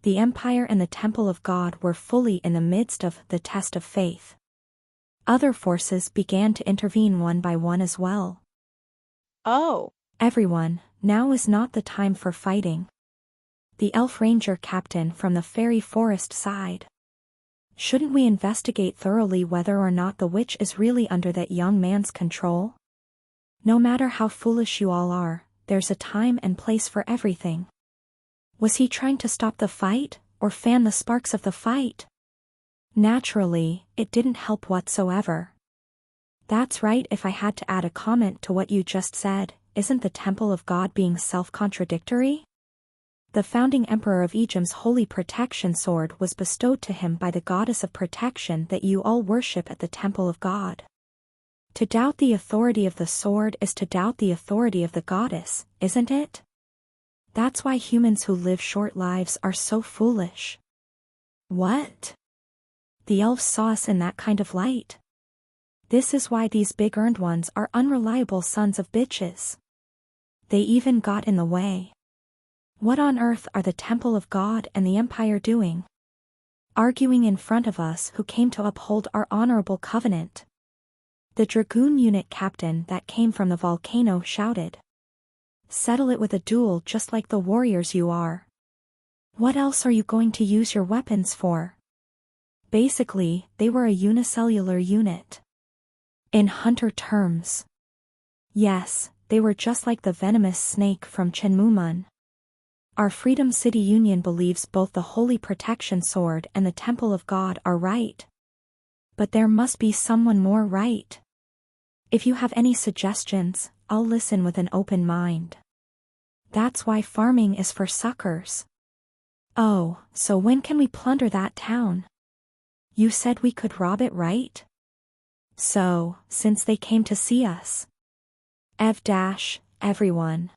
The Empire and the Temple of God were fully in the midst of the test of faith. Other forces began to intervene one by one as well. Oh. Everyone, now is not the time for fighting. The elf ranger captain from the fairy forest sighed. Shouldn't we investigate thoroughly whether or not the witch is really under that young man's control? No matter how foolish you all are, there's a time and place for everything. Was he trying to stop the fight, or fan the sparks of the fight? Naturally, it didn't help whatsoever. That's right. If I had to add a comment to what you just said, isn't the Temple of God being self-contradictory? The founding emperor of Egypt's holy protection sword was bestowed to him by the goddess of protection that you all worship at the Temple of God. To doubt the authority of the sword is to doubt the authority of the goddess, isn't it? That's why humans who live short lives are so foolish. What? The elves saw us in that kind of light. This is why these big earned ones are unreliable sons of bitches. They even got in the way. What on earth are the Temple of God and the Empire doing? Arguing in front of us who came to uphold our honorable covenant. The dragoon unit captain that came from the volcano shouted. Settle it with a duel just like the warriors you are. What else are you going to use your weapons for? Basically, they were a unicellular unit. In hunter terms. Yes, they were just like the venomous snake from Chenmumun. Our Freedom City Union believes both the Holy Protection Sword and the Temple of God are right. But there must be someone more right. If you have any suggestions, I'll listen with an open mind. That's why farming is for suckers. Oh, so when can we plunder that town? You said we could rob it, right? So, since they came to see us. Everyone.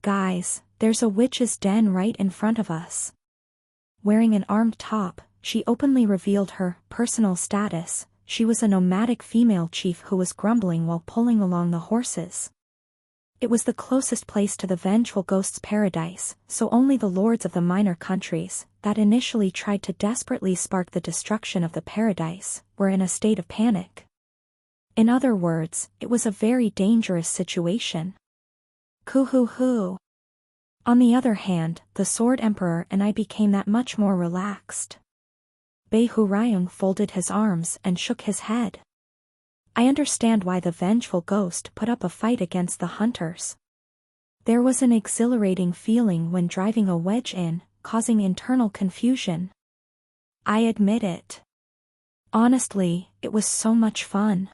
Guys, there's a witch's den right in front of us. Wearing an armed top, she openly revealed her personal status. She was a nomadic female chief who was grumbling while pulling along the horses. It was the closest place to the vengeful ghost's paradise, so only the lords of the minor countries, that initially tried to desperately spark the destruction of the paradise, were in a state of panic. In other words, it was a very dangerous situation. Coo-hoo-hoo. On the other hand, the Sword Emperor and I became that much more relaxed. Beihurayung folded his arms and shook his head. I understand why the vengeful ghost put up a fight against the hunters. There was an exhilarating feeling when driving a wedge in, causing internal confusion. I admit it. Honestly, it was so much fun.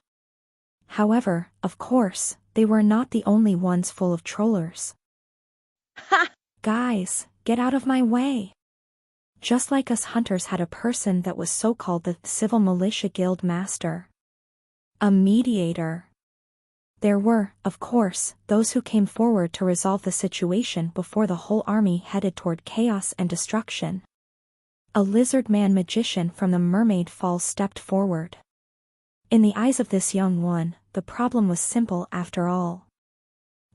However, of course, they were not the only ones full of trollers. Ha! Guys, get out of my way. Just like us hunters had a person that was so-called the Civil Militia Guild Master. A mediator. There were, of course, those who came forward to resolve the situation before the whole army headed toward chaos and destruction. A lizard man magician from the Mermaid Falls stepped forward. In the eyes of this young one, the problem was simple after all.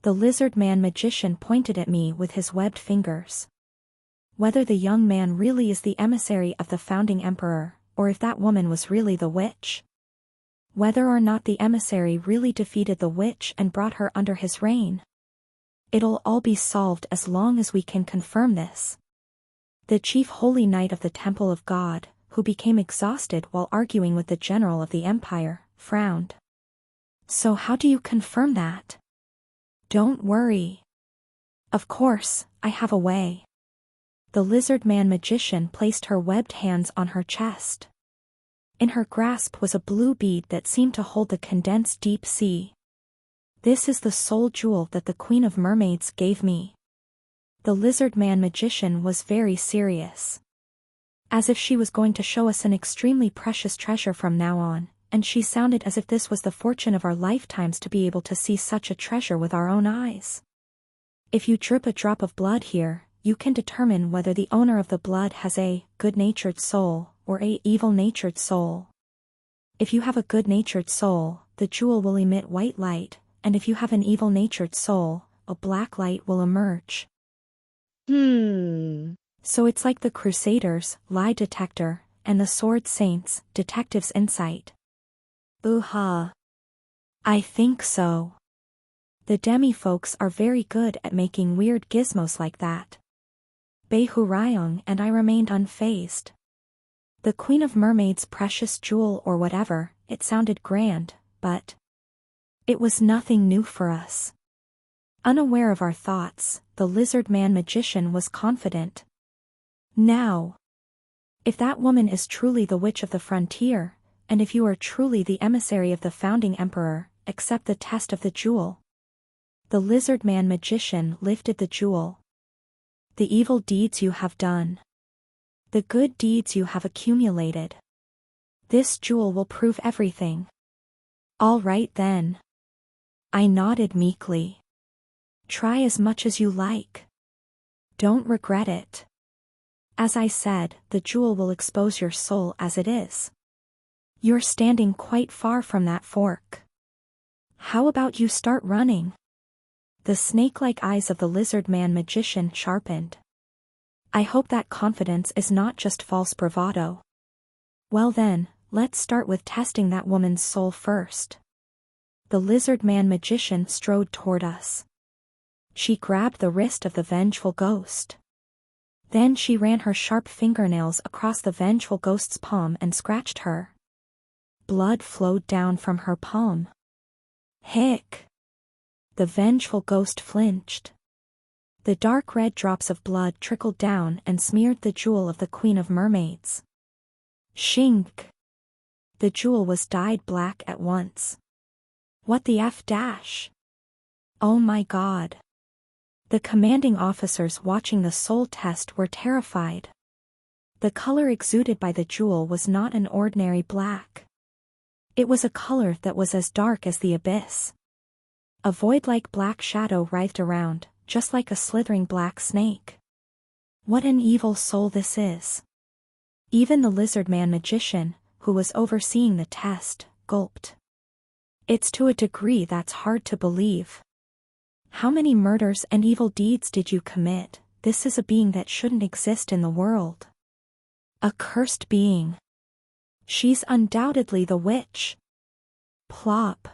The lizard man magician pointed at me with his webbed fingers. Whether the young man really is the emissary of the founding emperor, or if that woman was really the witch. Whether or not the emissary really defeated the witch and brought her under his reign. It'll all be solved as long as we can confirm this. The chief holy knight of the Temple of God, who became exhausted while arguing with the general of the empire, frowned. So how do you confirm that? Don't worry. Of course, I have a way. The lizard man magician placed her webbed hands on her chest. In her grasp was a blue bead that seemed to hold the condensed deep sea. This is the soul jewel that the Queen of Mermaids gave me. The lizard man magician was very serious. As if she was going to show us an extremely precious treasure from now on, and she sounded as if this was the fortune of our lifetimes to be able to see such a treasure with our own eyes. If you drip a drop of blood here, you can determine whether the owner of the blood has a good-natured soul or a evil-natured soul. If you have a good-natured soul, the jewel will emit white light, and if you have an evil-natured soul, a black light will emerge. So it's like the Crusaders, lie detector, and the Sword Saints, detective's insight. Ooh-ha. I think so. The demi-folks are very good at making weird gizmos like that. Beihurayong and I remained unfazed. The Queen of Mermaids' precious jewel or whatever, it sounded grand, but it was nothing new for us. Unaware of our thoughts, the lizard man magician was confident. Now, if that woman is truly the witch of the frontier, and if you are truly the emissary of the founding emperor, accept the test of the jewel. The lizard man magician lifted the jewel. The evil deeds you have done. The good deeds you have accumulated. This jewel will prove everything. All right then. I nodded meekly. Try as much as you like. Don't regret it. As I said, the jewel will expose your soul as it is. You're standing quite far from that fork. How about you start running? The snake-like eyes of the lizard man magician sharpened. I hope that confidence is not just false bravado. Well then, let's start with testing that woman's soul first. The lizard man magician strode toward us. She grabbed the wrist of the vengeful ghost. Then she ran her sharp fingernails across the vengeful ghost's palm and scratched her. Blood flowed down from her palm. Hick! The vengeful ghost flinched. The dark red drops of blood trickled down and smeared the jewel of the Queen of Mermaids. Shink! The jewel was dyed black at once. What the F dash? Oh my God! The commanding officers watching the soul test were terrified. The color exuded by the jewel was not an ordinary black. It was a color that was as dark as the abyss. A void-like black shadow writhed around, just like a slithering black snake. What an evil soul this is. Even the lizard man magician, who was overseeing the test, gulped. It's to a degree that's hard to believe. How many murders and evil deeds did you commit? This is a being that shouldn't exist in the world. A cursed being. She's undoubtedly the witch. Plop.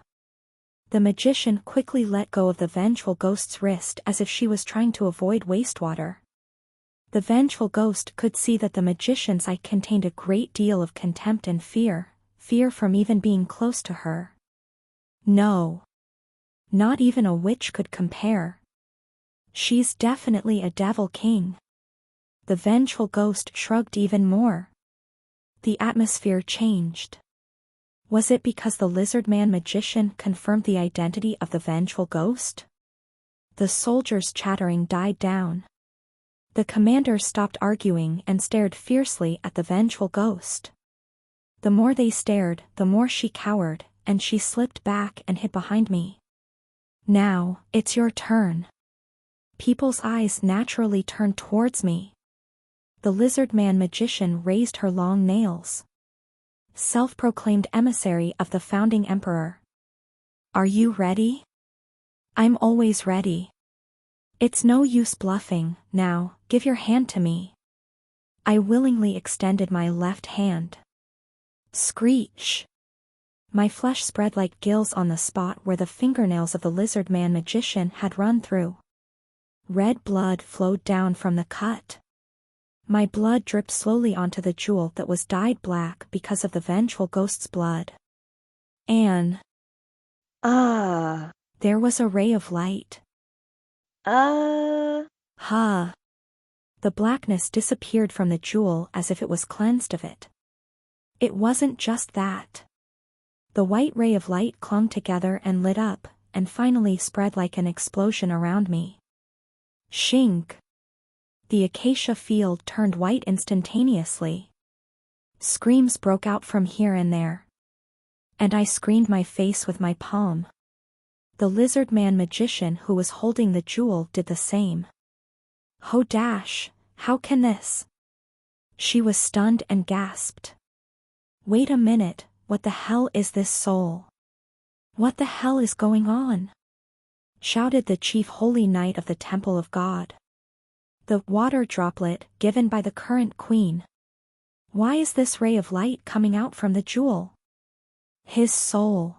The magician quickly let go of the vengeful ghost's wrist as if she was trying to avoid wastewater. The vengeful ghost could see that the magician's eye contained a great deal of contempt and fear from even being close to her. No. Not even a witch could compare. She's definitely a devil king. The vengeful ghost shrugged even more. The atmosphere changed. Was it because the lizard man magician confirmed the identity of the vengeful ghost? The soldiers' chattering died down. The commander stopped arguing and stared fiercely at the vengeful ghost. The more they stared, the more she cowered, and she slipped back and hid behind me. Now, it's your turn. People's eyes naturally turned towards me. The lizard man magician raised her long nails. Self-proclaimed emissary of the founding emperor. Are you ready? I'm always ready. It's no use bluffing. Now, give your hand to me. I willingly extended my left hand. Screech. My flesh spread like gills on the spot where the fingernails of the lizard man magician had run through. Red blood flowed down from the cut. My blood dripped slowly onto the jewel that was dyed black because of the vengeful ghost's blood. Anne. There was a ray of light. The blackness disappeared from the jewel as if it was cleansed of it. It wasn't just that. The white ray of light clung together and lit up, and finally spread like an explosion around me. Shink. The acacia field turned white instantaneously. Screams broke out from here and there. And I screened my face with my palm. The lizard man magician who was holding the jewel did the same. Oh dash, how can this? She was stunned and gasped. Wait a minute, what the hell is this soul? What the hell is going on? Shouted the chief holy knight of the Temple of God. The water droplet given by the current queen. Why is this ray of light coming out from the jewel? His soul.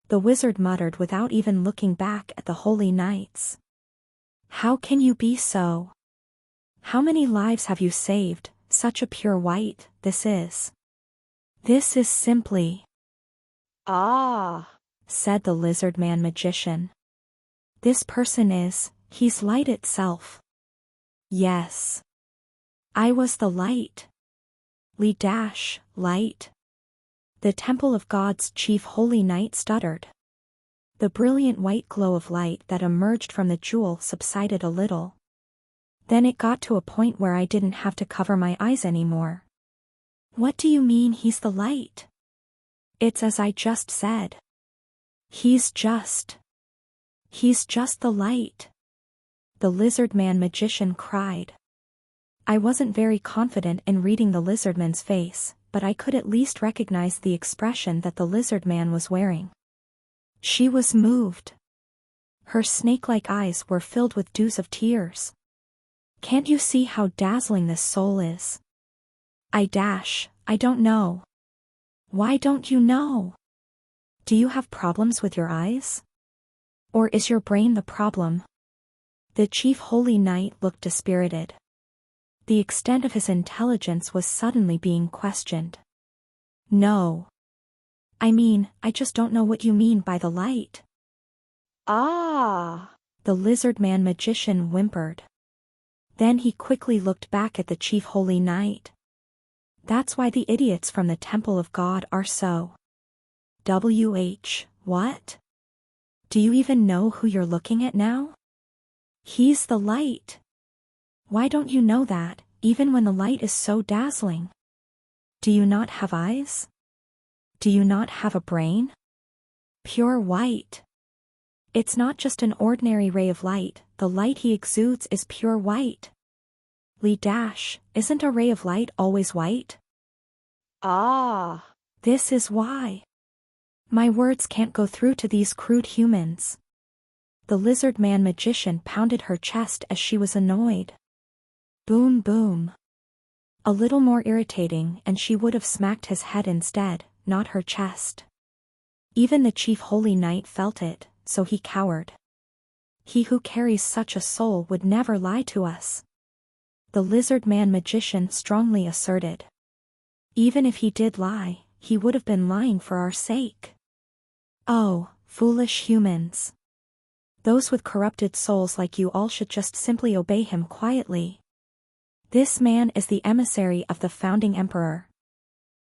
The wizard muttered without even looking back at the holy knights. How can you be so? How many lives have you saved? Such a pure white, this is. This is simply. Ah, said the lizard man magician. This person is, he's light itself. Yes. I was the light. Light. The temple of God's chief holy knight stuttered. The brilliant white glow of light that emerged from the jewel subsided a little. Then it got to a point where I didn't have to cover my eyes anymore. What do you mean he's the light? It's as I just said. He's just the light. The lizard man magician cried. I wasn't very confident in reading the lizardman's face, but I could at least recognize the expression that the lizard man was wearing. She was moved. Her snake-like eyes were filled with dews of tears. Can't you see how dazzling this soul is? I don't know. Why don't you know? Do you have problems with your eyes? Or is your brain the problem? The chief holy knight looked dispirited. The extent of his intelligence was suddenly being questioned. No. I mean, I just don't know what you mean by the light. Ah, the lizard man magician whimpered. Then he quickly looked back at the chief holy knight. That's why the idiots from the temple of God are so. What? Do you even know who you're looking at now? He's the light. Why don't you know that, even when the light is so dazzling? Do you not have eyes? Do you not have a brain? Pure white. It's not just an ordinary ray of light, the light he exudes is pure white. Isn't a ray of light always white? ah, This is why. My words can't go through to these crude humans. The lizard man magician pounded her chest as she was annoyed. Boom boom. A little more irritating and she would have smacked his head instead, not her chest. Even the chief holy knight felt it, so he cowered. He who carries such a soul would never lie to us. The lizard man magician strongly asserted. Even if he did lie, he would have been lying for our sake. Oh, foolish humans. Those with corrupted souls like you all should just simply obey him quietly. This man is the emissary of the founding emperor.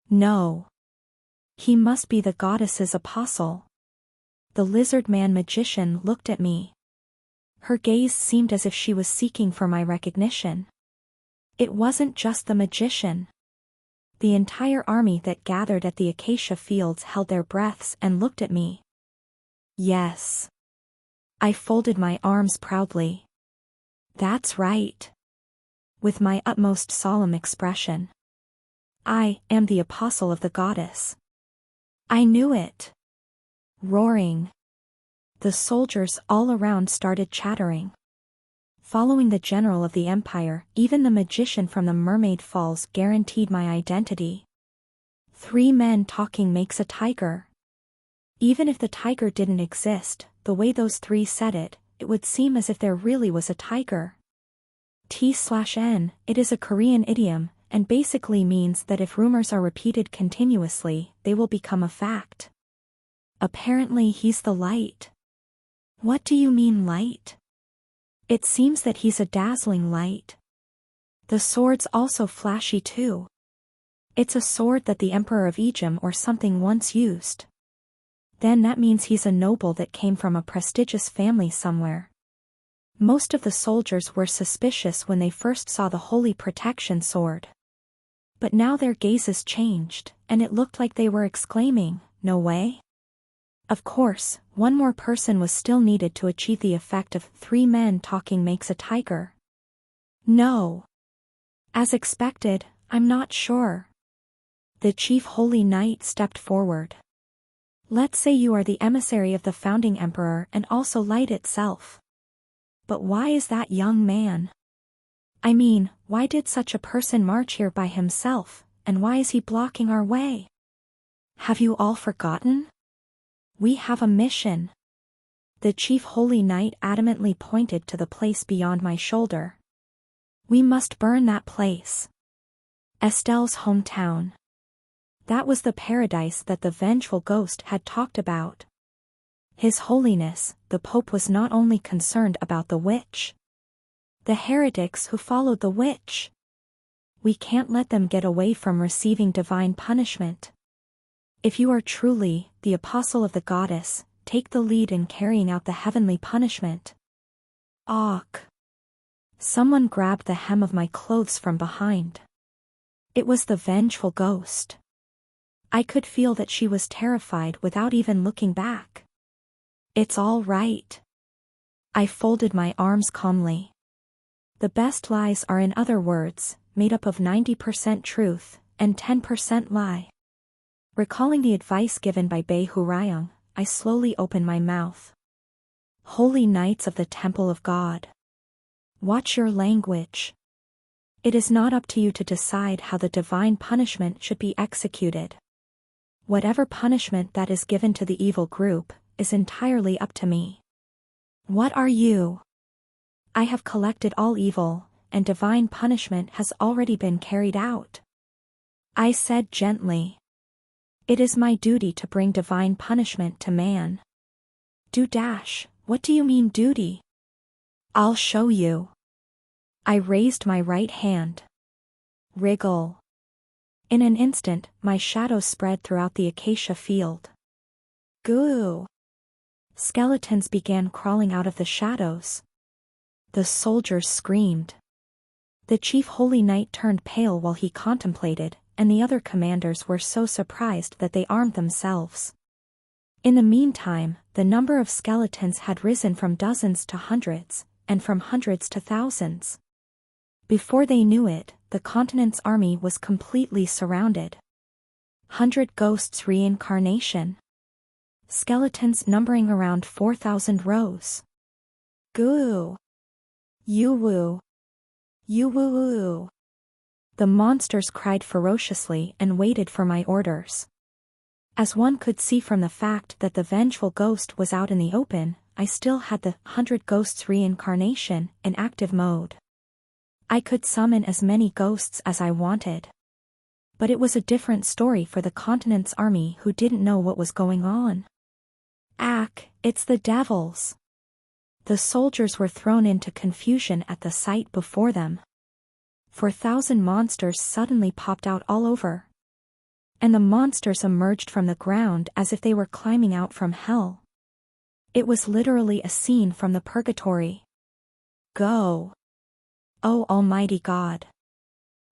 No. He must be the goddess's apostle. The lizard man magician looked at me. Her gaze seemed as if she was seeking for my recognition. It wasn't just the magician. The entire army that gathered at the acacia fields held their breaths and looked at me. Yes. I folded my arms proudly. That's right. With my utmost solemn expression. I am the apostle of the goddess. I knew it. Roaring. The soldiers all around started chattering. Following the general of the empire, even the magician from the Mermaid Falls guaranteed my identity. 3 men talking makes a tiger. Even if the tiger didn't exist, the way those 3 said it, it would seem as if there really was a tiger. T/N, it is a Korean idiom, and basically means that if rumors are repeated continuously, they will become a fact. Apparently he's the light. What do you mean light? It seems that he's a dazzling light. The sword's also flashy too. It's a sword that the Emperor of Egypt or something once used. Then that means he's a noble that came from a prestigious family somewhere. Most of the soldiers were suspicious when they first saw the holy protection sword. But now their gazes changed, and it looked like they were exclaiming, "No way?" Of course, one more person was still needed to achieve the effect of 3 men talking makes a tiger. No. As expected, I'm not sure. The chief holy knight stepped forward. Let's say you are the emissary of the founding emperor and also light itself. But why is that young man? I mean, why did such a person march here by himself, and why is he blocking our way? Have you all forgotten? We have a mission. The chief holy knight adamantly pointed to the place beyond my shoulder. We must burn that place. Estelle's hometown. That was the paradise that the vengeful ghost had talked about. His Holiness, the Pope, was not only concerned about the witch. The heretics who followed the witch. We can't let them get away from receiving divine punishment. If you are truly the apostle of the goddess, take the lead in carrying out the heavenly punishment. Auk! Someone grabbed the hem of my clothes from behind. It was the vengeful ghost. I could feel that she was terrified without even looking back. It's all right. I folded my arms calmly. The best lies are, in other words, made up of 90% truth and 10% lie. Recalling the advice given by Bei Hurayang, I slowly opened my mouth. Holy Knights of the Temple of God. Watch your language. It is not up to you to decide how the divine punishment should be executed. Whatever punishment that is given to the evil group is entirely up to me. What are you? I have collected all evil, and divine punishment has already been carried out. I said gently. It is my duty to bring divine punishment to man. What do you mean duty? I'll show you. I raised my right hand. Wriggle. In an instant, my shadow spread throughout the acacia field. Goo! Skeletons began crawling out of the shadows. The soldiers screamed. The chief holy knight turned pale while he contemplated, and the other commanders were so surprised that they armed themselves. In the meantime, the number of skeletons had risen from dozens to hundreds, and from hundreds to thousands. Before they knew it, the continent's army was completely surrounded. 100 ghosts reincarnation. Skeletons numbering around 4,000 rows. Goo! You-woo! You-woo-woo! The monsters cried ferociously and waited for my orders. As one could see from the fact that the vengeful ghost was out in the open, I still had the 100 ghosts reincarnation in active mode. I could summon as many ghosts as I wanted. But it was a different story for the continent's army, who didn't know what was going on. It's the devils. The soldiers were thrown into confusion at the sight before them. 4,000 monsters suddenly popped out all over. And the monsters emerged from the ground as if they were climbing out from hell. It was literally a scene from the purgatory. Go! Oh Almighty God!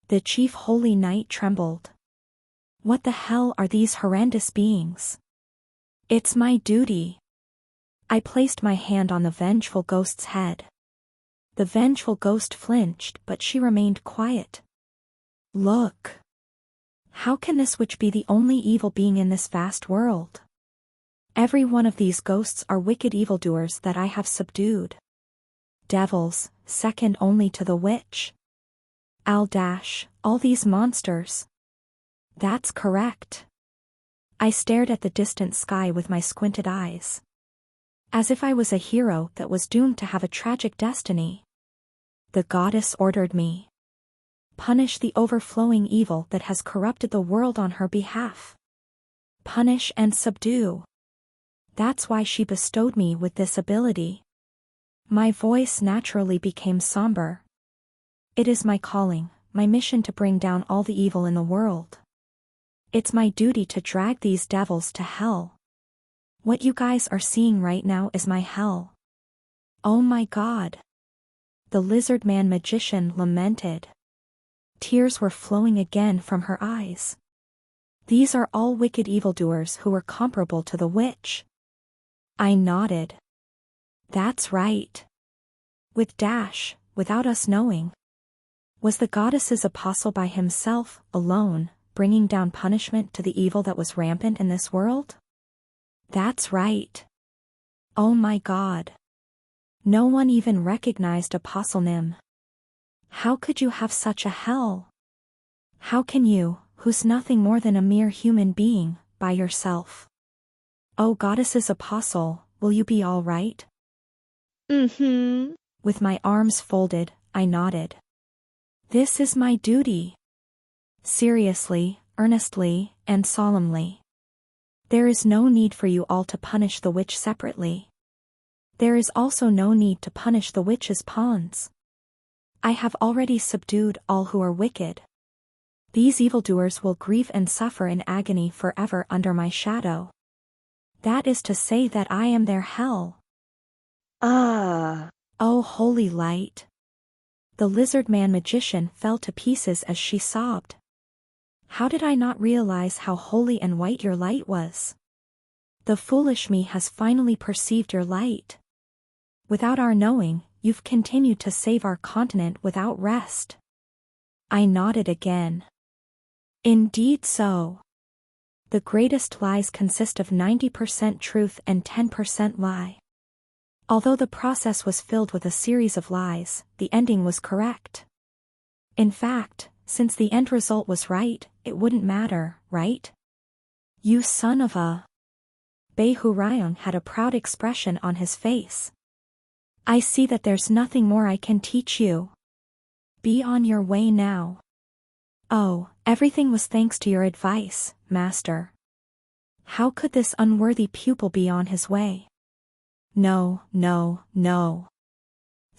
The chief holy knight trembled. What the hell are these horrendous beings? It's my duty. I placed my hand on the vengeful ghost's head. The vengeful ghost flinched, but she remained quiet. Look! How can this witch be the only evil being in this vast world? Every one of these ghosts are wicked evildoers that I have subdued. Devils, second only to the witch. All these monsters. That's correct. I stared at the distant sky with my squinted eyes. As if I was a hero that was doomed to have a tragic destiny. The goddess ordered me. Punish the overflowing evil that has corrupted the world on her behalf. Punish and subdue. That's why she bestowed me with this ability. My voice naturally became somber. It is my calling, my mission to bring down all the evil in the world. It's my duty to drag these devils to hell. What you guys are seeing right now is my hell. Oh my God! The lizard man magician lamented. Tears were flowing again from her eyes. These are all wicked evildoers who were comparable to the witch. I nodded. That's right. Without us knowing. Was the goddess's apostle by himself, alone, bringing down punishment to the evil that was rampant in this world? That's right. Oh my God. No one even recognized Apostle Nim. How could you have such a hell? How can you, who's nothing more than a mere human being, by yourself? Oh goddess's apostle, will you be all right? Mm-hmm. With my arms folded, I nodded. This is my duty. Seriously, earnestly, and solemnly. There is no need for you all to punish the witch separately. There is also no need to punish the witch's pawns. I have already subdued all who are wicked. These evildoers will grieve and suffer in agony forever under my shadow. That is to say that I am their hell. Ah. Oh holy light. The lizard man magician fell to pieces as she sobbed. How did I not realize how holy and white your light was? The foolish me has finally perceived your light. Without our knowing, you've continued to save our continent without rest. I nodded again. Indeed so. The greatest lies consist of 90% truth and 10% lie. Although the process was filled with a series of lies, the ending was correct. In fact, since the end result was right, it wouldn't matter, right? You son of a... Beihurayong had a proud expression on his face. I see that there's nothing more I can teach you. Be on your way now. Oh, everything was thanks to your advice, master. How could this unworthy pupil be on his way? No, no, no.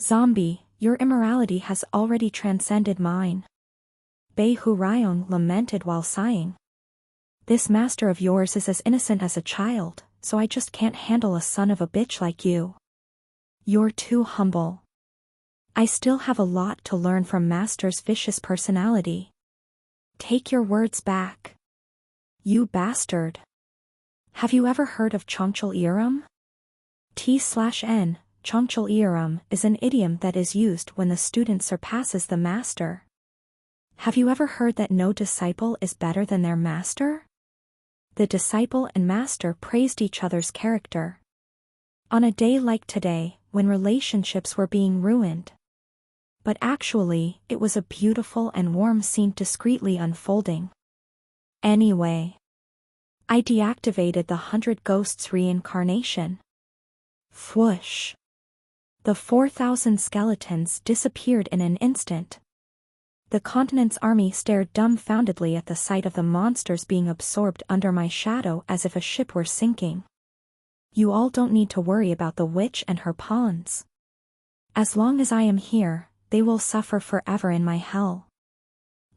Zombie, your immorality has already transcended mine. Beihurayong lamented while sighing. This master of yours is as innocent as a child, so I just can't handle a son of a bitch like you. You're too humble. I still have a lot to learn from Master's vicious personality. Take your words back. You bastard. Have you ever heard of Chongchul-Iram? T/N, Chongchul-Iram, is an idiom that is used when the student surpasses the master. Have you ever heard that no disciple is better than their master? The disciple and master praised each other's character. On a day like today, when relationships were being ruined. But actually, it was a beautiful and warm scene discreetly unfolding. Anyway, I deactivated the 100 Ghosts reincarnation. Whoosh. The 4,000 skeletons disappeared in an instant. The continent's army stared dumbfoundedly at the sight of the monsters being absorbed under my shadow as if a ship were sinking. You all don't need to worry about the witch and her pawns. As long as I am here, they will suffer forever in my hell.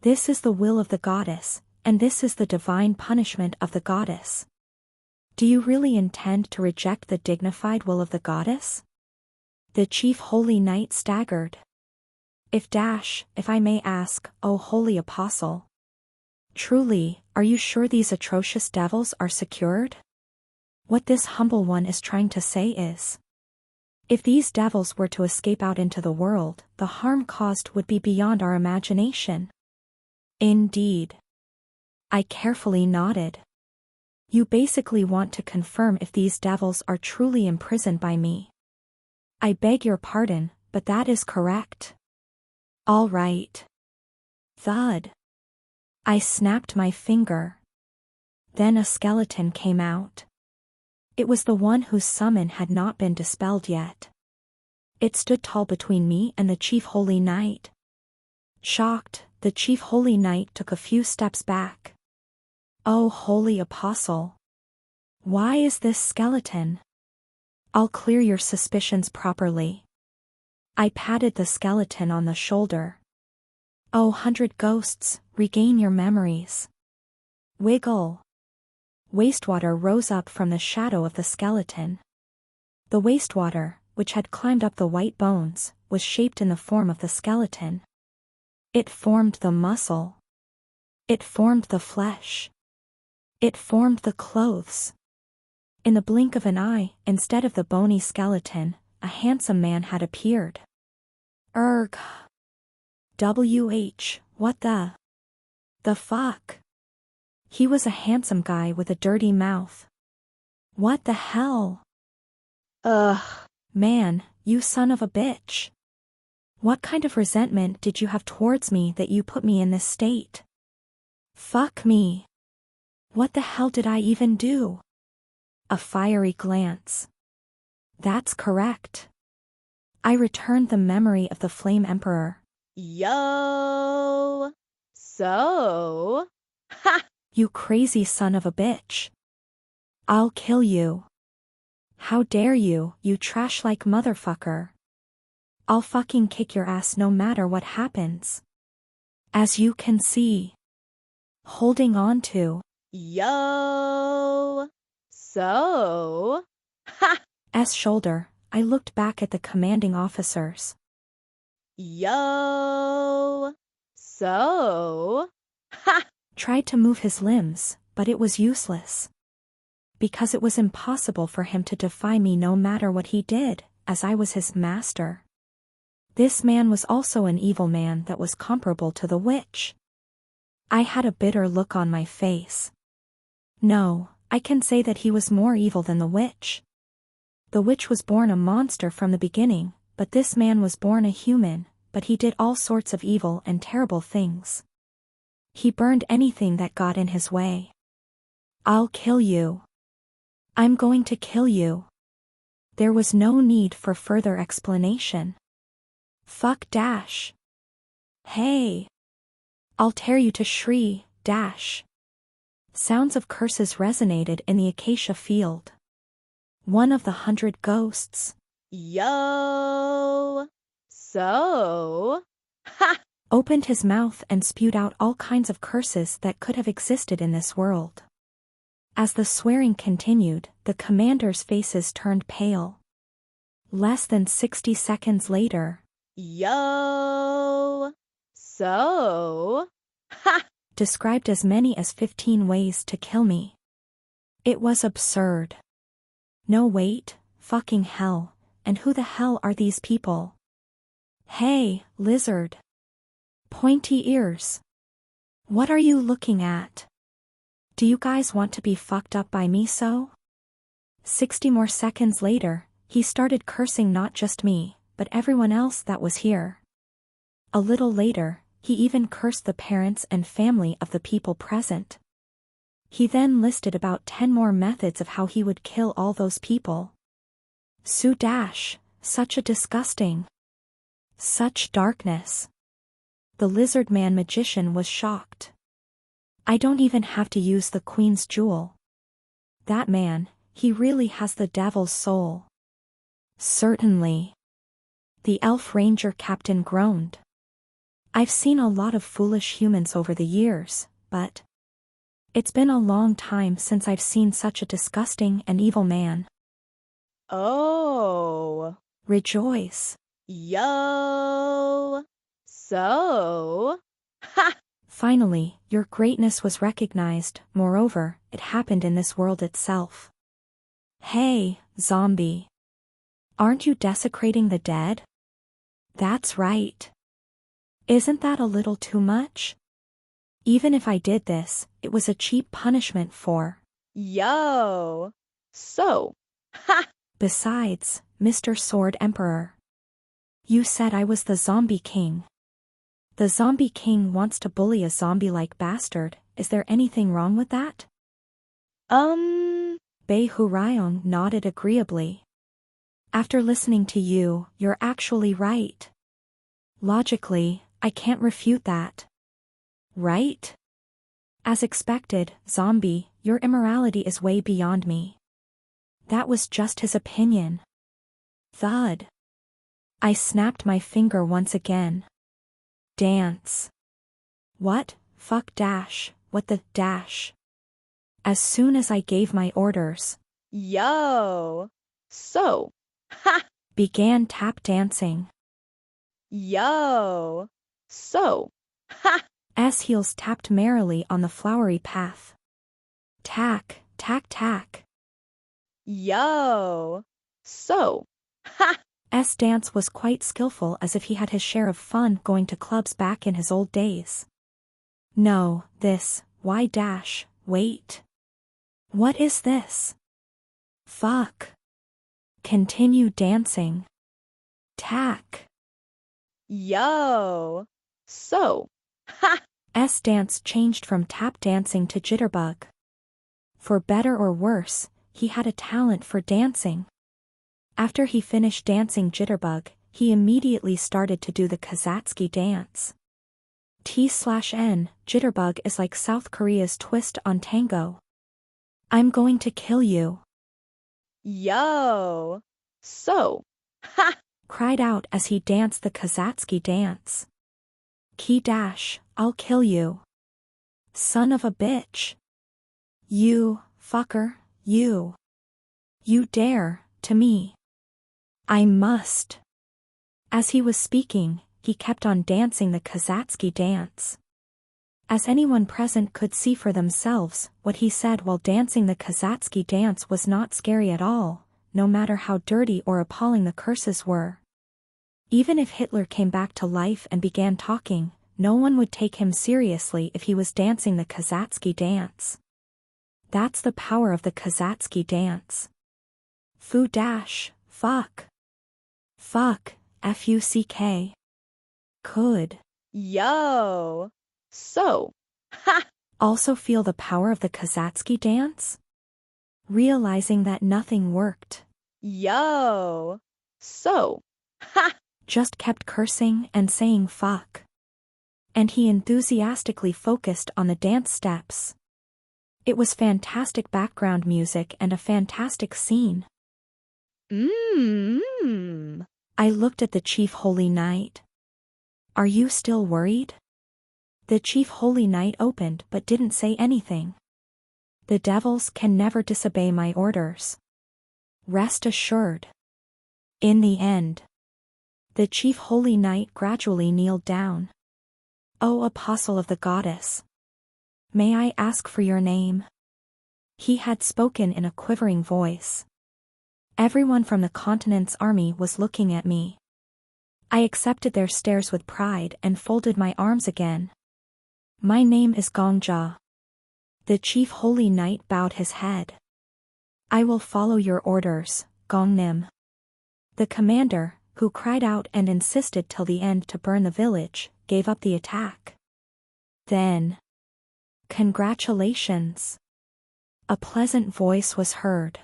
This is the will of the goddess, and this is the divine punishment of the goddess. Do you really intend to reject the dignified will of the goddess? The chief holy knight staggered. If I may ask, O holy apostle. Truly, are you sure these atrocious devils are secured? What this humble one is trying to say is, if these devils were to escape out into the world, the harm caused would be beyond our imagination. Indeed. I carefully nodded. You basically want to confirm if these devils are truly imprisoned by me. I beg your pardon, but that is correct. All right. Thud. I snapped my finger. Then a skeleton came out. It was the one whose summon had not been dispelled yet. It stood tall between me and the chief holy knight. Shocked, the chief holy knight took a few steps back. Oh holy apostle. Why is this skeleton? I'll clear your suspicions properly. I patted the skeleton on the shoulder. Oh 100 ghosts, regain your memories. Wiggle. Wastewater rose up from the shadow of the skeleton. The wastewater, which had climbed up the white bones, was shaped in the form of the skeleton. It formed the muscle. It formed the flesh. It formed the clothes. In the blink of an eye, instead of the bony skeleton, a handsome man had appeared. Erg. What the fuck? He was a handsome guy with a dirty mouth. What the hell? Ugh. Man, you son of a bitch. What kind of resentment did you have towards me that you put me in this state? Fuck me. What the hell did I even do? A fiery glance. That's correct. I returned the memory of the Flame Emperor. Yo! So? Ha! You crazy son of a bitch. I'll kill you. How dare you, you trash-like motherfucker. I'll fucking kick your ass no matter what happens. As you can see. Holding on to. Yo! So? Ha! S shoulder, I looked back at the commanding officers. Yo! So? Ha! Tried to move his limbs, but it was useless. Because it was impossible for him to defy me no matter what he did, as I was his master. This man was also an evil man that was comparable to the witch. I had a bitter look on my face. No, I can say that he was more evil than the witch. The witch was born a monster from the beginning, but this man was born a human, but he did all sorts of evil and terrible things. He burned anything that got in his way. I'll kill you. I'm going to kill you. There was no need for further explanation. Fuck dash. Hey. I'll tear you to Shri, dash. Sounds of curses resonated in the acacia field. One of the 100 ghosts. Yo! So? Ha! Opened his mouth and spewed out all kinds of curses that could have existed in this world. As the swearing continued, the commanders' faces turned pale. Less than 60 seconds later. Yo! So? Ha! Described as many as 15 ways to kill me. It was absurd. No wait, fucking hell, and who the hell are these people? Hey, lizard. Pointy ears. What are you looking at? Do you guys want to be fucked up by me so? 60 more seconds later, he started cursing not just me, but everyone else that was here. A little later, he even cursed the parents and family of the people present. He then listed about 10 more methods of how he would kill all those people. Sue dash, such a disgusting. Such darkness. The lizard man magician was shocked. I don't even have to use the queen's jewel. That man, he really has the devil's soul. Certainly. The elf ranger captain groaned. I've seen a lot of foolish humans over the years, but it's been a long time since I've seen such a disgusting and evil man. Oh. Rejoice. Yo. So? Ha! Finally, your greatness was recognized. Moreover, it happened in this world itself. Hey, zombie. Aren't you desecrating the dead? That's right. Isn't that a little too much? Even if I did this, it was a cheap punishment for. Yo. So. Ha! Besides, Mr. Sword Emperor. You said I was the zombie king. The zombie king wants to bully a zombie-like bastard. Is there anything wrong with that? Bei Hurayong nodded agreeably. After listening to you, you're actually right. Logically, I can't refute that. Right? As expected, zombie, your immorality is way beyond me. That was just his opinion. Thud. I snapped my finger once again. Dance. What? Fuck dash, what the dash? As soon as I gave my orders. Yo. So. Ha! Began tap dancing. Yo. So. Ha! S heels tapped merrily on the flowery path. Tack, tack, tack. Yo. So. Ha! S dance was quite skillful, as if he had his share of fun going to clubs back in his old days. No, this, why dash, wait. What is this? Fuck. Continue dancing. Tack. Yo. So. Ha. S dance changed from tap dancing to jitterbug. For better or worse, he had a talent for dancing. After he finished dancing jitterbug, he immediately started to do the Kazatsky dance. T/N, jitterbug is like South Korea's twist on tango. I'm going to kill you. Yo. So. Ha. Cried out as he danced the Kazatsky dance. I'll kill you. Son of a bitch. You, fucker, you. You dare, to me. I must. As he was speaking, he kept on dancing the Kazatsky dance. As anyone present could see for themselves, what he said while dancing the Kazatsky dance was not scary at all, no matter how dirty or appalling the curses were. Even if Hitler came back to life and began talking, no one would take him seriously if he was dancing the Kazatsky dance. That's the power of the Kazatsky dance. Fuck. Fuck, F-U-C-K. Could. Yo. So. Ha. Also feel the power of the Kazatsky dance? Realizing that nothing worked. Yo. So. Ha. Just kept cursing and saying fuck. And he enthusiastically focused on the dance steps. It was fantastic background music and a fantastic scene. I looked at the Chief Holy Knight. Are you still worried? The Chief Holy Knight opened but didn't say anything. The devils can never disobey my orders. Rest assured. In the end, the Chief Holy Knight gradually kneeled down. O Apostle of the Goddess, may I ask for your name? He had spoken in a quivering voice. Everyone from the continent's army was looking at me. I accepted their stares with pride and folded my arms again. My name is Gongja. The Chief Holy Knight bowed his head. I will follow your orders, Gongnim. The commander, who cried out and insisted till the end to burn the village, gave up the attack. Then, congratulations. A pleasant voice was heard.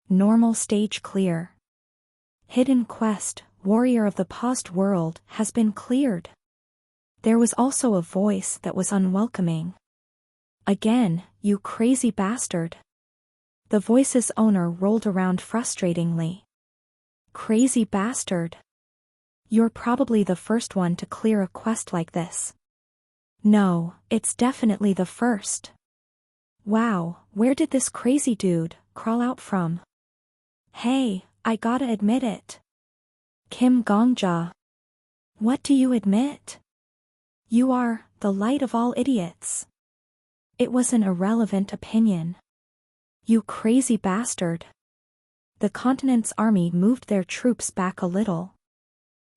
Normal stage clear. Hidden quest, warrior of the paused world, has been cleared. There was also a voice that was unwelcoming. Again, you crazy bastard. The voice's owner rolled around frustratingly. Crazy bastard. You're probably the first one to clear a quest like this. No, it's definitely the first. Wow, where did this crazy dude crawl out from? Hey, I gotta admit it. Kim Gongja. What do you admit? You are the light of all idiots. It was an irrelevant opinion. You crazy bastard. The continent's army moved their troops back a little.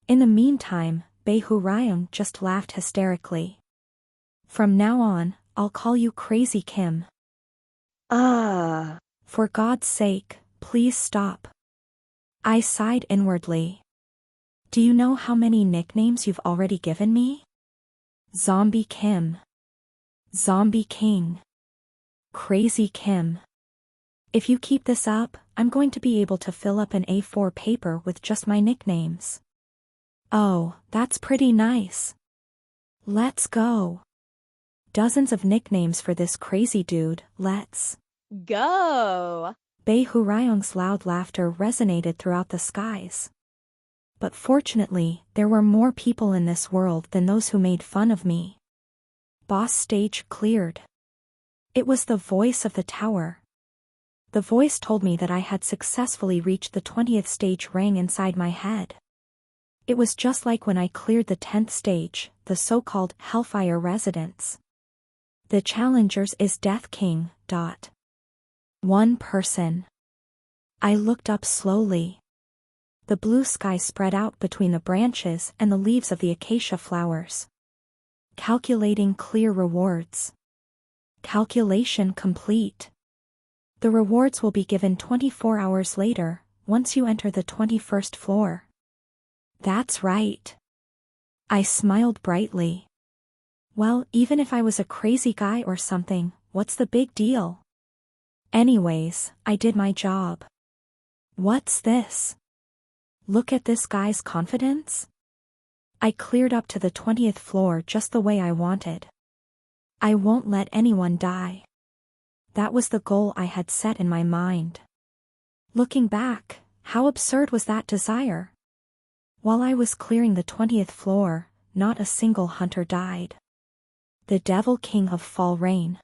In the meantime, Behu Ryung just laughed hysterically. From now on, I'll call you Crazy Kim. For God's sake, please stop. I sighed inwardly. Do you know how many nicknames you've already given me? Zombie Kim. Zombie King. Crazy Kim. If you keep this up, I'm going to be able to fill up an A4 paper with just my nicknames. Oh, that's pretty nice. Let's go. Dozens of nicknames for this crazy dude, let's go. Behu Ryung's loud laughter resonated throughout the skies. But fortunately, there were more people in this world than those who made fun of me. Boss stage cleared. It was the voice of the tower. The voice told me that I had successfully reached the 20th stage rang inside my head. It was just like when I cleared the 10th stage, the so-called Hellfire Residence. The challengers is Death King. One person. I looked up slowly. The blue sky spread out between the branches and the leaves of the acacia flowers. Calculating clear rewards. Calculation complete. The rewards will be given 24 hours later, once you enter the 21st floor. That's right. I smiled brightly. Well, even if I was a crazy guy or something, what's the big deal? Anyways, I did my job. What's this? Look at this guy's confidence. I cleared up to the 20th floor just the way I wanted. I won't let anyone die. That was the goal I had set in my mind. Looking back, how absurd was that desire? While I was clearing the 20th floor, not a single hunter died. The Devil King of Fall Rain.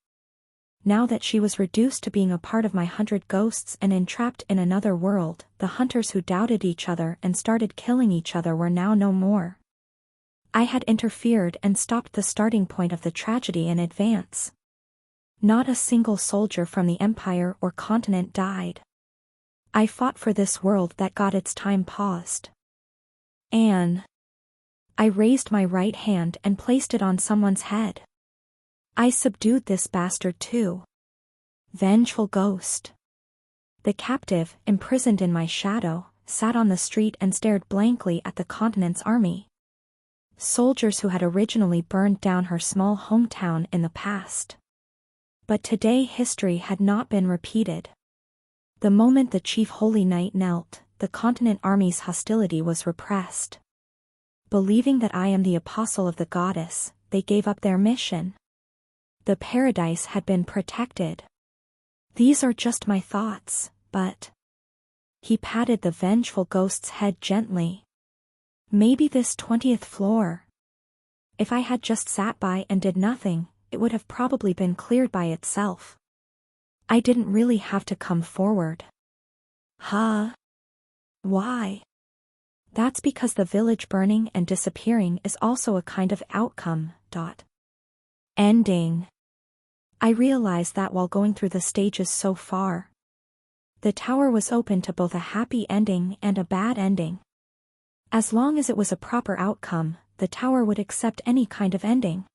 Now that she was reduced to being a part of my 100 ghosts and entrapped in another world, the hunters who doubted each other and started killing each other were now no more. I had interfered and stopped the starting point of the tragedy in advance. Not a single soldier from the empire or continent died. I fought for this world that got its time paused. Anne. I raised my right hand and placed it on someone's head. I subdued this bastard too. Vengeful ghost. The captive, imprisoned in my shadow, sat on the street and stared blankly at the continent's army. Soldiers who had originally burned down her small hometown in the past. But today history had not been repeated. The moment the chief holy knight knelt, the continent army's hostility was repressed. Believing that I am the apostle of the goddess, they gave up their mission. The paradise had been protected. These are just my thoughts, but... He patted the vengeful ghost's head gently. Maybe this 20th floor. If I had just sat by and did nothing, it would have probably been cleared by itself. I didn't really have to come forward. Huh? Why? That's because the village burning and disappearing is also a kind of outcome. Ending. I realized that while going through the stages so far. The tower was open to both a happy ending and a bad ending. As long as it was a proper outcome, the tower would accept any kind of ending.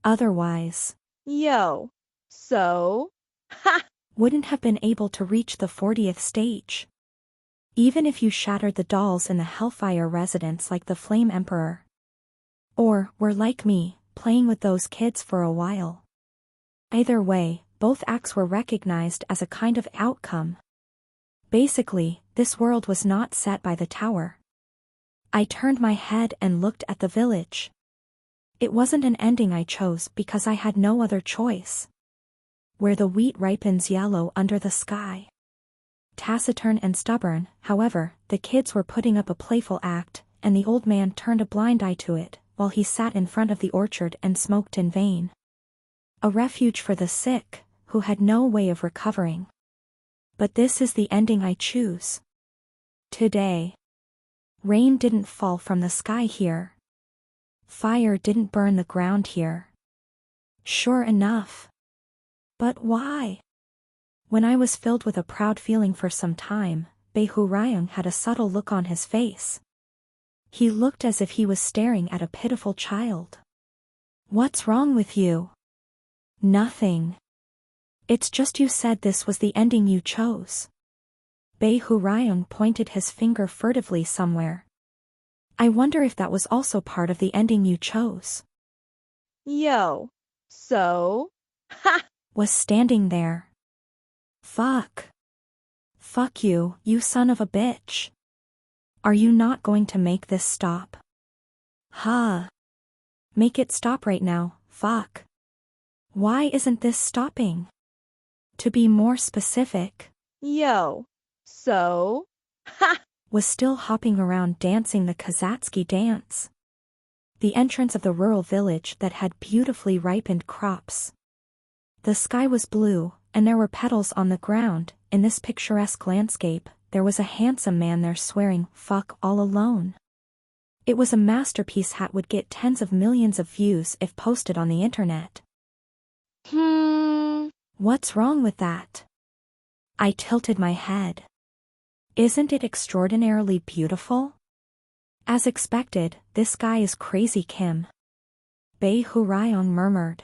Otherwise, Yo. So? Ha! Wouldn't have been able to reach the 40th stage. Even if you shattered the dolls in the Hellfire residence like the Flame Emperor. Or, were like me, playing with those kids for a while. Either way, both acts were recognized as a kind of outcome. Basically, this world was not set by the tower. I turned my head and looked at the village. It wasn't an ending I chose because I had no other choice. Where the wheat ripens yellow under the sky. Taciturn and stubborn, however, the kids were putting up a playful act, and the old man turned a blind eye to it, while he sat in front of the orchard and smoked in vain. A refuge for the sick, who had no way of recovering. But this is the ending I choose. Today. Rain didn't fall from the sky here. Fire didn't burn the ground here. Sure enough. But why? When I was filled with a proud feeling for some time, Beihurayang had a subtle look on his face. He looked as if he was staring at a pitiful child. What's wrong with you? Nothing. It's just you said this was the ending you chose. Beihurayang pointed his finger furtively somewhere. I wonder if that was also part of the ending you chose. Yo. So? Ha! Was standing there. Fuck. Fuck you, you son of a bitch. Are you not going to make this stop? Huh. Make it stop right now, fuck. Why isn't this stopping? To be more specific. Yo. So? Ha! Was still hopping around dancing the Kazatsky dance. The entrance of the rural village that had beautifully ripened crops. The sky was blue, and there were petals on the ground. In this picturesque landscape, there was a handsome man there swearing, fuck all alone. It was a masterpiece that would get tens of millions of views if posted on the internet. What's wrong with that? I tilted my head. Isn't it extraordinarily beautiful? As expected, this guy is crazy, Kim. Beihurayang murmured.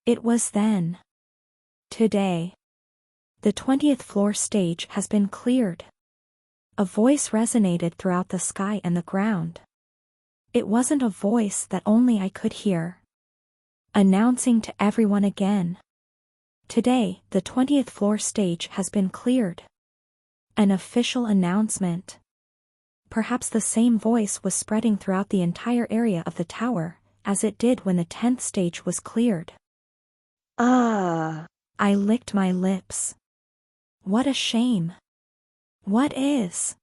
It was then. Today. The 20th floor stage has been cleared. A voice resonated throughout the sky and the ground. It wasn't a voice that only I could hear. Announcing to everyone again. Today, the 20th floor stage has been cleared. An official announcement. Perhaps the same voice was spreading throughout the entire area of the tower, as it did when the 10th stage was cleared. Ah. I licked my lips. What a shame. What is?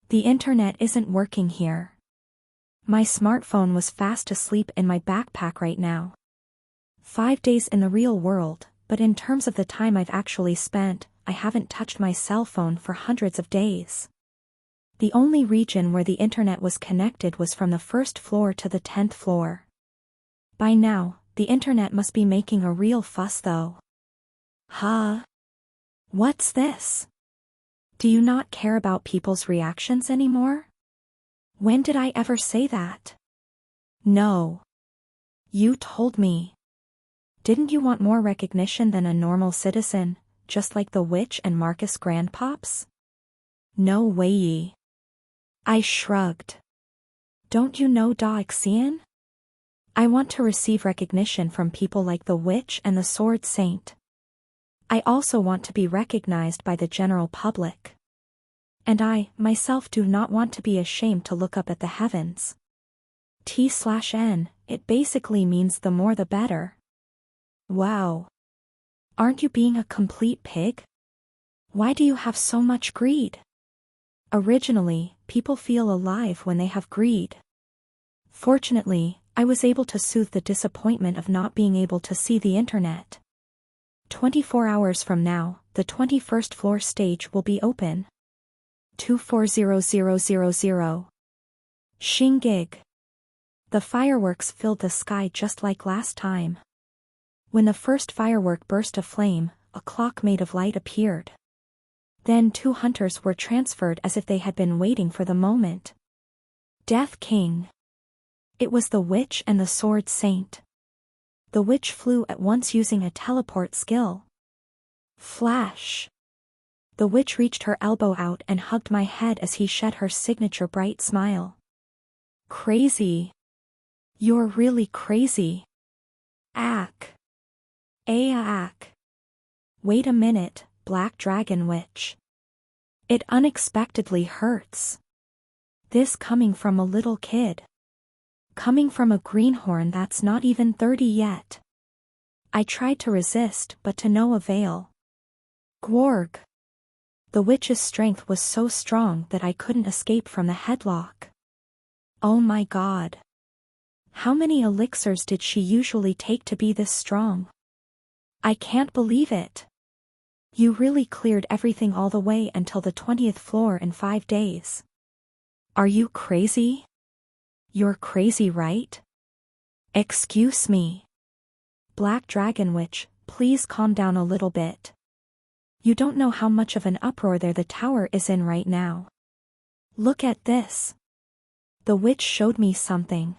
The internet isn't working here. My smartphone was fast asleep in my backpack right now. 5 days in the real world, but in terms of the time I've actually spent, I haven't touched my cell phone for hundreds of days. The only region where the internet was connected was from the 1st floor to the 10th floor. By now, the internet must be making a real fuss though. Huh? What's this? Do you not care about people's reactions anymore? When did I ever say that? No. You told me. Didn't you want more recognition than a normal citizen, just like the witch and Marcus Grandpops? No way. I shrugged. Don't you know Daxian? I want to receive recognition from people like the witch and the sword saint. I also want to be recognized by the general public. And I, myself, do not want to be ashamed to look up at the heavens. T/N, it basically means the more the better. Wow. Aren't you being a complete pig? Why do you have so much greed? Originally, people feel alive when they have greed. Fortunately, I was able to soothe the disappointment of not being able to see the internet. 24 hours from now, the 21st floor stage will be open. 240000. Shingig. The fireworks filled the sky just like last time. When the first firework burst of flame, a clock made of light appeared. Then 2 hunters were transferred as if they had been waiting for the moment. Death King. It was the witch and the sword saint. The witch flew at once using a teleport skill. Flash. The witch reached her elbow out and hugged my head as he shed her signature bright smile. Crazy. You're really crazy. Ack. Ack. Wait a minute, Black Dragon Witch. It unexpectedly hurts. This coming from a little kid. Coming from a greenhorn that's not even 30 yet. I tried to resist but to no avail. Gworg. The witch's strength was so strong that I couldn't escape from the headlock. Oh my god. How many elixirs did she usually take to be this strong? I can't believe it. You really cleared everything all the way until the 20th floor in 5 days. Are you crazy? You're crazy, right? Excuse me. Black Dragon Witch, please calm down a little bit. You don't know how much of an uproar the tower is in right now. Look at this. The witch showed me something.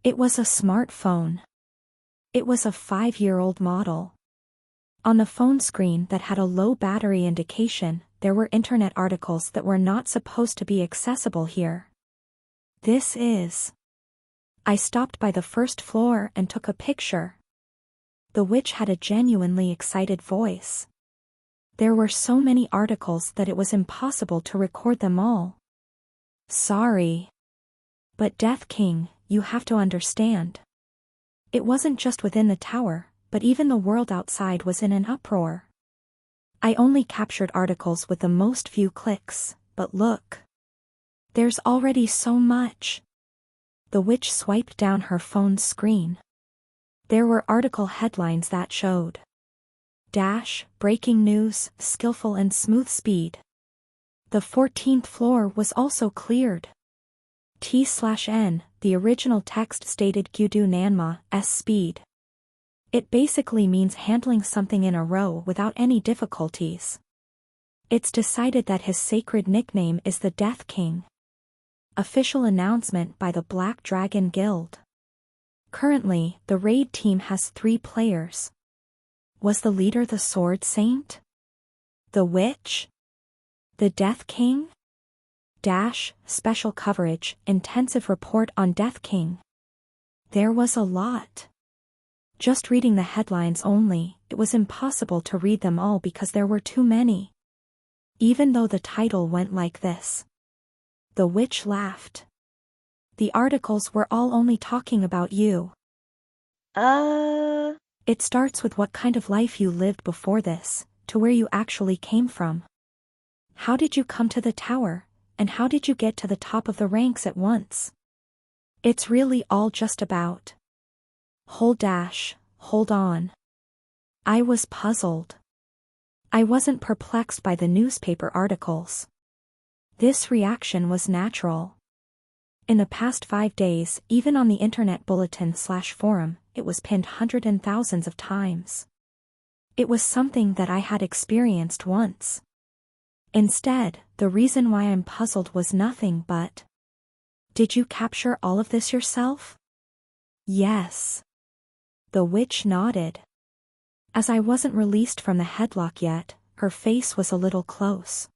It was a smartphone. It was a 5-year-old model. On the phone screen that had a low battery indication, there were internet articles that were not supposed to be accessible here. This is. I stopped by the 1st floor and took a picture. The witch had a genuinely excited voice. There were so many articles that it was impossible to record them all. Sorry. But Death King, you have to understand. It wasn't just within the tower, but even the world outside was in an uproar. I only captured articles with the most few clicks, but look. There's already so much. The witch swiped down her phone's screen. There were article headlines that showed. Dash, breaking news, skillful and smooth speed. The 14th floor was also cleared. T/N, the original text stated Gyudu Nanma, S speed. It basically means handling something in a row without any difficulties. It's decided that his sacred nickname is the Death King. Official announcement by the Black Dragon Guild. Currently, the raid team has 3 players. Was the leader the Sword Saint? The Witch? The Death King? Special coverage, intensive report on Death King. There was a lot. Just reading the headlines only, it was impossible to read them all because there were too many. Even though the title went like this. The witch laughed. The articles were all only talking about you. It starts with what kind of life you lived before this, to where you actually came from. How did you come to the tower, and how did you get to the top of the ranks at once? It's really all just about. Hold on. I was puzzled. I wasn't perplexed by the newspaper articles. This reaction was natural. In the past 5 days, even on the internet bulletin/forum, it was pinned hundreds and thousands of times. It was something that I had experienced once. Instead, the reason why I'm puzzled was nothing but. Did you capture all of this yourself? Yes. The witch nodded. As I wasn't released from the headlock yet, her face was a little close.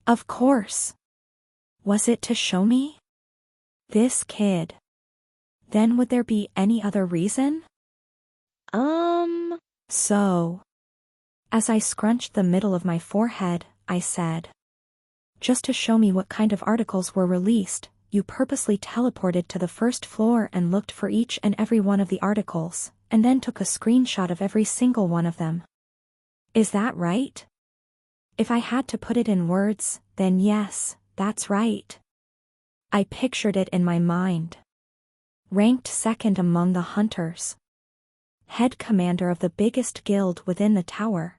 Of course. Was it to show me? This kid. Then would there be any other reason? So. As I scrunched the middle of my forehead, I said. Just to show me what kind of articles were released, you purposely teleported to the first floor and looked for each and every one of the articles, and then took a screenshot of every single one of them. Is that right? If I had to put it in words, then yes, that's right. I pictured it in my mind. Ranked second among the hunters. Head commander of the biggest guild within the tower.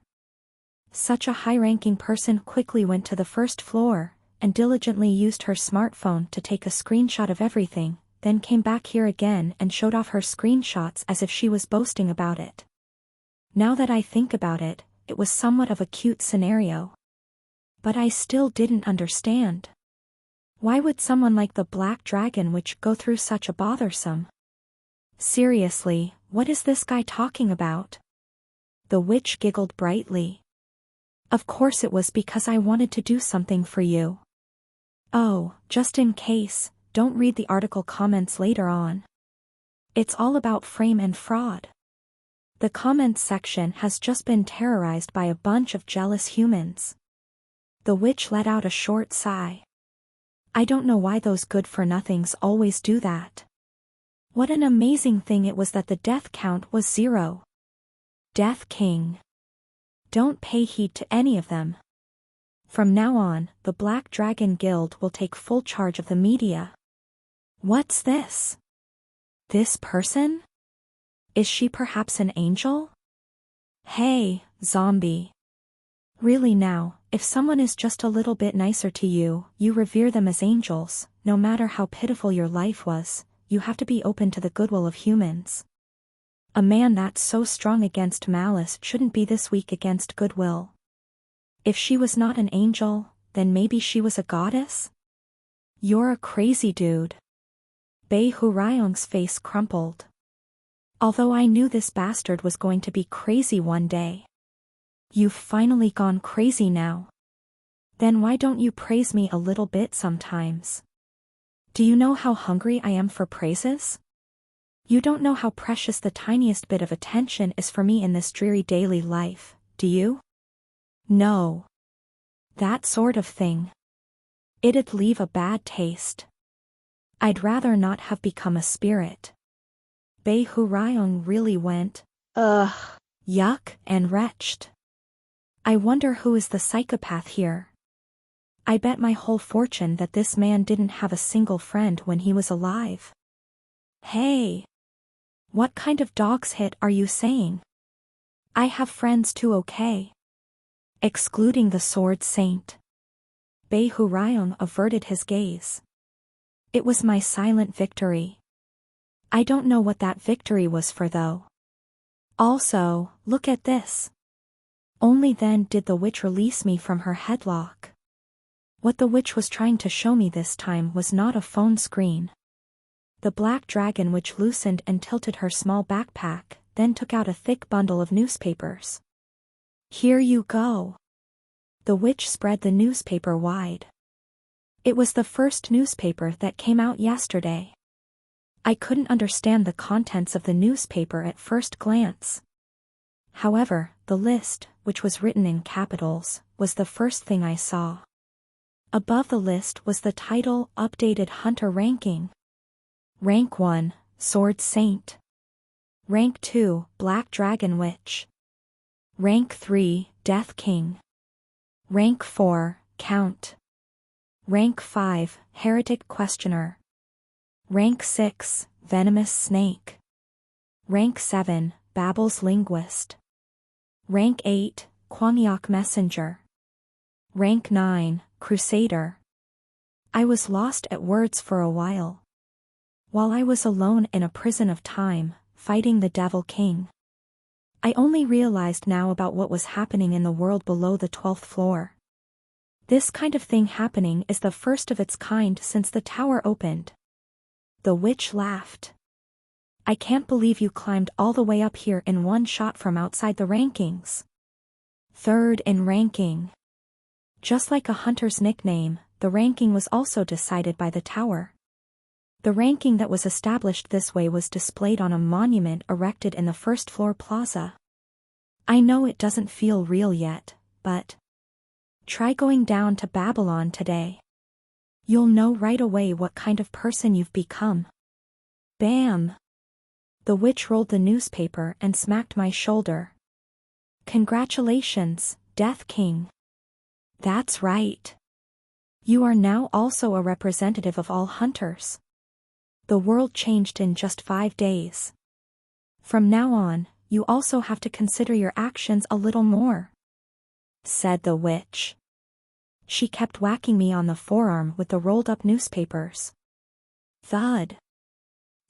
Such a high-ranking person quickly went to the first floor, and diligently used her smartphone to take a screenshot of everything, then came back here again and showed off her screenshots as if she was boasting about it. Now that I think about it, it was somewhat of a cute scenario. But I still didn't understand. Why would someone like the Black Dragon Witch go through such a bothersome? Seriously, what is this guy talking about? The witch giggled brightly. Of course it was because I wanted to do something for you. Oh, just in case, don't read the article comments later on. It's all about frame and fraud. The comments section has just been terrorized by a bunch of jealous humans. The witch let out a short sigh. I don't know why those good-for-nothings always do that. What an amazing thing it was that the death count was 0. Death King. Don't pay heed to any of them. From now on, the Black Dragon Guild will take full charge of the media. What's this? This person? Is she perhaps an angel? Hey, zombie. Really now, if someone is just a little bit nicer to you, you revere them as angels. No matter how pitiful your life was, you have to be open to the goodwill of humans. A man that's so strong against malice shouldn't be this weak against goodwill. If she was not an angel, then maybe she was a goddess? You're a crazy dude. Bei Hurayong's face crumpled. Although I knew this bastard was going to be crazy one day. You've finally gone crazy now. Then why don't you praise me a little bit sometimes? Do you know how hungry I am for praises? You don't know how precious the tiniest bit of attention is for me in this dreary daily life, do you? No. That sort of thing. It'd leave a bad taste. I'd rather not have become a spirit. Bei Hurayong really went, Ugh. Yuck, and retched. I wonder who is the psychopath here. I bet my whole fortune that this man didn't have a single friend when he was alive. Hey! What kind of dog's hit are you saying? I have friends too, okay? Excluding the sword saint. Bei Hurayong averted his gaze. It was my silent victory. I don't know what that victory was for though. Also, look at this. Only then did the witch release me from her headlock. What the witch was trying to show me this time was not a phone screen. The Black Dragon Witch loosened and tilted her small backpack, then took out a thick bundle of newspapers. Here you go. The witch spread the newspaper wide. It was the first newspaper that came out yesterday. I couldn't understand the contents of the newspaper at first glance. However, the list, which was written in capitals, was the first thing I saw. Above the list was the title, Updated Hunter Ranking. Rank 1, Sword Saint. Rank 2, Black Dragon Witch. Rank 3, Death King. Rank 4, Count. Rank 5, Heretic Questioner. Rank 6, Venomous Snake. Rank 7, Babel's Linguist. Rank 8, Kwangyak Messenger. Rank 9, Crusader. I was lost at words for a while. While I was alone in a prison of time, fighting the Devil King. I only realized now about what was happening in the world below the 12th floor. This kind of thing happening is the first of its kind since the tower opened. The witch laughed. I can't believe you climbed all the way up here in one shot from outside the rankings. Third in ranking. Just like a hunter's nickname, the ranking was also decided by the tower. The ranking that was established this way was displayed on a monument erected in the first floor plaza. I know it doesn't feel real yet, but try going down to Babylon today. You'll know right away what kind of person you've become. Bam! The witch rolled the newspaper and smacked my shoulder. Congratulations, Death King. That's right. You are now also a representative of all hunters. The world changed in just 5 days. From now on, you also have to consider your actions a little more, said the witch. She kept whacking me on the forearm with the rolled-up newspapers. Thud.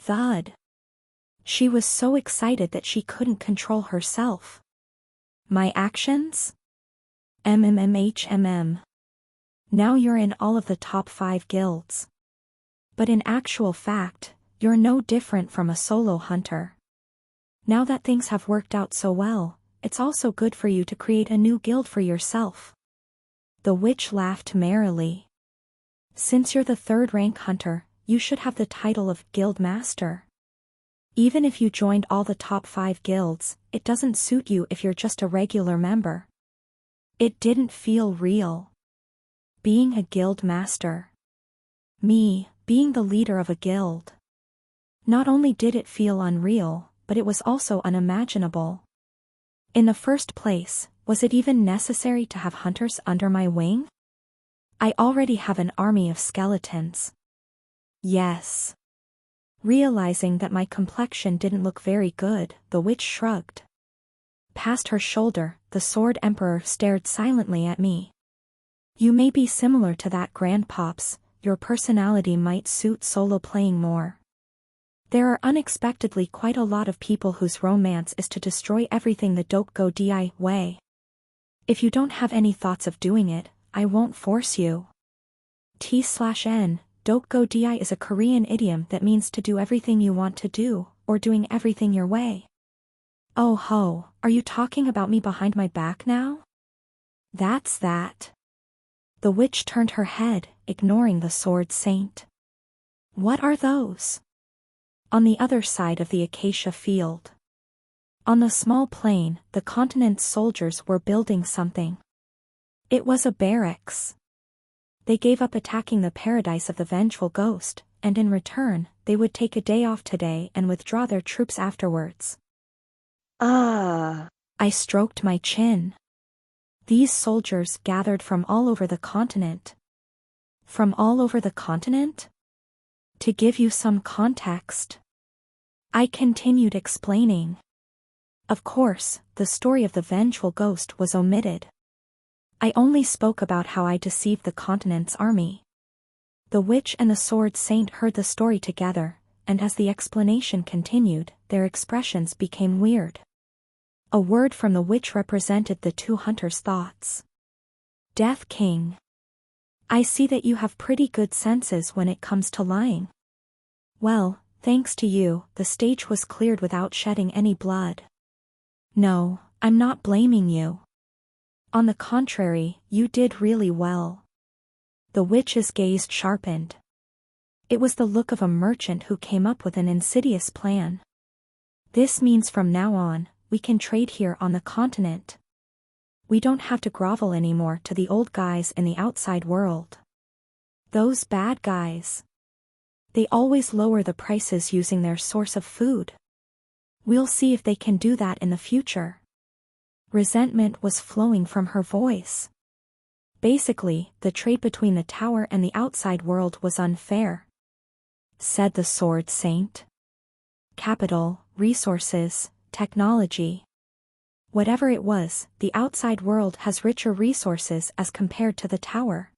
Thud. She was so excited that she couldn't control herself. My actions? MMMHMM. Now you're in all of the top 5 guilds. But in actual fact, you're no different from a solo hunter. Now that things have worked out so well, it's also good for you to create a new guild for yourself. The witch laughed merrily. Since you're the 3rd rank hunter, you should have the title of Guild Master. Even if you joined all the top 5 guilds, it doesn't suit you if you're just a regular member. It didn't feel real. Being a guild master. Me, being the leader of a guild. Not only did it feel unreal, but it was also unimaginable. In the first place, was it even necessary to have hunters under my wing? I already have an army of skeletons. Yes. Realizing that my complexion didn't look very good, the witch shrugged. Past her shoulder, the Sword Emperor stared silently at me. You may be similar to that grandpops, your personality might suit solo playing more. There are unexpectedly quite a lot of people whose romance is to destroy everything the Dokgo Di way. If you don't have any thoughts of doing it, I won't force you. T/N, Dokgo Di is a Korean idiom that means to do everything you want to do, or doing everything your way. Oh ho, are you talking about me behind my back now? That's that. The witch turned her head, ignoring the Sword Saint. What are those? On the other side of the acacia field. On the small plain, the continent's soldiers were building something. It was a barracks. They gave up attacking the paradise of the vengeful ghost, and in return, they would take a day off today and withdraw their troops afterwards. Ah. I stroked my chin. These soldiers gathered from all over the continent. From all over the continent? To give you some context. I continued explaining. Of course, the story of the vengeful ghost was omitted. I only spoke about how I deceived the continent's army. The witch and the Sword Saint heard the story together, and as the explanation continued, their expressions became weird. A word from the witch represented the 2 hunters' thoughts. Death King. I see that you have pretty good senses when it comes to lying. Well, thanks to you, the stage was cleared without shedding any blood. No, I'm not blaming you. On the contrary, you did really well. The witch's gaze sharpened. It was the look of a merchant who came up with an insidious plan. This means from now on, we can trade here on the continent. We don't have to grovel anymore to the old guys in the outside world. Those bad guys. They always lower the prices using their source of food. We'll see if they can do that in the future. Resentment was flowing from her voice. Basically, the trade between the tower and the outside world was unfair, said the Sword Saint. Capital, resources, technology. Whatever it was, the outside world has richer resources as compared to the tower.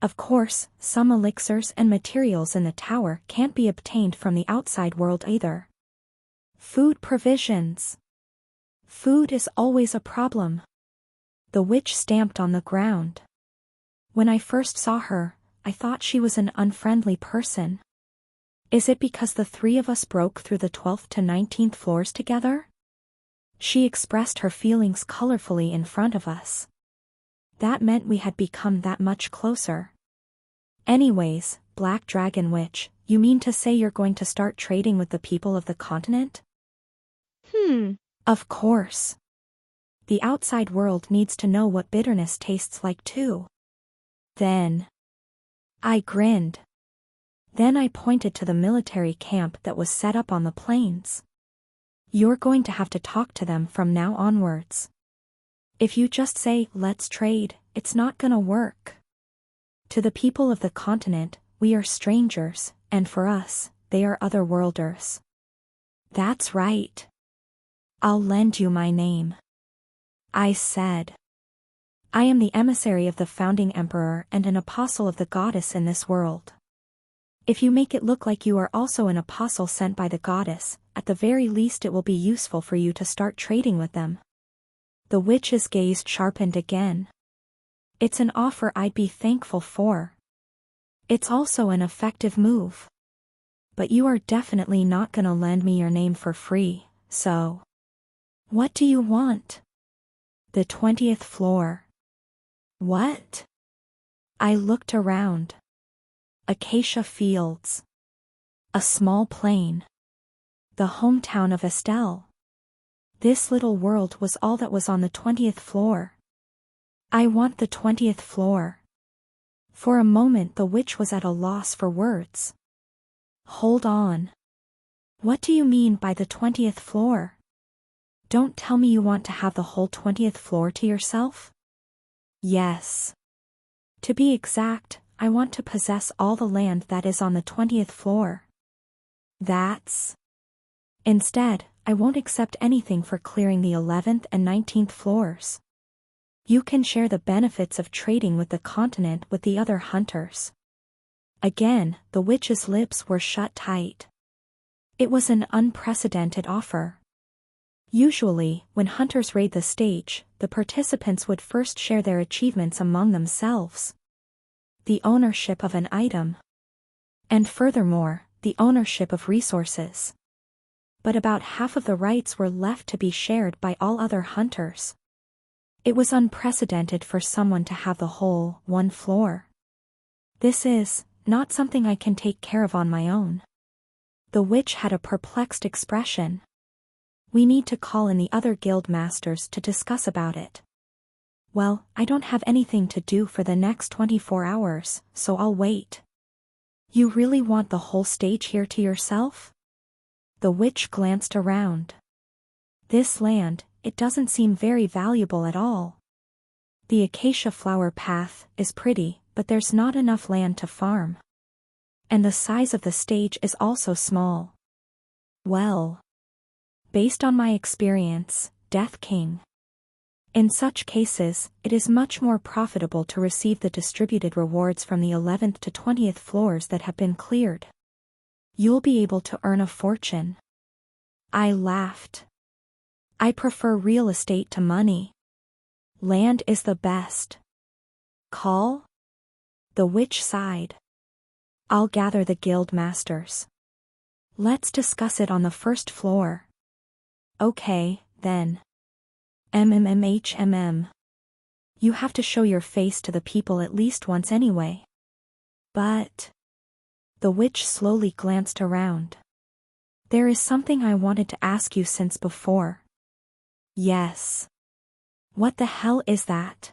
Of course, some elixirs and materials in the tower can't be obtained from the outside world either. Food provisions. Food is always a problem. The witch stamped on the ground. When I first saw her, I thought she was an unfriendly person. Is it because the three of us broke through the 12th to 19th floors together? She expressed her feelings colorfully in front of us. That meant we had become that much closer. Anyways, Black Dragon Witch, you mean to say you're going to start trading with the people of the continent? Of course. The outside world needs to know what bitterness tastes like too. Then. I grinned. Then I pointed to the military camp that was set up on the plains. You're going to have to talk to them from now onwards. If you just say, let's trade, it's not gonna work. To the people of the continent, we are strangers, and for us, they are otherworlders. That's right. I'll lend you my name. I said. I am the emissary of the founding emperor and an apostle of the goddess in this world. If you make it look like you are also an apostle sent by the goddess, at the very least it will be useful for you to start trading with them. The witch's gaze sharpened again. It's an offer I'd be thankful for. It's also an effective move. But you are definitely not gonna lend me your name for free, so. What do you want? The 20th floor. What? I looked around. Acacia fields. A small plain. The hometown of Estelle. This little world was all that was on the 20th floor. I want the 20th floor. For a moment the witch was at a loss for words. Hold on. What do you mean by the 20th floor? Don't tell me you want to have the whole 20th floor to yourself? Yes. To be exact, I want to possess all the land that is on the 20th floor. That's. Instead, I won't accept anything for clearing the 11th and 19th floors. You can share the benefits of trading with the continent with the other hunters. Again, the witch's lips were shut tight. It was an unprecedented offer. Usually, when hunters raid the stage, the participants would first share their achievements among themselves. The ownership of an item. And furthermore, the ownership of resources. But about half of the rights were left to be shared by all other hunters. It was unprecedented for someone to have the whole, one floor. This is not something I can take care of on my own. The witch had a perplexed expression. We need to call in the other guild masters to discuss about it. Well, I don't have anything to do for the next 24 hours, so I'll wait. You really want the whole stage here to yourself? The witch glanced around. This land, it doesn't seem very valuable at all. The acacia flower path is pretty, but there's not enough land to farm. And the size of the stage is also small. Well. Based on my experience, Death King. In such cases, it is much more profitable to receive the distributed rewards from the 11th to 20th floors that have been cleared. You'll be able to earn a fortune. I laughed. I prefer real estate to money. Land is the best. Call? The witch sighed. I'll gather the guild masters. Let's discuss it on the first floor. Okay, then. MMMHMM. You have to show your face to the people at least once anyway. But... The witch slowly glanced around. There is something I wanted to ask you since before. Yes. What the hell is that?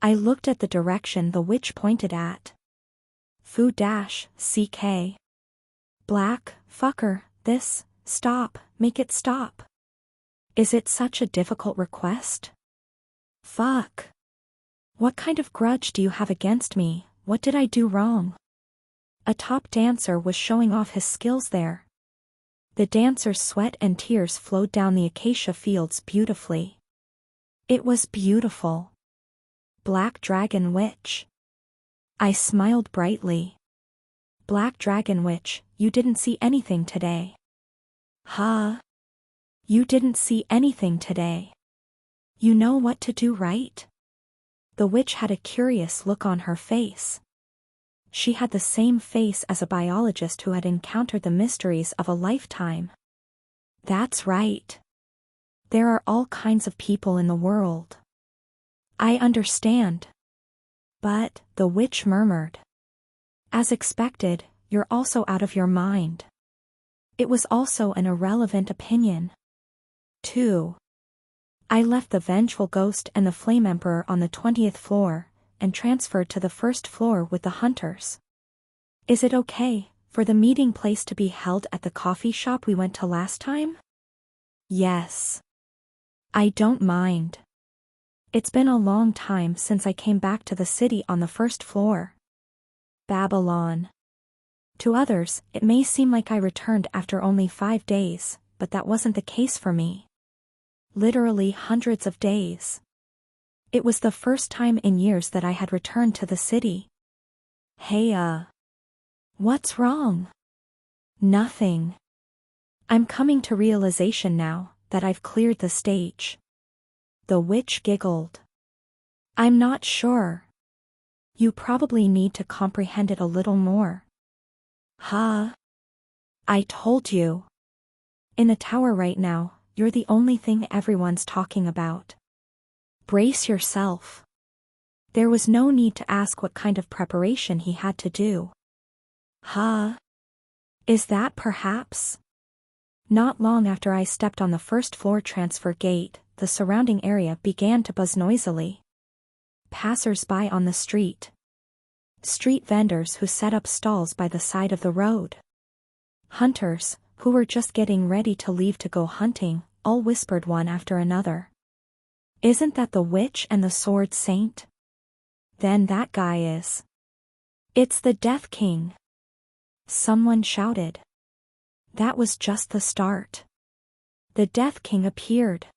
I looked at the direction the witch pointed at. Foo-CK. Black, fucker, this, stop, make it stop. Is it such a difficult request? Fuck. What kind of grudge do you have against me? What did I do wrong? A top dancer was showing off his skills there. The dancer's sweat and tears flowed down the acacia fields beautifully. It was beautiful. Black Dragon Witch. I smiled brightly. Black Dragon Witch, you didn't see anything today. Huh? You didn't see anything today. You know what to do, right? The witch had a curious look on her face. She had the same face as a biologist who had encountered the mysteries of a lifetime. That's right. There are all kinds of people in the world. I understand. But, the witch murmured. As expected, you're also out of your mind. It was also an irrelevant opinion. 2. I left the vengeful ghost and the flame emperor on the 20th floor, and transferred to the first floor with the hunters. Is it okay for the meeting place to be held at the coffee shop we went to last time? Yes. I don't mind. It's been a long time since I came back to the city on the first floor. Babylon. To others, it may seem like I returned after only 5 days, but that wasn't the case for me. Literally hundreds of days. It was the first time in years that I had returned to the city. Hey, what's wrong? Nothing. I'm coming to realization now that I've cleared the stage. The witch giggled. I'm not sure. You probably need to comprehend it a little more. Huh? I told you. In the tower right now, you're the only thing everyone's talking about. Brace yourself. There was no need to ask what kind of preparation he had to do. Huh? Is that perhaps? Not long after I stepped on the first floor transfer gate, the surrounding area began to buzz noisily. Passers-by on the street. Street vendors who set up stalls by the side of the road. Hunters, who were just getting ready to leave to go hunting, all whispered one after another. Isn't that the witch and the sword saint? Then that guy is. It's the Death King. Someone shouted. That was just the start. The Death King appeared.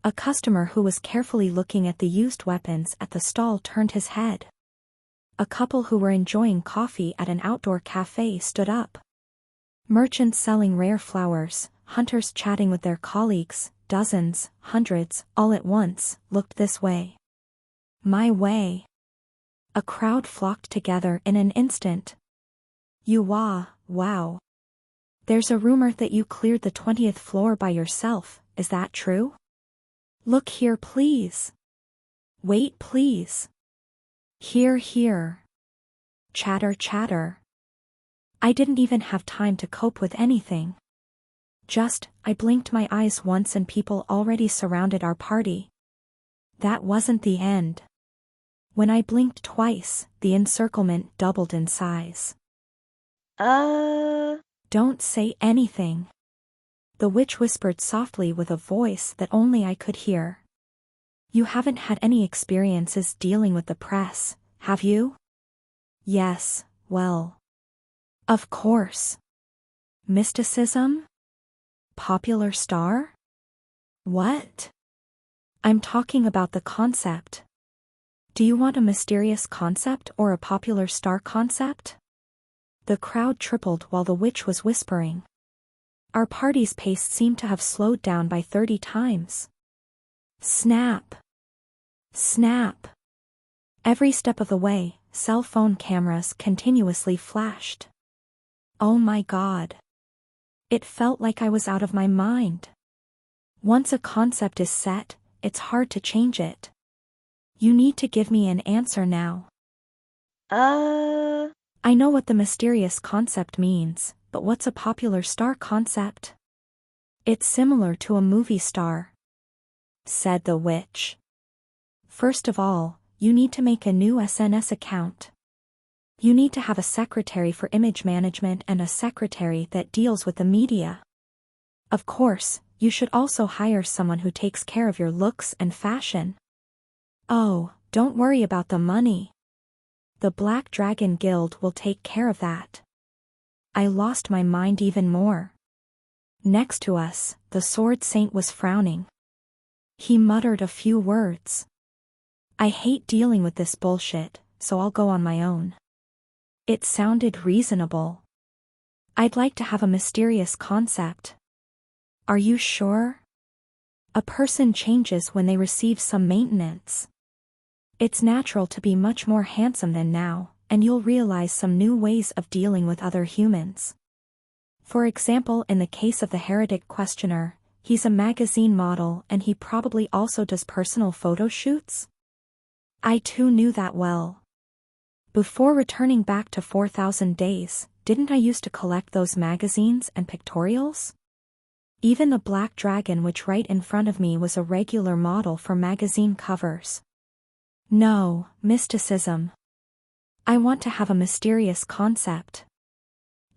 A customer who was carefully looking at the used weapons at the stall turned his head. A couple who were enjoying coffee at an outdoor cafe stood up. Merchants selling rare flowers, hunters chatting with their colleagues, dozens, hundreds, all at once, looked this way. My way. A crowd flocked together in an instant. Wow. There's a rumor that you cleared the 20th floor by yourself, is that true? Look here please. Wait please. Here. Chatter. I didn't even have time to cope with anything. I blinked my eyes once and people already surrounded our party. That wasn't the end. When I blinked twice, the encirclement doubled in size. Don't say anything. The witch whispered softly with a voice that only I could hear. You haven't had any experiences dealing with the press, have you? Yes, well. Of course. Mysticism? Popular star? What? I'm talking about the concept. Do you want a mysterious concept or a popular star concept? The crowd tripled while the witch was whispering. Our party's pace seemed to have slowed down by 30 times. Snap. Every step of the way, cell phone cameras continuously flashed. Oh my God. It felt like I was out of my mind. Once a concept is set, it's hard to change it. You need to give me an answer now. I know what the mysterious concept means, but what's a popular star concept? It's similar to a movie star, said the witch. First of all, you need to make a new SNS account. You need to have a secretary for image management and a secretary that deals with the media. Of course, you should also hire someone who takes care of your looks and fashion. Oh, don't worry about the money. The Black Dragon Guild will take care of that. I lost my mind even more. Next to us, the Sword Saint was frowning. He muttered a few words. I hate dealing with this bullshit, so I'll go on my own. It sounded reasonable. I'd like to have a mysterious concept. Are you sure? A person changes when they receive some maintenance. It's natural to be much more handsome than now, and you'll realize some new ways of dealing with other humans. For example, in the case of the heretic questioner, he's a magazine model and he probably also does personal photo shoots? I too knew that well. Before returning back to 4,000 days, didn't I used to collect those magazines and pictorials? Even the black dragon which right in front of me was a regular model for magazine covers. No, mysticism. I want to have a mysterious concept.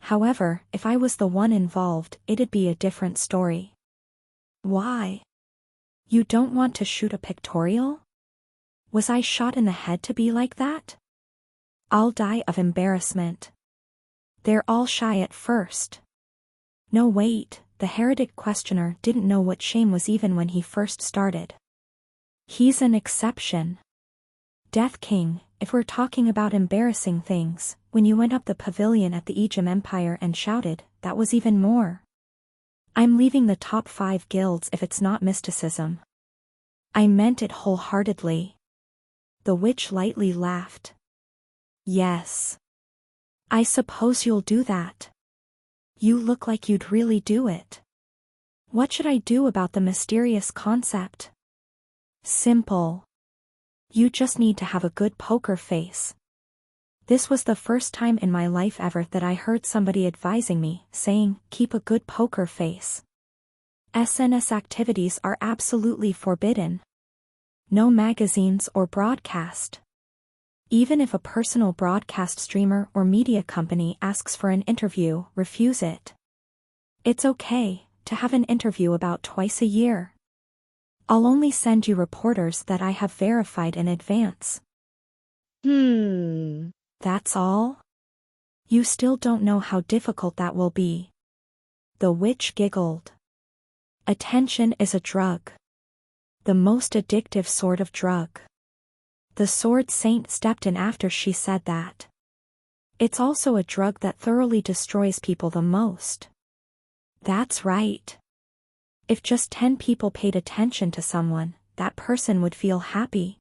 However, if I was the one involved, it'd be a different story. Why? You don't want to shoot a pictorial? Was I shot in the head to be like that? I'll die of embarrassment. They're all shy at first. No wait, the heretic questioner didn't know what shame was even when he first started. He's an exception. Death King, if we're talking about embarrassing things, when you went up the pavilion at the Ejim Empire and shouted, that was even more. I'm leaving the top 5 guilds if it's not mysticism. I meant it wholeheartedly. The witch lightly laughed. Yes. I suppose you'll do that. You look like you'd really do it. What should I do about the mysterious concept? Simple. You just need to have a good poker face. This was the first time in my life ever that I heard somebody advising me, saying, keep a good poker face. SNS activities are absolutely forbidden. No magazines or broadcast. Even if a personal broadcast streamer or media company asks for an interview, refuse it. It's okay to have an interview about twice a year. I'll only send you reporters that I have verified in advance. That's all? You still don't know how difficult that will be. The witch giggled. Attention is a drug. The most addictive sort of drug. The Sword Saint stepped in after she said that. It's also a drug that thoroughly destroys people the most. That's right. If just 10 people paid attention to someone, that person would feel happy.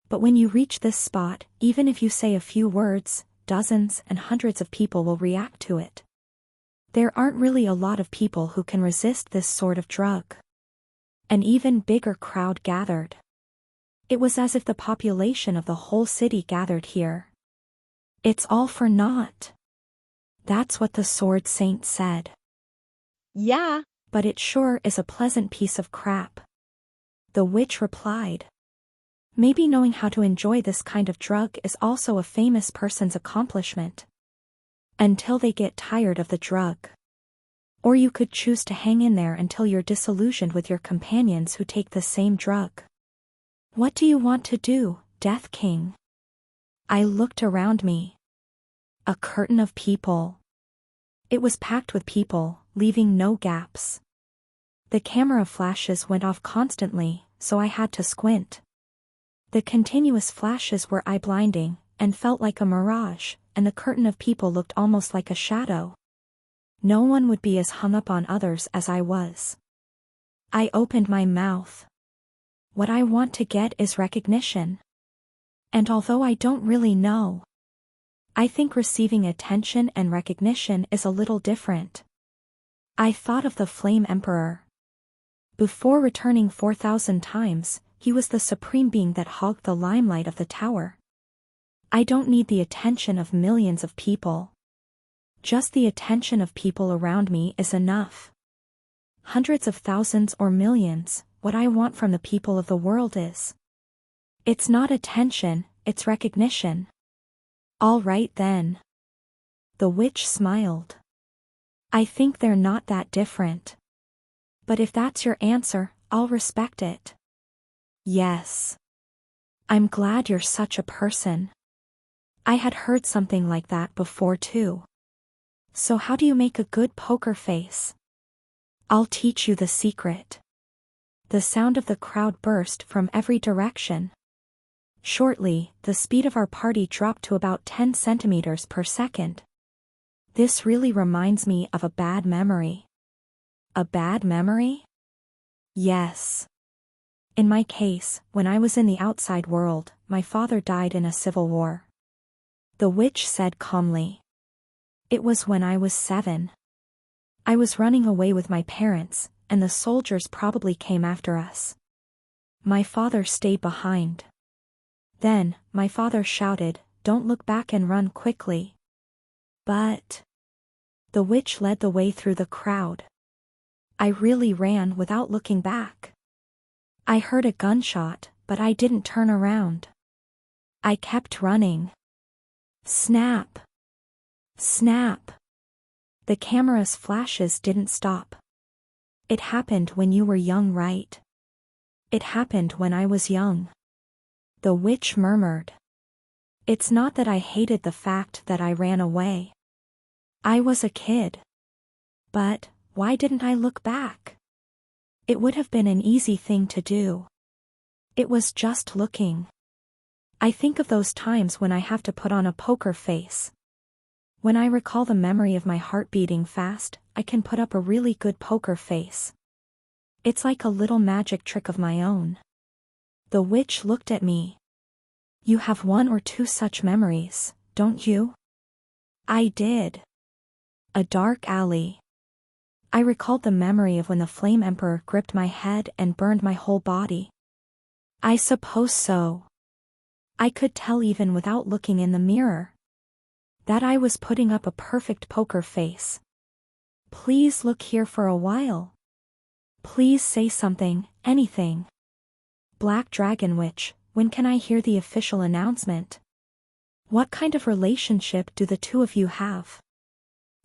But when you reach this spot, even if you say a few words, dozens and hundreds of people will react to it. There aren't really a lot of people who can resist this sort of drug. An even bigger crowd gathered. It was as if the population of the whole city gathered here. It's all for naught. That's what the Sword Saint said. Yeah. But it sure is a pleasant piece of crap. The witch replied. Maybe knowing how to enjoy this kind of drug is also a famous person's accomplishment. Until they get tired of the drug. Or you could choose to hang in there until you're disillusioned with your companions who take the same drug. What do you want to do, Death King? I looked around me. A curtain of people. It was packed with people, leaving no gaps. The camera flashes went off constantly, so I had to squint. The continuous flashes were eye-blinding, and felt like a mirage, and the curtain of people looked almost like a shadow. No one would be as hung up on others as I was. I opened my mouth. What I want to get is recognition. And although I don't really know, I think receiving attention and recognition is a little different. I thought of the Flame Emperor. Before returning 4,000 times, he was the supreme being that hogged the limelight of the tower. I don't need the attention of millions of people. Just the attention of people around me is enough. Hundreds of thousands or millions, what I want from the people of the world is. It's not attention, it's recognition. All right then. The witch smiled. I think they're not that different. But if that's your answer, I'll respect it. Yes. I'm glad you're such a person. I had heard something like that before too. So how do you make a good poker face? I'll teach you the secret. The sound of the crowd burst from every direction. Shortly, the speed of our party dropped to about 10 centimeters per second. This really reminds me of a bad memory. A bad memory? Yes. In my case, when I was in the outside world, my father died in a civil war. The witch said calmly. It was when I was 7. I was running away with my parents, and the soldiers probably came after us. My father stayed behind. Then, my father shouted, "Don't look back and run quickly." But the witch led the way through the crowd. I really ran without looking back. I heard a gunshot, but I didn't turn around. I kept running. Snap! Snap! The camera's flashes didn't stop. It happened when you were young, right? It happened when I was young. The witch murmured. It's not that I hated the fact that I ran away. I was a kid. But, why didn't I look back? It would have been an easy thing to do. It was just looking. I think of those times when I have to put on a poker face. When I recall the memory of my heart beating fast, I can put up a really good poker face. It's like a little magic trick of my own. The witch looked at me. You have 1 or 2 such memories, don't you? I did. A dark alley. I recalled the memory of when the Flame Emperor gripped my head and burned my whole body. I suppose so. I could tell even without looking in the mirror. That I was putting up a perfect poker face. Please look here for a while. Please say something, anything. Black Dragon Witch, when can I hear the official announcement? What kind of relationship do the two of you have?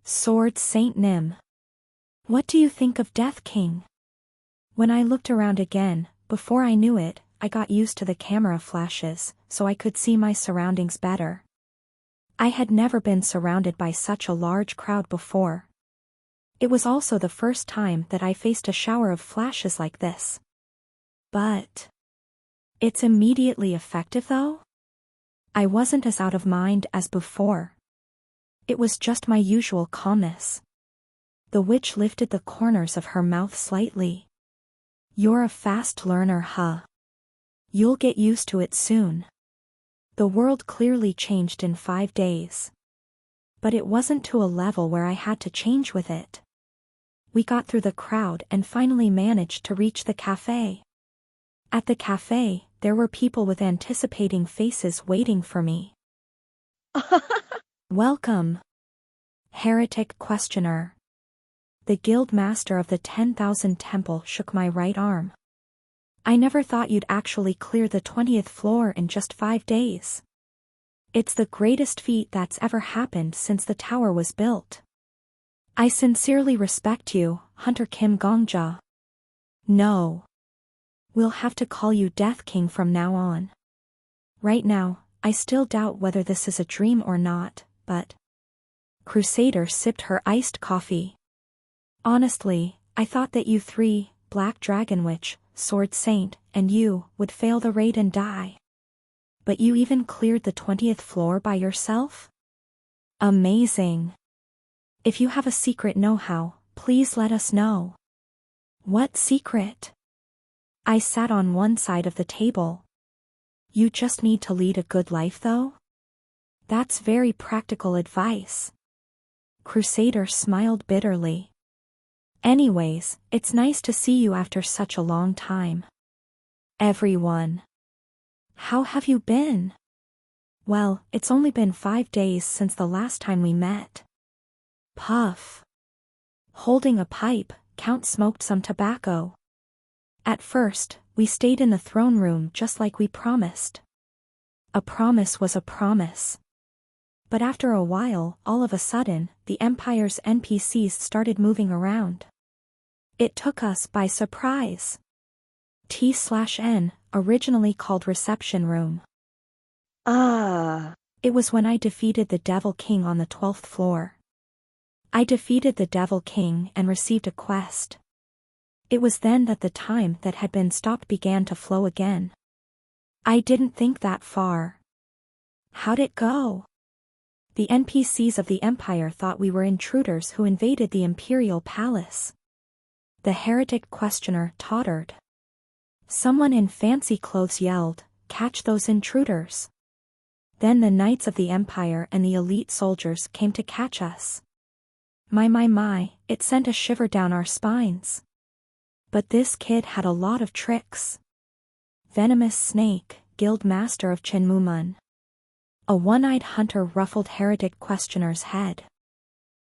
Sword Saint Nim. What do you think of Death King? When I looked around again, before I knew it, I got used to the camera flashes, so I could see my surroundings better. I had never been surrounded by such a large crowd before. It was also the first time that I faced a shower of flashes like this. But it's immediately effective though? I wasn't as out of mind as before. It was just my usual calmness. The witch lifted the corners of her mouth slightly. You're a fast learner, huh? You'll get used to it soon. The world clearly changed in 5 days. But it wasn't to a level where I had to change with it. We got through the crowd and finally managed to reach the cafe. At the cafe, there were people with anticipating faces waiting for me. Welcome. Heretic questioner. The guild master of the 10,000 temple shook my right arm. I never thought you'd actually clear the 20th floor in just 5 days. It's the greatest feat that's ever happened since the tower was built. I sincerely respect you, Hunter Kim Gongja. No. We'll have to call you Death King from now on. Right now, I still doubt whether this is a dream or not, but... Crusader sipped her iced coffee. Honestly, I thought that you 3, Black Dragon Witch, Sword Saint, and you, would fail the raid and die. But you even cleared the 20th floor by yourself? Amazing. If you have a secret know-how, please let us know. What secret? I sat on one side of the table. You just need to lead a good life though? That's very practical advice. Crusader smiled bitterly. Anyways, it's nice to see you after such a long time. Everyone. How have you been? Well, it's only been 5 days since the last time we met. Puff. Holding a pipe, Count smoked some tobacco. At first, we stayed in the throne room just like we promised. A promise was a promise. But after a while, all of a sudden, the Empire's NPCs started moving around. It took us by surprise. T/N, originally called Reception Room. It was when I defeated the Devil King on the 12th floor. I defeated the Devil King and received a quest. It was then that the time that had been stopped began to flow again. I didn't think that far. How'd it go? The NPCs of the Empire thought we were intruders who invaded the Imperial Palace. The heretic questioner tottered. Someone in fancy clothes yelled, "Catch those intruders." Then the Knights of the Empire and the elite soldiers came to catch us. My, it sent a shiver down our spines. But this kid had a lot of tricks. Venomous Snake, Guild Master of Chenmumun. A one-eyed hunter ruffled heretic questioner's head.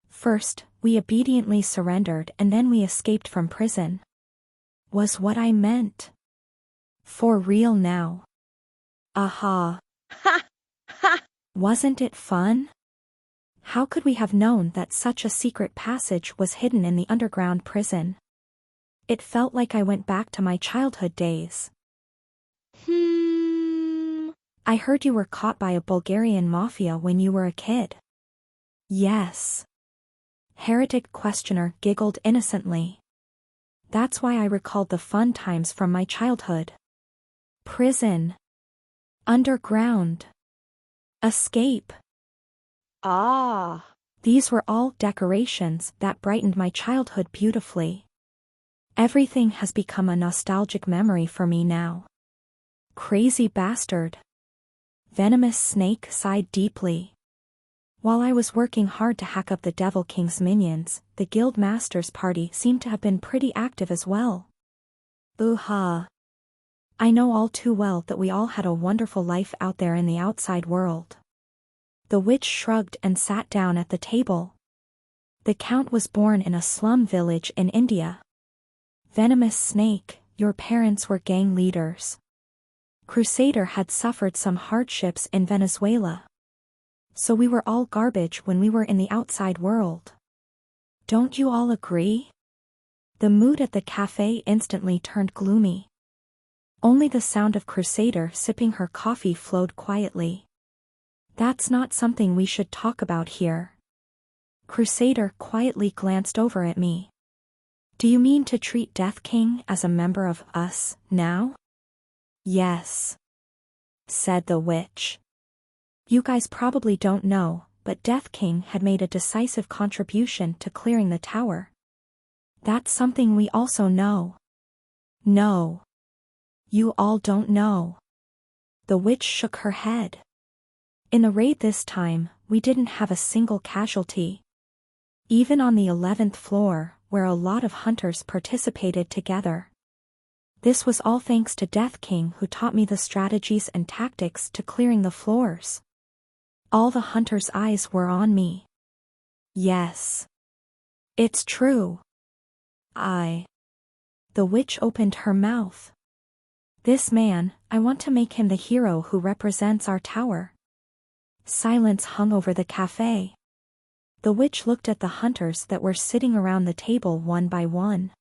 First, we obediently surrendered and then we escaped from prison. Was what I meant. For real now. Aha. Ha! Ha! Wasn't it fun? How could we have known that such a secret passage was hidden in the underground prison? It felt like I went back to my childhood days. I heard you were caught by a Bulgarian mafia when you were a kid. Yes. Heretic questioner giggled innocently. That's why I recalled the fun times from my childhood. Prison. Underground. Escape. These were all decorations that brightened my childhood beautifully. Everything has become a nostalgic memory for me now. Crazy bastard. Venomous Snake sighed deeply. While I was working hard to hack up the Devil King's minions, the Guild Master's party seemed to have been pretty active as well. Ooh-ha. I know all too well that we all had a wonderful life out there in the outside world. The witch shrugged and sat down at the table. The Count was born in a slum village in India. Venomous Snake, your parents were gang leaders. Crusader had suffered some hardships in Venezuela. So we were all garbage when we were in the outside world. Don't you all agree? The mood at the cafe instantly turned gloomy. Only the sound of Crusader sipping her coffee flowed quietly. That's not something we should talk about here. Crusader quietly glanced over at me. Do you mean to treat Death King as a member of us, now? Yes, said the witch. You guys probably don't know, but Death King had made a decisive contribution to clearing the tower. That's something we also know. No. You all don't know. The witch shook her head. In the raid this time, we didn't have a single casualty. Even on the 11th floor, where a lot of hunters participated together. This was all thanks to Death King, who taught me the strategies and tactics to clearing the floors. All the hunters' eyes were on me. Yes. It's true. The witch opened her mouth. This man, I want to make him the hero who represents our tower. Silence hung over the cafe. The witch looked at the hunters that were sitting around the table one by one.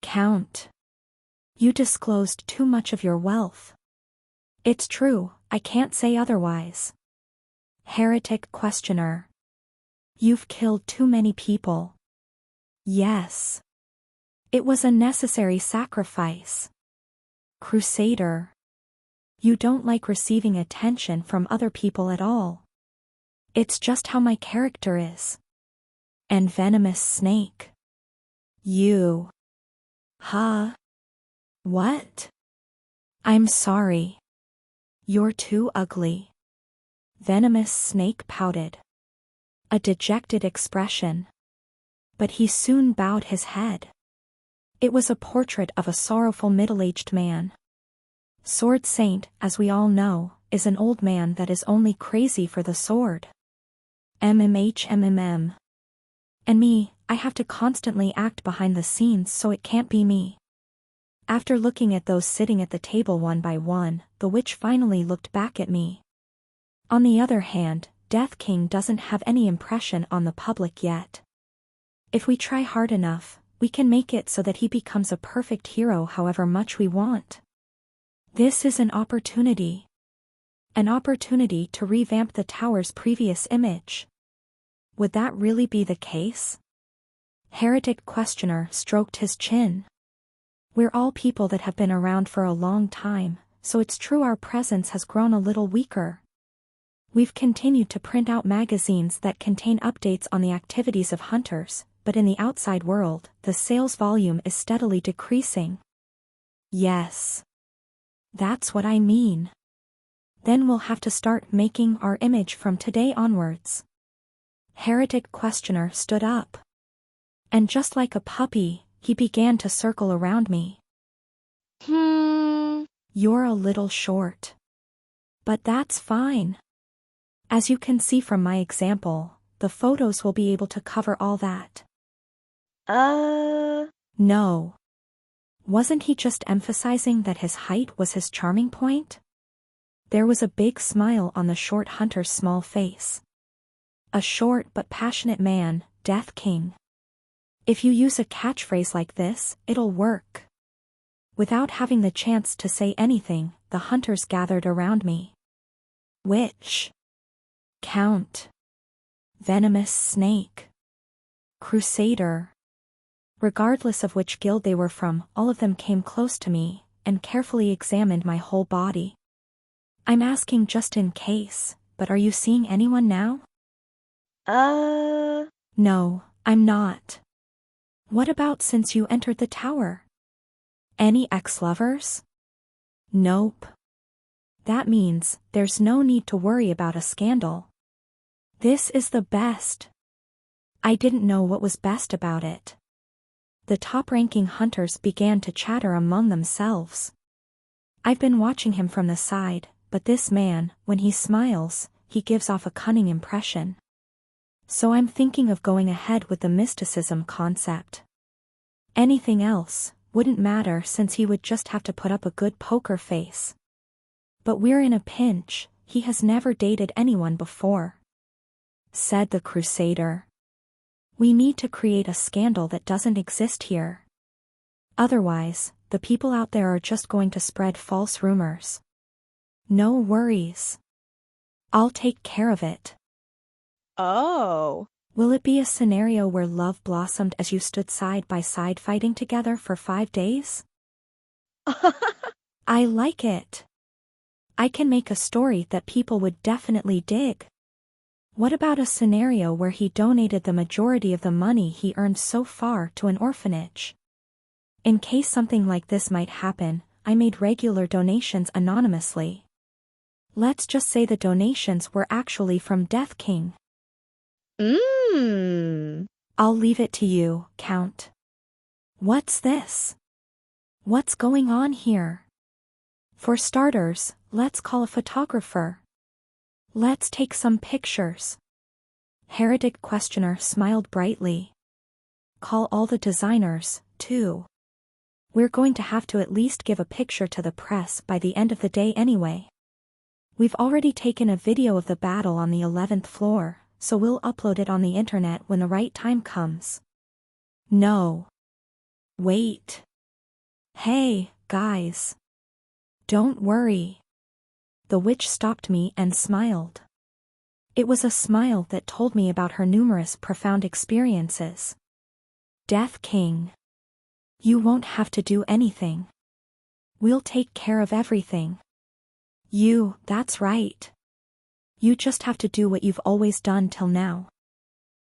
Count. You disclosed too much of your wealth. It's true, I can't say otherwise. Heretic questioner. You've killed too many people. Yes. It was a necessary sacrifice. Crusader. You don't like receiving attention from other people at all. It's just how my character is. And Venomous Snake. You. Huh? What? I'm sorry. You're too ugly. Venomous Snake pouted. A dejected expression. But he soon bowed his head. It was a portrait of a sorrowful middle-aged man. Sword Saint, as we all know, is an old man that is only crazy for the sword. MMM. And me, I have to constantly act behind the scenes so it can't be me. After looking at those sitting at the table one by one, the witch finally looked back at me. On the other hand, Death King doesn't have any impression on the public yet. If we try hard enough, we can make it so that he becomes a perfect hero however much we want. This is an opportunity. An opportunity to revamp the tower's previous image. Would that really be the case? Heretic Questioner stroked his chin. We're all people that have been around for a long time, so it's true our presence has grown a little weaker. We've continued to print out magazines that contain updates on the activities of hunters, but in the outside world, the sales volume is steadily decreasing. Yes. That's what I mean. Then we'll have to start making our image from today onwards. Heretic Questioner stood up. And just like a puppy, he began to circle around me. You're a little short. But that's fine. As you can see from my example, the photos will be able to cover all that. No. Wasn't he just emphasizing that his height was his charming point? There was a big smile on the short hunter's small face. A short but passionate man, Death King. If you use a catchphrase like this, it'll work. Without having the chance to say anything, the hunters gathered around me. Witch. Count. Venomous snake. Crusader. Regardless of which guild they were from, all of them came close to me, and carefully examined my whole body. I'm asking just in case, but are you seeing anyone now? No, I'm not. What about since you entered the tower? Any ex-lovers? Nope. That means there's no need to worry about a scandal. This is the best. I didn't know what was best about it. The top-ranking hunters began to chatter among themselves. I've been watching him from the side, but this man, when he smiles, he gives off a cunning impression. So I'm thinking of going ahead with the mysticism concept. Anything else wouldn't matter since he would just have to put up a good poker face. But we're in a pinch, he has never dated anyone before. Said the Crusader. We need to create a scandal that doesn't exist here. Otherwise, the people out there are just going to spread false rumors. No worries. I'll take care of it. Oh. Will it be a scenario where love blossomed as you stood side by side fighting together for 5 days? I like it. I can make a story that people would definitely dig. What about a scenario where he donated the majority of the money he earned so far to an orphanage? In case something like this might happen, I made regular donations anonymously. Let's just say the donations were actually from Death King. I'll leave it to you, Count. What's this? What's going on here? For starters, let's call a photographer. Let's take some pictures. Heretic Questioner smiled brightly. Call all the designers, too. We're going to have to at least give a picture to the press by the end of the day anyway. We've already taken a video of the battle on the 11th floor, so we'll upload it on the internet when the right time comes. No. Wait. Hey, guys. Don't worry. The witch stopped me and smiled. It was a smile that told me about her numerous profound experiences. Death King. You won't have to do anything. We'll take care of everything. That's right. You just have to do what you've always done till now.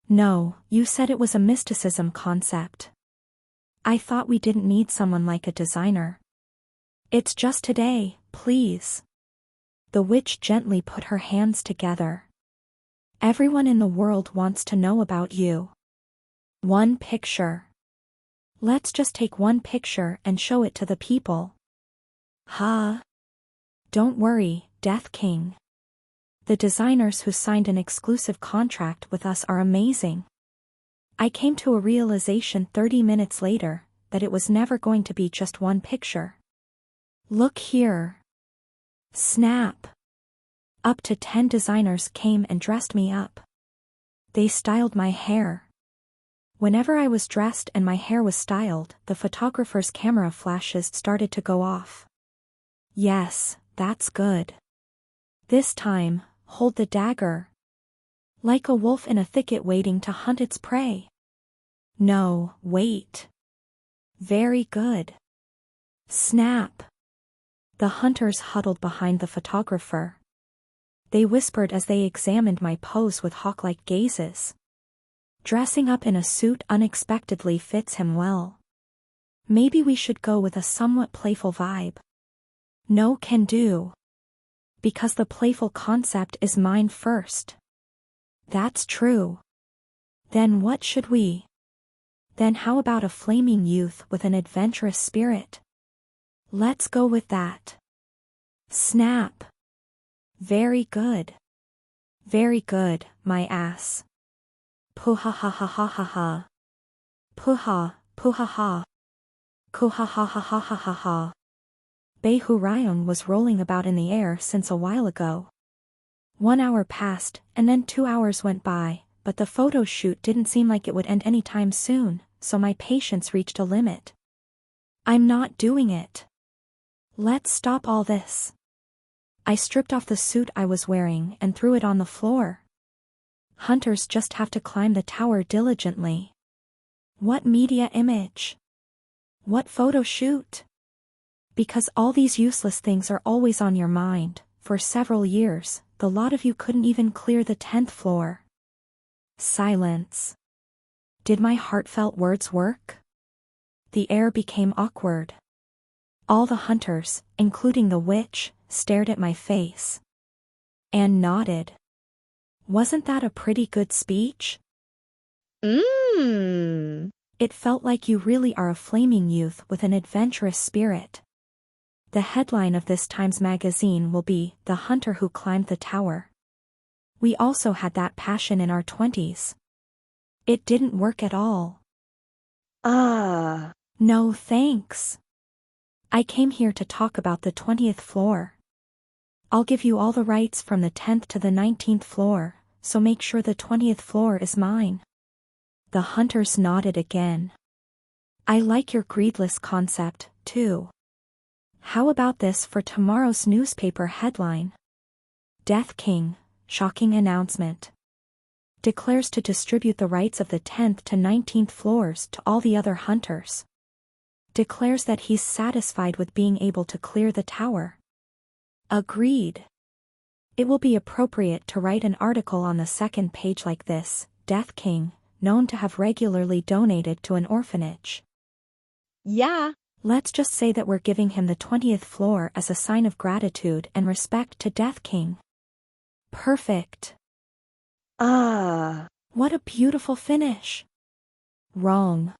No, you said it was a mysticism concept. I thought we didn't need someone like a designer. It's just today, please. The witch gently put her hands together. Everyone in the world wants to know about you. One picture. Let's just take one picture and show it to the people. Huh? Don't worry, Death King. The designers who signed an exclusive contract with us are amazing. I came to a realization 30 minutes later, that it was never going to be just one picture. Look here. Snap. Up to 10 designers came and dressed me up. They styled my hair. Whenever I was dressed and my hair was styled, the photographer's camera flashes started to go off. Yes, that's good. This time, hold the dagger. Like a wolf in a thicket waiting to hunt its prey. No, wait. Very good. Snap. The hunters huddled behind the photographer. They whispered as they examined my pose with hawk-like gazes. Dressing up in a suit unexpectedly fits him well. Maybe we should go with a somewhat playful vibe. No can do. Because the playful concept is mine first. That's true. Then what should we? Then how about a flaming youth with an adventurous spirit? Let's go with that. Snap. Very good. Very good, my ass. Poo-ha ha ha ha ha ha. Poo-ha, poo-ha ha. Koo-ha ha ha ha ha ha ha. Beihurayong was rolling about in the air since a while ago. 1 hour passed, and then 2 hours went by, but the photo shoot didn't seem like it would end anytime soon, so my patience reached a limit. I'm not doing it. Let's stop all this. I stripped off the suit I was wearing and threw it on the floor. Hunters just have to climb the tower diligently. What media image? What photo shoot? Because all these useless things are always on your mind. For several years, the lot of you couldn't even clear the 10th floor. Silence. Did my heartfelt words work? The air became awkward. All the hunters, including the witch, stared at my face. Anne nodded. Wasn't that a pretty good speech? It felt like you really are a flaming youth with an adventurous spirit. The headline of this Times magazine will be, "The Hunter Who Climbed the Tower." We also had that passion in our 20s. It didn't work at all. No thanks. I came here to talk about the 20th floor. I'll give you all the rights from the 10th to the 19th floor, so make sure the 20th floor is mine. The hunters nodded again. I like your greedless concept, too. How about this for tomorrow's newspaper headline? Death King, shocking announcement. Declares to distribute the rights of the 10th to 19th floors to all the other hunters. Declares that he's satisfied with being able to clear the tower. Agreed. It will be appropriate to write an article on the second page like this, Death King, known to have regularly donated to an orphanage. Yeah. Let's just say that we're giving him the 20th floor as a sign of gratitude and respect to Death King. Perfect. What a beautiful finish. Wrong.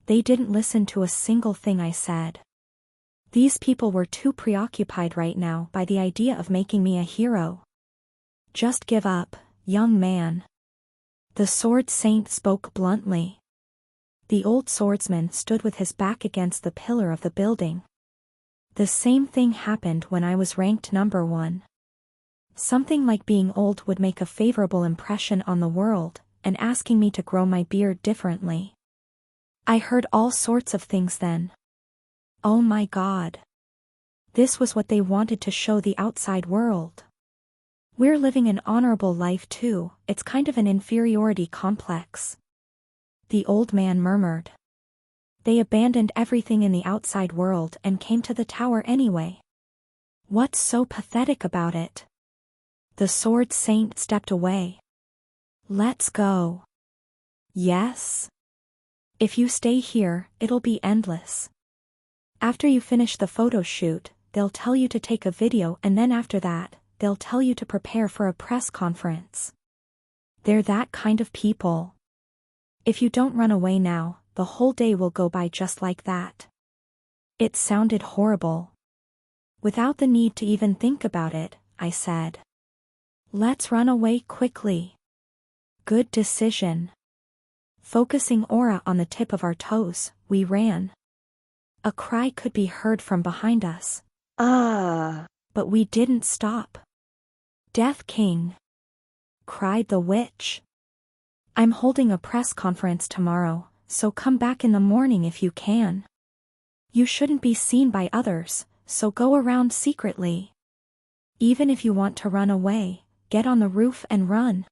They didn't listen to a single thing I said. These people were too preoccupied right now by the idea of making me a hero. Just give up, young man. The sword saint spoke bluntly. The old swordsman stood with his back against the pillar of the building. The same thing happened when I was ranked number 1. Something like being old would make a favorable impression on the world, and asking me to grow my beard differently. I heard all sorts of things then. Oh my God. This was what they wanted to show the outside world. We're living an honorable life too, it's kind of an inferiority complex. The old man murmured. They abandoned everything in the outside world and came to the tower anyway. What's so pathetic about it? The sword saint stepped away. Let's go. Yes? If you stay here, it'll be endless. After you finish the photo shoot, they'll tell you to take a video, and then after that, they'll tell you to prepare for a press conference. They're that kind of people. If you don't run away now, the whole day will go by just like that. It sounded horrible. Without the need to even think about it, I said. Let's run away quickly. Good decision. Focusing Aura on the tip of our toes, we ran. A cry could be heard from behind us. Ah! But we didn't stop. Death King! Cried the witch. I'm holding a press conference tomorrow, so come back in the morning if you can. You shouldn't be seen by others, so go around secretly. Even if you want to run away, get on the roof and run.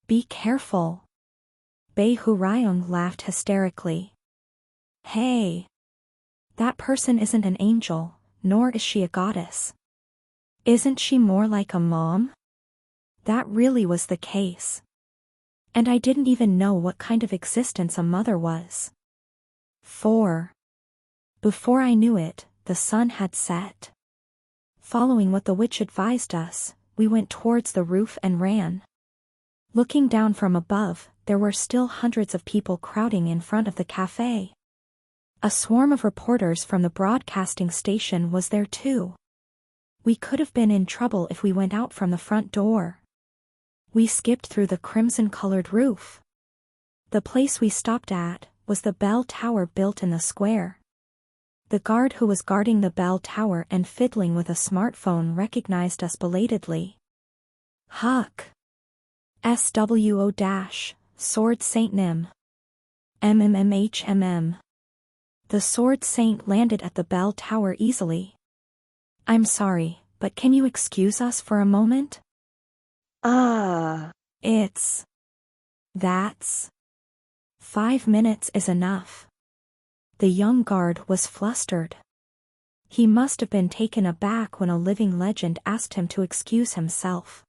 Be careful. Bei Hurayong laughed hysterically. Hey! That person isn't an angel, nor is she a goddess. Isn't she more like a mom? That really was the case. And I didn't even know what kind of existence a mother was. 4. Before I knew it, the sun had set. Following what the witch advised us, we went towards the roof and ran. Looking down from above, there were still hundreds of people crowding in front of the cafe. A swarm of reporters from the broadcasting station was there too. We could have been in trouble if we went out from the front door. We skipped through the crimson-colored roof. The place we stopped at was the bell tower built in the square. The guard who was guarding the bell tower and fiddling with a smartphone recognized us belatedly. Huck. SWO- Sword Saint Nim. MMMHMM. The Sword Saint landed at the bell tower easily. I'm sorry, but can you excuse us for a moment? Ah! That's. 5 minutes is enough. The young guard was flustered. He must have been taken aback when a living legend asked him to excuse himself.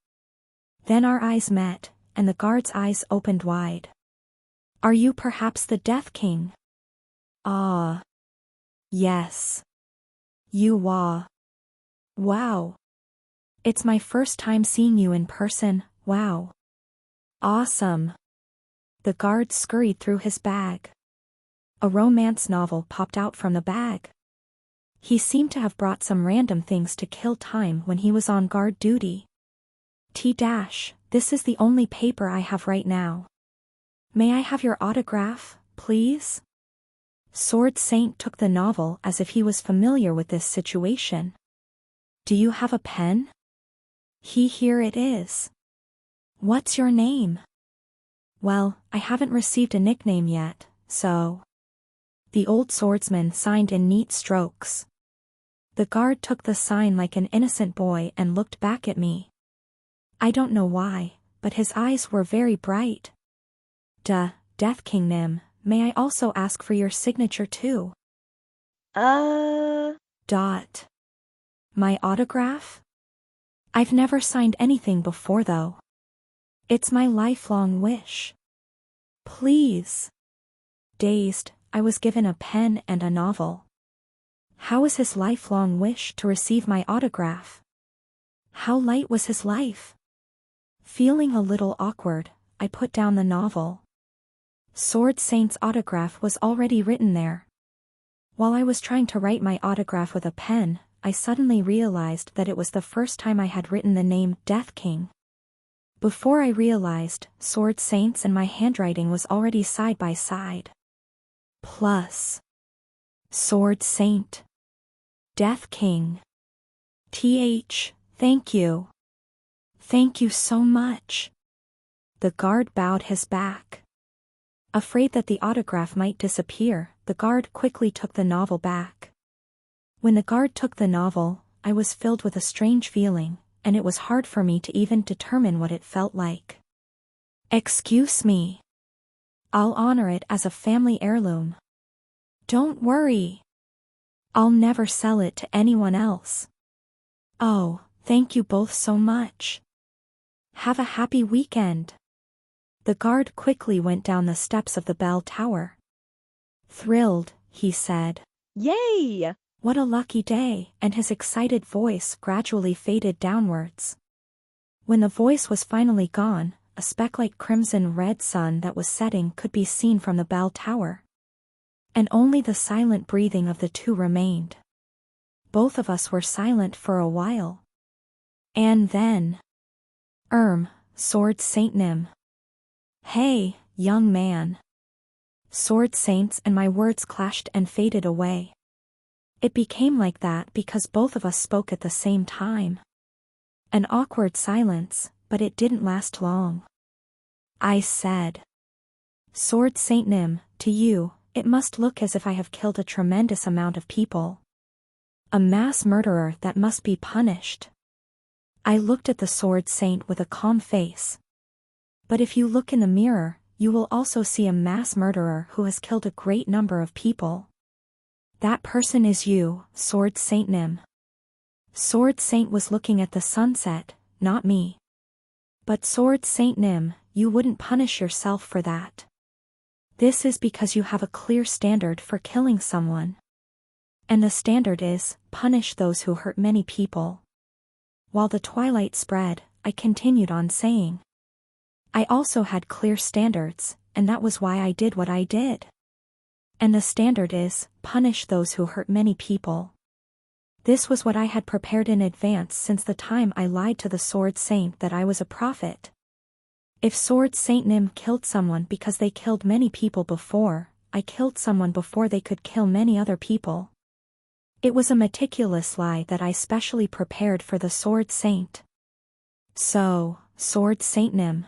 Then our eyes met, and the guard's eyes opened wide. Are you perhaps the Death King? Ah. Yes. You are. Wow. It's my first time seeing you in person, wow. Awesome. The guard scurried through his bag. A romance novel popped out from the bag. He seemed to have brought some random things to kill time when he was on guard duty. This is the only paper I have right now. May I have your autograph, please? Sword Saint took the novel as if he was familiar with this situation. Do you have a pen? Here it is. What's your name? Well, I haven't received a nickname yet, so. The old swordsman signed in neat strokes. The guard took the sign like an innocent boy and looked back at me. I don't know why, but his eyes were very bright. Death King Nim, may I also ask for your signature too? My autograph? I've never signed anything before though. It's my lifelong wish. Please. Dazed, I was given a pen and a novel. How is his lifelong wish to receive my autograph? How light was his life? Feeling a little awkward, I put down the novel. Sword Saint's autograph was already written there. While I was trying to write my autograph with a pen, I suddenly realized that it was the first time I had written the name Death King. Before I realized, Sword Saint's and my handwriting was already side by side. Plus. Sword Saint. Death King. Thank you. Thank you so much. The guard bowed his back. Afraid that the autograph might disappear, the guard quickly took the novel back. When the guard took the novel, I was filled with a strange feeling, and it was hard for me to even determine what it felt like. Excuse me. I'll honor it as a family heirloom. Don't worry. I'll never sell it to anyone else. Oh, thank you both so much. Have a happy weekend. The guard quickly went down the steps of the bell tower. Thrilled, he said. Yay! What a lucky day, and his excited voice gradually faded downwards. When the voice was finally gone, a speck-like crimson-red sun that was setting could be seen from the bell tower. And only the silent breathing of the two remained. both of us were silent for a while. And then. Sword Saint Nim. Hey, young man. Sword Saints, and my words clashed and faded away. It became like that because both of us spoke at the same time. An awkward silence, but it didn't last long. I said. Sword Saint Nim, to you, it must look as if I have killed a tremendous amount of people. A mass murderer that must be punished. I looked at the Sword Saint with a calm face. But if you look in the mirror, you will also see a mass murderer who has killed a great number of people. That person is you, Sword Saint Nim. Sword Saint was looking at the sunset, not me. But Sword Saint Nim, you wouldn't punish yourself for that. This is because you have a clear standard for killing someone. And the standard is, punish those who hurt many people. While the twilight spread, I continued on saying. I also had clear standards, and that was why I did what I did. And the standard is, punish those who hurt many people. This was what I had prepared in advance since the time I lied to the Sword Saint that I was a prophet. If Sword Saint Nim killed someone because they killed many people before, I killed someone before they could kill many other people. It was a meticulous lie that I specially prepared for the Sword Saint. So, Sword Saint Nim.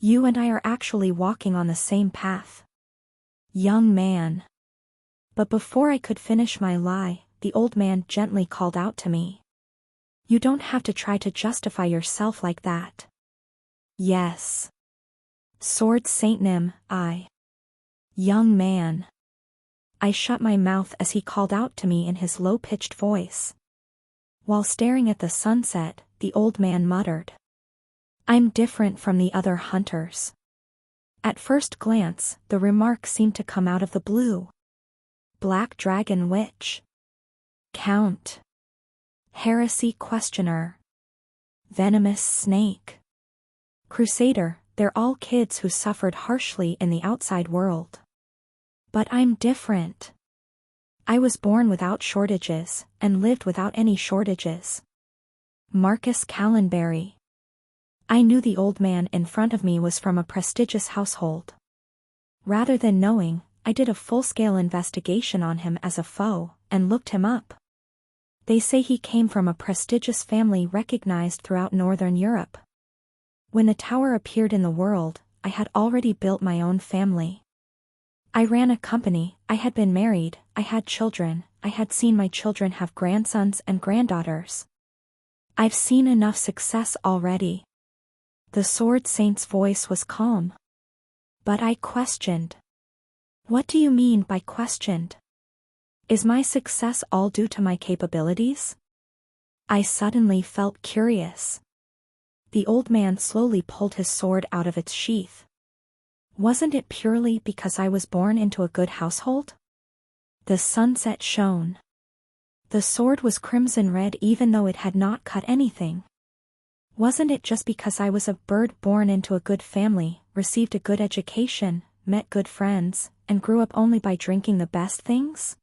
You and I are actually walking on the same path. Young man. But before I could finish my lie, the old man gently called out to me. You don't have to try to justify yourself like that. Yes. Sword Saint Nim, Young man. I shut my mouth as he called out to me in his low-pitched voice. While staring at the sunset, the old man muttered. I'm different from the other hunters. At first glance, the remark seemed to come out of the blue. Black Dragon Witch. Count. Heresy Questioner. Venomous Snake. Crusader, they're all kids who suffered harshly in the outside world. But I'm different. I was born without shortages, and lived without any shortages. Marcus Callenberry. I knew the old man in front of me was from a prestigious household. Rather than knowing, I did a full-scale investigation on him as a foe, and looked him up. They say he came from a prestigious family recognized throughout Northern Europe. When the tower appeared in the world, I had already built my own family. I ran a company, I had been married, I had children, I had seen my children have grandsons and granddaughters. I've seen enough success already. The Sword Saint's voice was calm. But I questioned. What do you mean by questioned? Is my success all due to my capabilities? I suddenly felt curious. The old man slowly pulled his sword out of its sheath. Wasn't it purely because I was born into a good household? The sunset shone. The sword was crimson red even though it had not cut anything. Wasn't it just because I was a bird born into a good family, received a good education, met good friends, and grew up only by drinking the best things?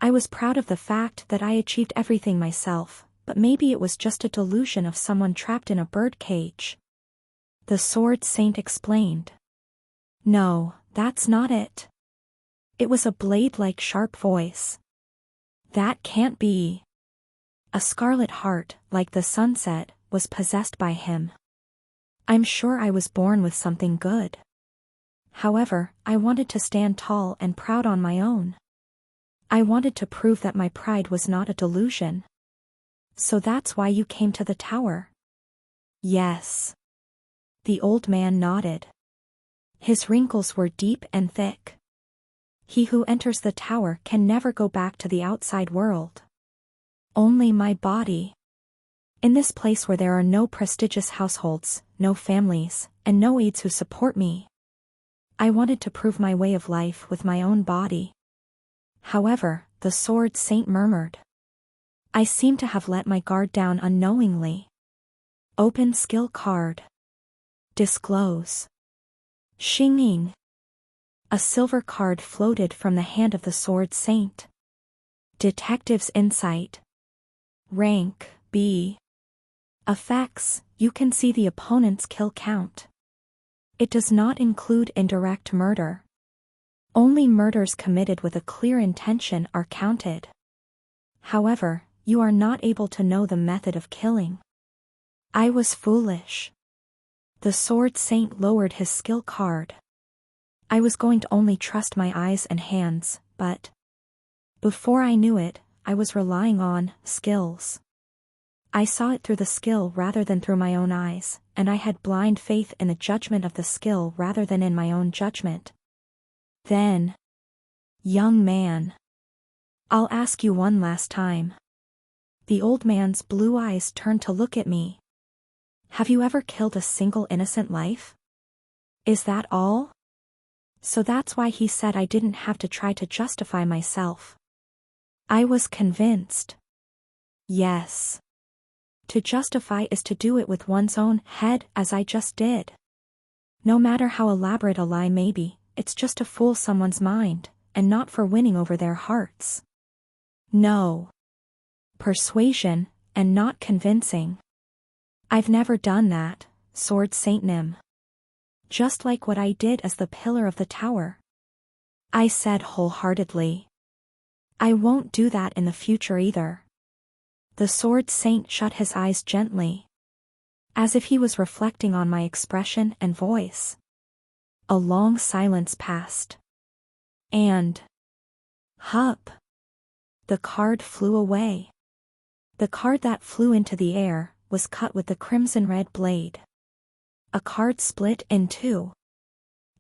I was proud of the fact that I achieved everything myself, but maybe it was just a delusion of someone trapped in a bird cage. The Sword Saint explained. No, that's not it. It was a blade-like sharp voice. That can't be. A scarlet heart, like the sunset, was possessed by him. I'm sure I was born with something good. However, I wanted to stand tall and proud on my own. I wanted to prove that my pride was not a delusion. So that's why you came to the tower? Yes. The old man nodded. His wrinkles were deep and thick. He who enters the tower can never go back to the outside world. Only my body. In this place where there are no prestigious households, no families, and no aides who support me. I wanted to prove my way of life with my own body. However, the Sword Saint murmured. I seem to have let my guard down unknowingly. Open skill card. Disclose. Xinging. A silver card floated from the hand of the Sword Saint. Detective's insight. Rank, B. Effects, you can see the opponent's kill count. It does not include indirect murder. Only murders committed with a clear intention are counted. However, you are not able to know the method of killing. I was foolish. The Sword Saint lowered his skill card. I was going to only trust my eyes and hands, but before I knew it, I was relying on skills. I saw it through the skill rather than through my own eyes, and I had blind faith in the judgment of the skill rather than in my own judgment. Then, young man, I'll ask you one last time. The old man's blue eyes turned to look at me. Have you ever killed a single innocent life? Is that all? So that's why he said I didn't have to try to justify myself. I was convinced. Yes. To justify is to do it with one's own head, as I just did. No matter how elaborate a lie may be, it's just to fool someone's mind, and not for winning over their hearts. No. Persuasion, and not convincing. I've never done that, Sword Saint Nim. Just like what I did as the pillar of the tower. I said wholeheartedly. I won't do that in the future either. The Sword Saint shut his eyes gently, as if he was reflecting on my expression and voice. A long silence passed. And hup! The card flew away. The card that flew into the air was cut with the crimson red blade. A card split in two.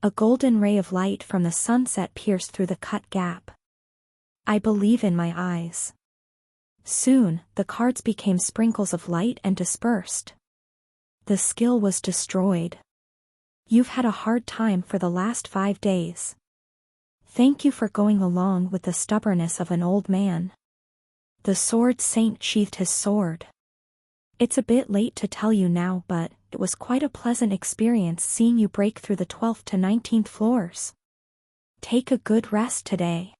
A golden ray of light from the sunset pierced through the cut gap. I believe in my eyes. Soon, the cards became sprinkles of light and dispersed. The skill was destroyed. You've had a hard time for the last 5 days. Thank you for going along with the stubbornness of an old man. The Sword Saint sheathed his sword. It's a bit late to tell you now, but it was quite a pleasant experience seeing you break through the 12th to 19th floors. Take a good rest today.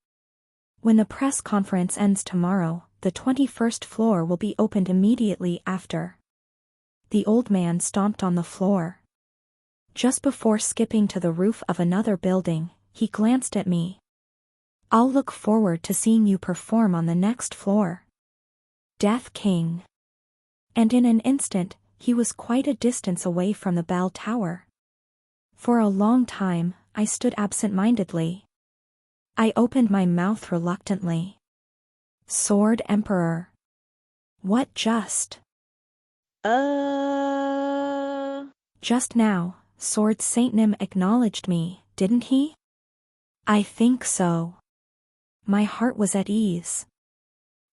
When the press conference ends tomorrow, the 21st floor will be opened immediately after. The old man stomped on the floor. Just before skipping to the roof of another building, he glanced at me. I'll look forward to seeing you perform on the next floor. Death King. And in an instant, he was quite a distance away from the bell tower. For a long time, I stood absent-mindedly. I opened my mouth reluctantly. Sword Emperor. What just? Just now, Sword Saint Nim acknowledged me, didn't he? I think so. My heart was at ease.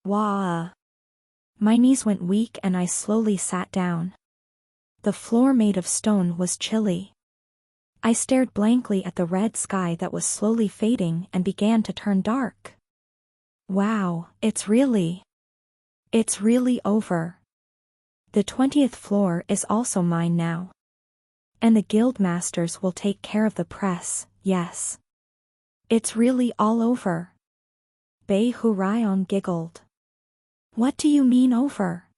Wah. My knees went weak and I slowly sat down. The floor made of stone was chilly. I stared blankly at the red sky that was slowly fading and began to turn dark. Wow, it's really over. The 20th floor is also mine now. And the guild masters will take care of the press, yes. It's really all over. Bei Hurayong giggled. What do you mean over?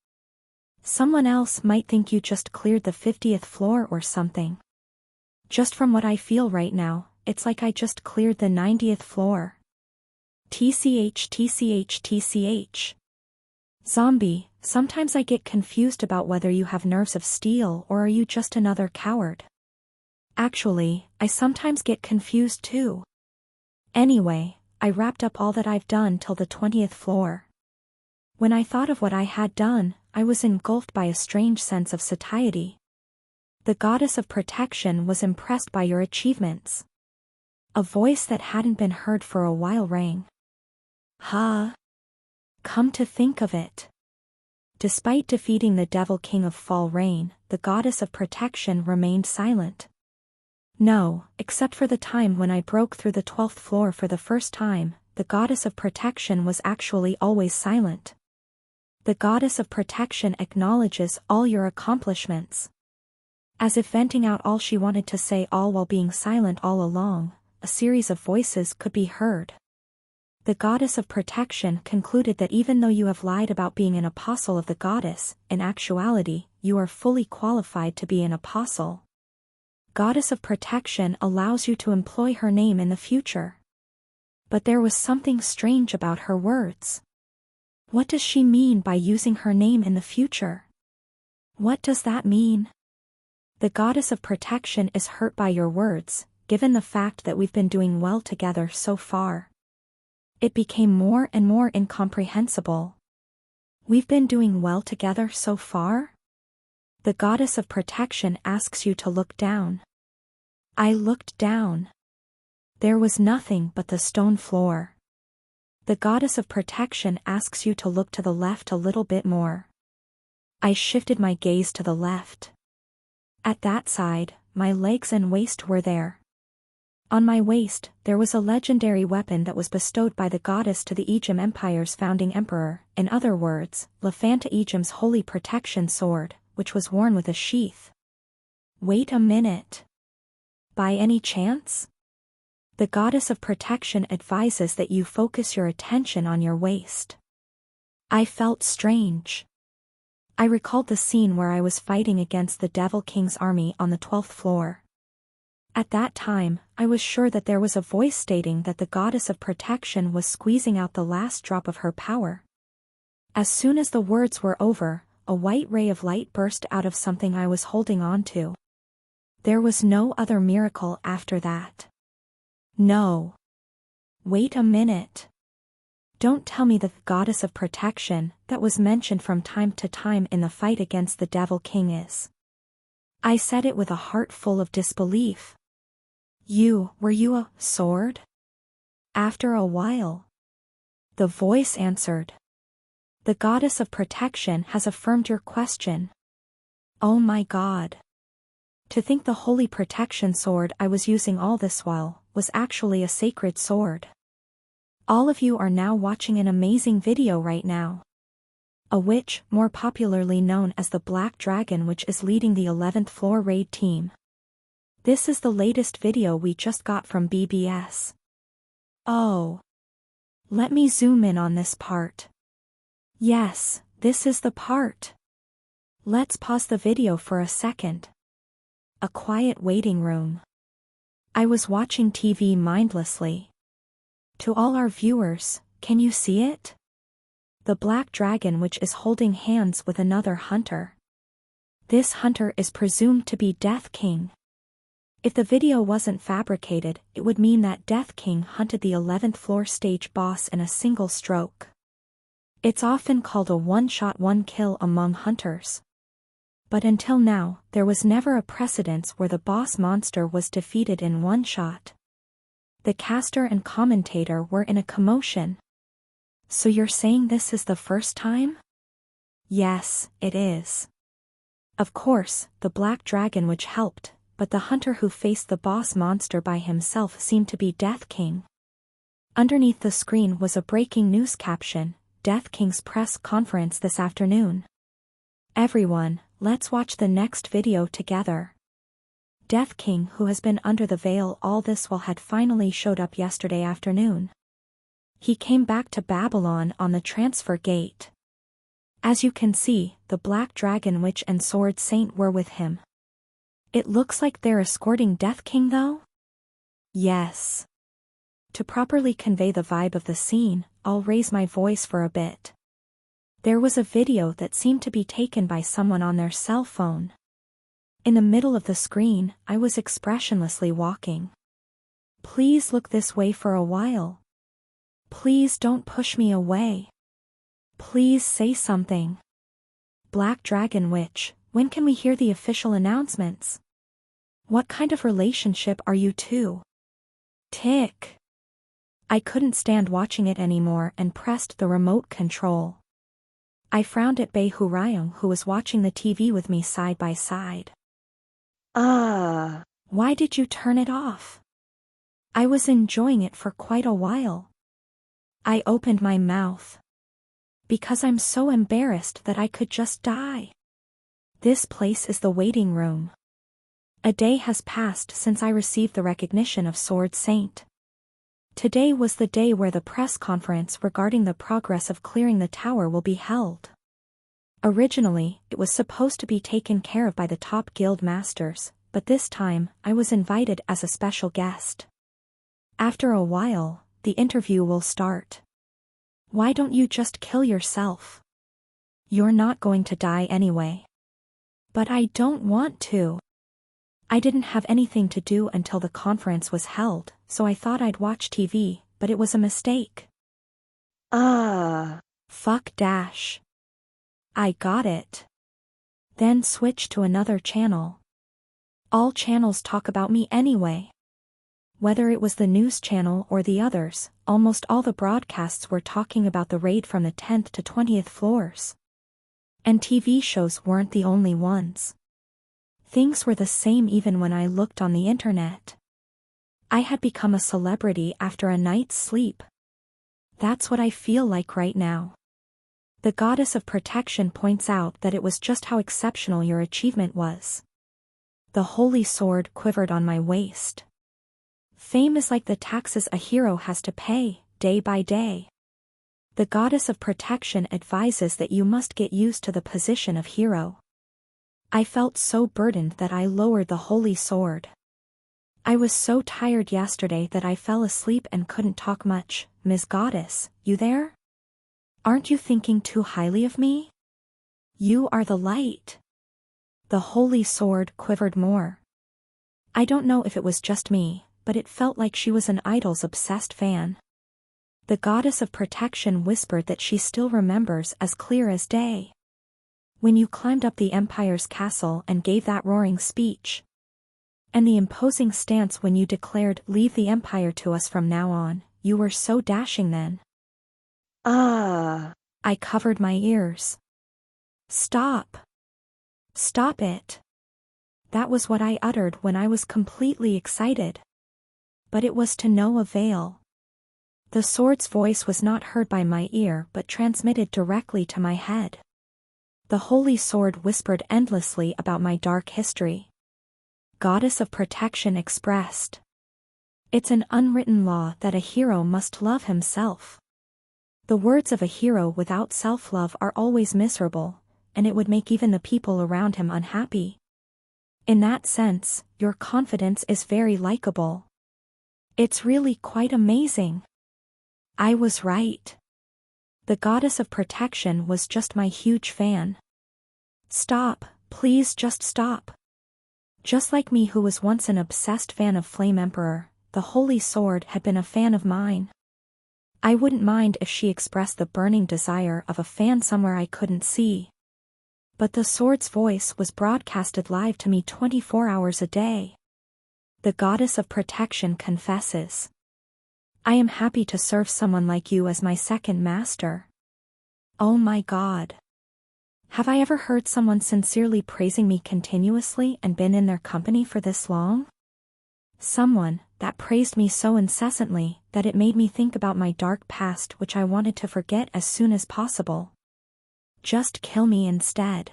Someone else might think you just cleared the 50th floor or something. Just from what I feel right now, it's like I just cleared the 90th floor. TCH. Zombie, sometimes I get confused about whether you have nerves of steel or are you just another coward. Actually, I sometimes get confused too. Anyway, I wrapped up all that I've done till the 20th floor. When I thought of what I had done, I was engulfed by a strange sense of satiety. The goddess of protection was impressed by your achievements. A voice that hadn't been heard for a while rang. Huh? Come to think of it. Despite defeating the Devil King of Fall Rain, the goddess of protection remained silent. No, except for the time when I broke through the 12th floor for the first time, the goddess of protection was actually always silent. The goddess of protection acknowledges all your accomplishments. As if venting out all she wanted to say all while being silent all along, a series of voices could be heard. The goddess of protection concluded that even though you have lied about being an apostle of the goddess, in actuality, you are fully qualified to be an apostle. Goddess of protection allows you to employ her name in the future. But there was something strange about her words. What does she mean by using her name in the future? What does that mean? The goddess of protection is hurt by your words, given the fact that we've been doing well together so far. It became more and more incomprehensible. We've been doing well together so far? The goddess of protection asks you to look down. I looked down. There was nothing but the stone floor. The goddess of protection asks you to look to the left a little bit more. I shifted my gaze to the left. At that side, my legs and waist were there. On my waist, there was a legendary weapon that was bestowed by the goddess to the Ejim Empire's founding emperor, in other words, Lafanta Ejim's holy protection sword, which was worn with a sheath. Wait a minute. By any chance? The goddess of protection advises that you focus your attention on your waist. I felt strange. I recalled the scene where I was fighting against the Devil King's army on the 12th floor. At that time, I was sure that there was a voice stating that the goddess of protection was squeezing out the last drop of her power. As soon as the words were over, a white ray of light burst out of something I was holding on to. There was no other miracle after that. No. Wait a minute. Don't tell me that the goddess of protection, that was mentioned from time to time in the fight against the Devil King is. I said it with a heart full of disbelief. Were you a sword? After a while. The voice answered. The goddess of protection has affirmed your question. Oh my God. To think the holy protection sword I was using all this while was actually a sacred sword. All of you are now watching an amazing video right now. A witch, more popularly known as the Black Dragon, which is leading the 11th floor raid team. This is the latest video we just got from BBS. Oh. Let me zoom in on this part. Yes, this is the part. Let's pause the video for a second. A quiet waiting room. I was watching TV mindlessly. To all our viewers, can you see it? The Black Dragon, which is holding hands with another hunter. This hunter is presumed to be Death King. If the video wasn't fabricated, it would mean that Death King hunted the 11th floor stage boss in a single stroke. It's often called a one-shot one-kill among hunters. But until now, there was never a precedence where the boss monster was defeated in one shot. The caster and commentator were in a commotion. So you're saying this is the first time? Yes, it is. Of course, the Black Dragon which helped, but the hunter who faced the boss monster by himself seemed to be Death King. Underneath the screen was a breaking news caption, Death King's press conference this afternoon. Everyone, let's watch the next video together. Death King, who has been under the veil all this while, had finally showed up yesterday afternoon. He came back to Babylon on the transfer gate. As you can see, the Black Dragon Witch and Sword Saint were with him. It looks like they're escorting Death King though? Yes. To properly convey the vibe of the scene, I'll raise my voice for a bit. There was a video that seemed to be taken by someone on their cell phone. In the middle of the screen, I was expressionlessly walking. Please look this way for a while. Please don't push me away. Please say something. Black Dragon Witch, when can we hear the official announcements? What kind of relationship are you two? Tick. I couldn't stand watching it anymore and pressed the remote control. I frowned at Bei Hurayong, who was watching the TV with me side by side. Why did you turn it off? I was enjoying it for quite a while. I opened my mouth. Because I'm so embarrassed that I could just die. This place is the waiting room. A day has passed since I received the recognition of Sword Saint. Today was the day where the press conference regarding the progress of clearing the tower will be held. Originally, it was supposed to be taken care of by the top guild masters, but this time, I was invited as a special guest. After a while, the interview will start. Why don't you just kill yourself? You're not going to die anyway. But I don't want to. I didn't have anything to do until the conference was held, so I thought I'd watch TV, but it was a mistake. Fuck dash. I got it. Then switch to another channel. All channels talk about me anyway. Whether it was the news channel or the others, almost all the broadcasts were talking about the raid from the 10th to 20th floors. And TV shows weren't the only ones. Things were the same even when I looked on the internet. I had become a celebrity after a night's sleep. That's what I feel like right now. The goddess of protection points out that it was just how exceptional your achievement was. The holy sword quivered on my waist. Fame is like the taxes a hero has to pay, day by day. The goddess of protection advises that you must get used to the position of hero. I felt so burdened that I lowered the holy sword. I was so tired yesterday that I fell asleep and couldn't talk much. Ms. Goddess, you there? Aren't you thinking too highly of me? You are the light. The holy sword quivered more. I don't know if it was just me, but it felt like she was an idol's obsessed fan. The goddess of protection whispered that she still remembers as clear as day. When you climbed up the Empire's castle and gave that roaring speech. And the imposing stance when you declared, "Leave the Empire to us from now on," you were so dashing then. I covered my ears. Stop. Stop it. That was what I uttered when I was completely excited. But it was to no avail. The sword's voice was not heard by my ear but transmitted directly to my head. The holy sword whispered endlessly about my dark history. Goddess of protection expressed. It's an unwritten law that a hero must love himself. The words of a hero without self-love are always miserable, and it would make even the people around him unhappy. In that sense, your confidence is very likable. It's really quite amazing. I was right. The goddess of protection was just my huge fan. Stop, please just stop. Just like me who was once an obsessed fan of Flame Emperor, the holy sword had been a fan of mine. I wouldn't mind if she expressed the burning desire of a fan somewhere I couldn't see. But the sword's voice was broadcasted live to me 24 hours a day. The goddess of protection confesses. I am happy to serve someone like you as my second master. Oh my God. Have I ever heard someone sincerely praising me continuously and been in their company for this long? Someone that praised me so incessantly that it made me think about my dark past which I wanted to forget as soon as possible. Just kill me instead.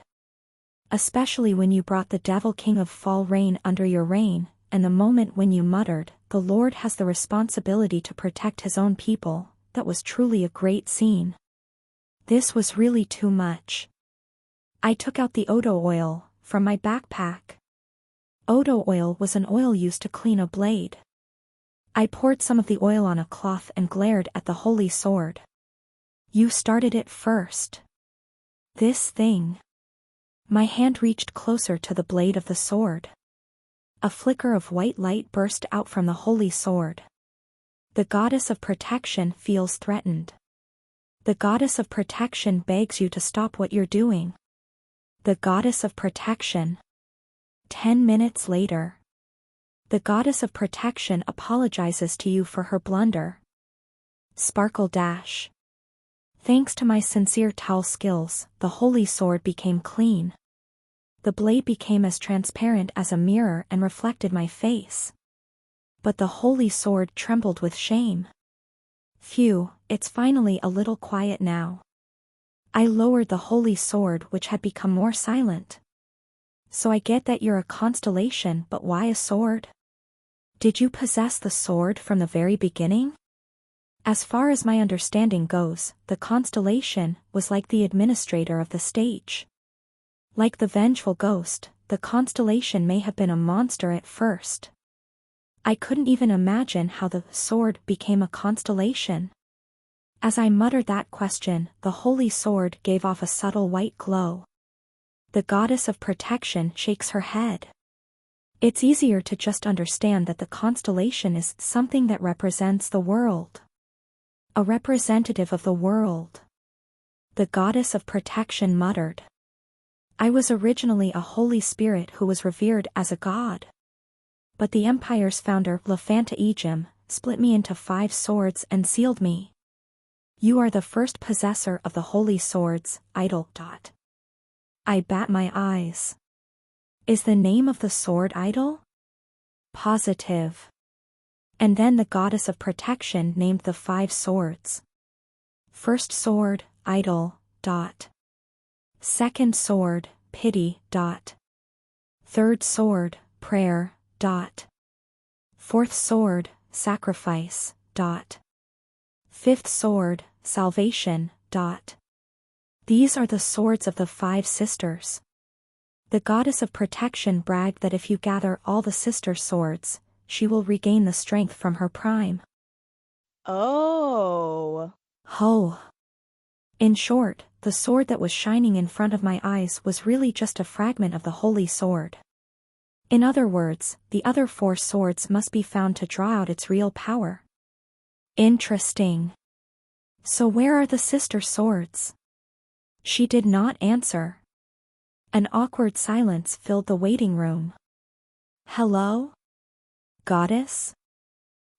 Especially when you brought the Devil King of Fall Reign under your reign, and the moment when you muttered, "The Lord has the responsibility to protect his own people," that was truly a great scene. This was really too much. I took out the Odo oil from my backpack. Odo oil was an oil used to clean a blade. I poured some of the oil on a cloth and glared at the holy sword. You started it first. This thing. My hand reached closer to the blade of the sword. A flicker of white light burst out from the holy sword. The goddess of protection feels threatened. The goddess of protection begs you to stop what you're doing. The goddess of protection. 10 minutes later. The goddess of protection apologizes to you for her blunder. Sparkle dash. Thanks to my sincere towel skills, the holy sword became clean. The blade became as transparent as a mirror and reflected my face. But the holy sword trembled with shame. Phew, it's finally a little quiet now. I lowered the holy sword which had become more silent. So I get that you're a constellation, but why a sword? Did you possess the sword from the very beginning? As far as my understanding goes, the constellation was like the administrator of the stage. Like the vengeful ghost, the constellation may have been a monster at first. I couldn't even imagine how the sword became a constellation. As I muttered that question, the holy sword gave off a subtle white glow. The goddess of protection shakes her head. It's easier to just understand that the constellation is something that represents the world. A representative of the world. The goddess of protection muttered. I was originally a holy spirit who was revered as a god. But the empire's founder, Lafanta Ejim, split me into 5 swords and sealed me. You are the first possessor of the holy swords, idol. I bat my eyes. Is the name of the sword idol? Positive. And then the goddess of protection named the 5 swords. First sword, idol. Second sword, pity. Third sword, prayer. Fourth sword, sacrifice. Fifth sword, salvation. These are the swords of the 5 sisters. The goddess of protection bragged that if you gather all the sister swords, she will regain the strength from her prime. Oh. Ho. In short, the sword that was shining in front of my eyes was really just a fragment of the holy sword. In other words, the other 4 swords must be found to draw out its real power. Interesting. So where are the sister swords? She did not answer. An awkward silence filled the waiting room. Hello? Goddess?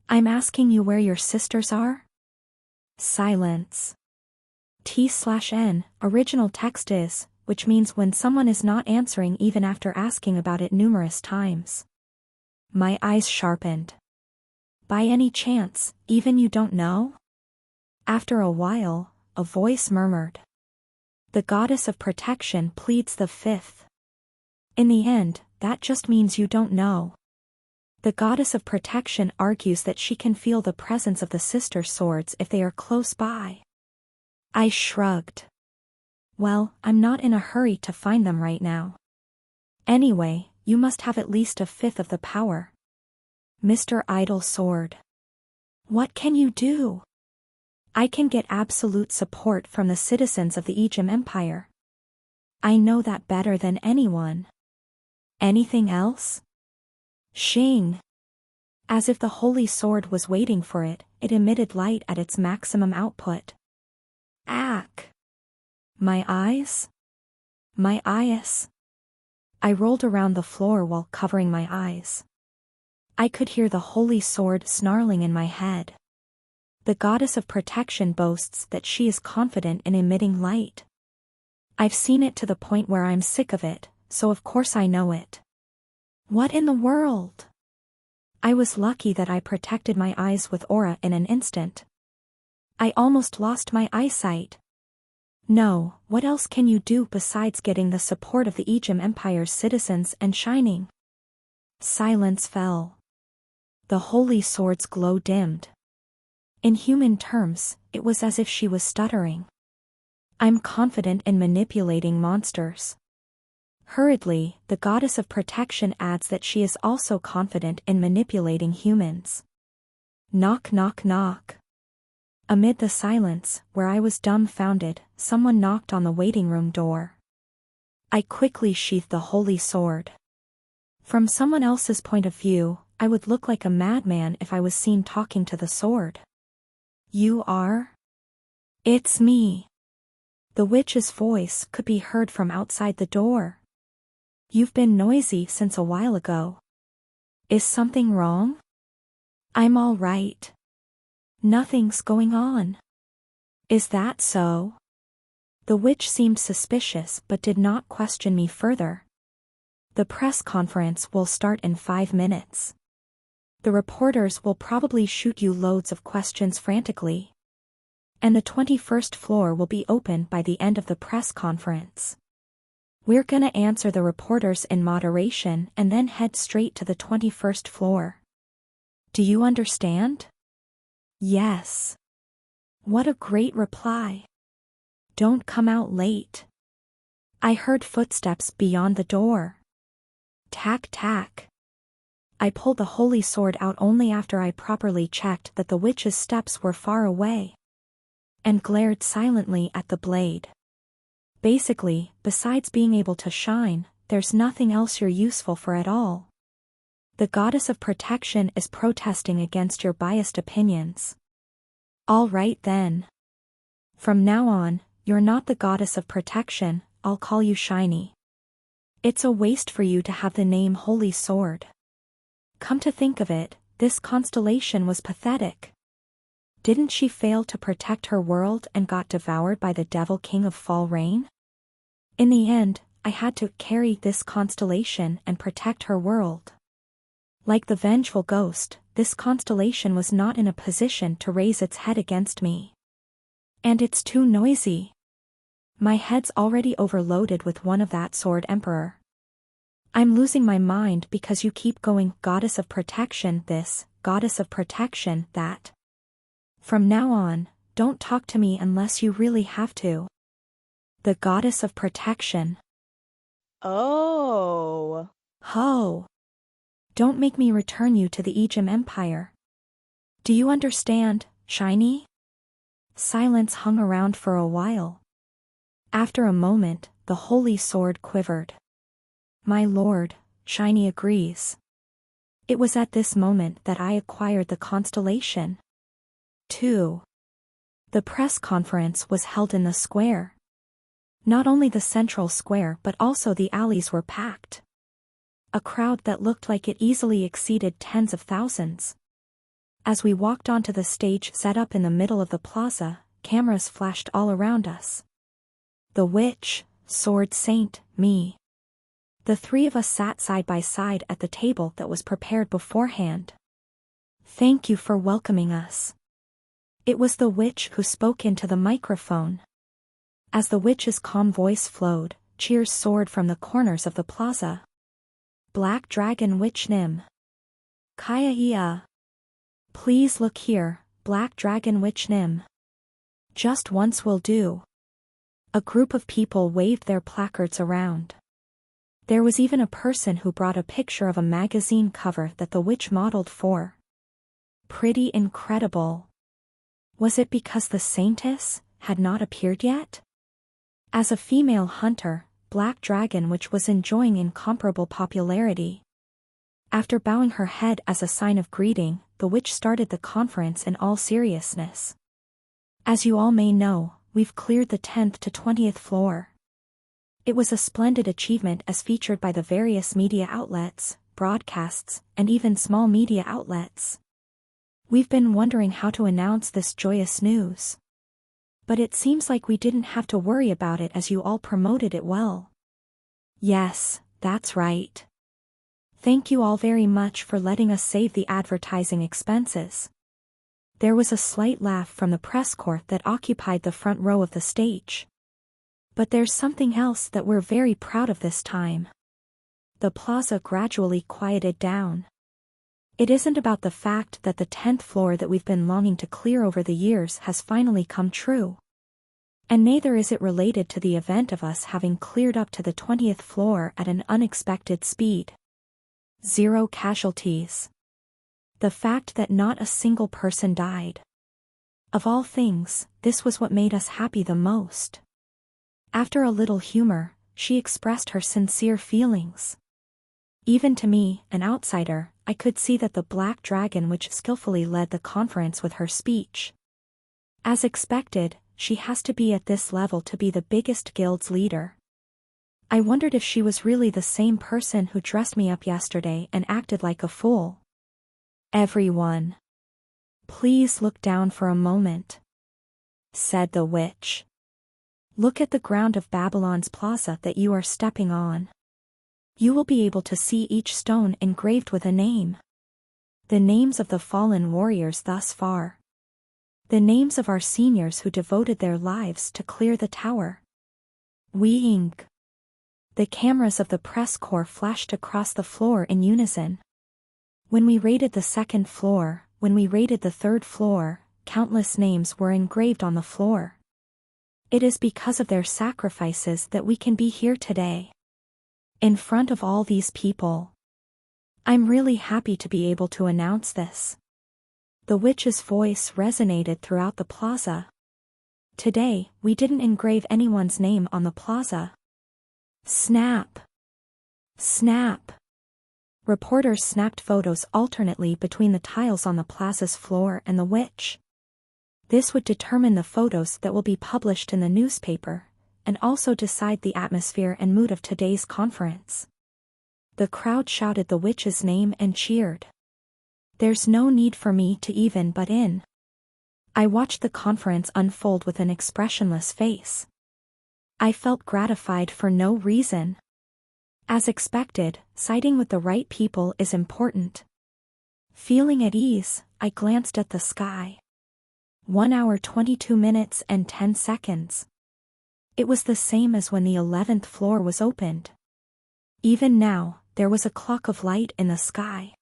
I'm asking you where your sisters are? Silence. T/N, original text is, which means when someone is not answering even after asking about it numerous times. My eyes sharpened. By any chance, even you don't know? After a while, a voice murmured. The goddess of protection pleads the 5th. In the end, that just means you don't know. The goddess of protection argues that she can feel the presence of the sister swords if they are close by. I shrugged. Well, I'm not in a hurry to find them right now. Anyway, you must have at least a 5th of the power. Mr. Idol Sword. What can you do? I can get absolute support from the citizens of the Ejim Empire. I know that better than anyone. Anything else? Shing. As if the holy sword was waiting for it, it emitted light at its maximum output. Ack. My eyes? My eyes. I rolled around the floor while covering my eyes. I could hear the holy sword snarling in my head. The goddess of protection boasts that she is confident in emitting light. I've seen it to the point where I'm sick of it, so of course I know it. What in the world? I was lucky that I protected my eyes with aura in an instant. I almost lost my eyesight. No, what else can you do besides getting the support of the Ejim Empire's citizens and shining? Silence fell. The holy sword's glow dimmed. In human terms, it was as if she was stuttering. I'm confident in manipulating monsters. Hurriedly, the goddess of protection adds that she is also confident in manipulating humans. Knock knock knock. Amid the silence, where I was dumbfounded, someone knocked on the waiting room door. I quickly sheathed the holy sword. From someone else's point of view, I would look like a madman if I was seen talking to the sword. You are? It's me. The witch's voice could be heard from outside the door. You've been noisy since a while ago. Is something wrong? I'm all right. Nothing's going on. Is that so? The witch seemed suspicious but did not question me further. The press conference will start in 5 minutes. The reporters will probably shoot you loads of questions frantically. And the 21st floor will be open by the end of the press conference. We're gonna answer the reporters in moderation and then head straight to the 21st floor. Do you understand? Yes. What a great reply. Don't come out late. I heard footsteps beyond the door. Tack tack. I pulled the holy sword out only after I properly checked that the witch's steps were far away, and glared silently at the blade. Basically, besides being able to shine, there's nothing else you're useful for at all. The goddess of protection is protesting against your biased opinions. All right then. From now on, you're not the goddess of protection, I'll call you Shiny. It's a waste for you to have the name Holy Sword. Come to think of it, this constellation was pathetic. Didn't she fail to protect her world and got devoured by the Devil King of Fall Rain? In the end, I had to carry this constellation and protect her world. Like the vengeful ghost, this constellation was not in a position to raise its head against me. And it's too noisy. My head's already overloaded with one of that sword emperor. I'm losing my mind because you keep going goddess of protection this, goddess of protection that. From now on, don't talk to me unless you really have to. The goddess of protection. Oh. Ho! Don't make me return you to the Egyptian Empire. Do you understand, Shiny? Silence hung around for a while. After a moment, the holy sword quivered. My lord, Shiny agrees. It was at this moment that I acquired the constellation. 2. The press conference was held in the square. Not only the central square but also the alleys were packed. A crowd that looked like it easily exceeded tens of thousands. As we walked onto the stage set up in the middle of the plaza, cameras flashed all around us. The witch, sword saint, me. The three of us sat side by side at the table that was prepared beforehand. Thank you for welcoming us. It was the witch who spoke into the microphone. As the witch's calm voice flowed, cheers soared from the corners of the plaza. Black Dragon Witch Nim. Kaya Ia. Please look here, Black Dragon Witch Nim. Just once will do. A group of people waved their placards around. There was even a person who brought a picture of a magazine cover that the witch modeled for. Pretty incredible. Was it because the saintess had not appeared yet? As a female hunter, Black Dragon Witch was enjoying incomparable popularity. After bowing her head as a sign of greeting, the witch started the conference in all seriousness. As you all may know, we've cleared the 10th to 20th floor. It was a splendid achievement as featured by the various media outlets, broadcasts, and even small media outlets. We've been wondering how to announce this joyous news. But it seems like we didn't have to worry about it as you all promoted it well. Yes, that's right. Thank you all very much for letting us save the advertising expenses. There was a slight laugh from the press corps that occupied the front row of the stage. But there's something else that we're very proud of this time. The plaza gradually quieted down. It isn't about the fact that the 10th floor that we've been longing to clear over the years has finally come true. And neither is it related to the event of us having cleared up to the 20th floor at an unexpected speed. 0 casualties. The fact that not a single person died. Of all things, this was what made us happy the most. After a little humor, she expressed her sincere feelings. Even to me, an outsider, I could see that the Black Dragon Witch skillfully led the conference with her speech. As expected, she has to be at this level to be the biggest guild's leader. I wondered if she was really the same person who dressed me up yesterday and acted like a fool. Everyone. Please look down for a moment, said the witch. Look at the ground of Babylon's plaza that you are stepping on. You will be able to see each stone engraved with a name. The names of the fallen warriors thus far. The names of our seniors who devoted their lives to clear the tower. We Inc. The cameras of the press corps flashed across the floor in unison. When we raided the 2nd floor, when we raided the 3rd floor, countless names were engraved on the floor. It is because of their sacrifices that we can be here today. In front of all these people. I'm really happy to be able to announce this. The witch's voice resonated throughout the plaza. Today, we didn't engrave anyone's name on the plaza. Snap! Snap! Reporters snapped photos alternately between the tiles on the plaza's floor and the witch. This would determine the photos that will be published in the newspaper, and also decide the atmosphere and mood of today's conference. The crowd shouted the witch's name and cheered. There's no need for me to even butt in. I watched the conference unfold with an expressionless face. I felt gratified for no reason. As expected, siding with the right people is important. Feeling at ease, I glanced at the sky. 1 hour 22 minutes and 10 seconds. It was the same as when the 11th floor was opened. Even now, there was a clock of light in the sky.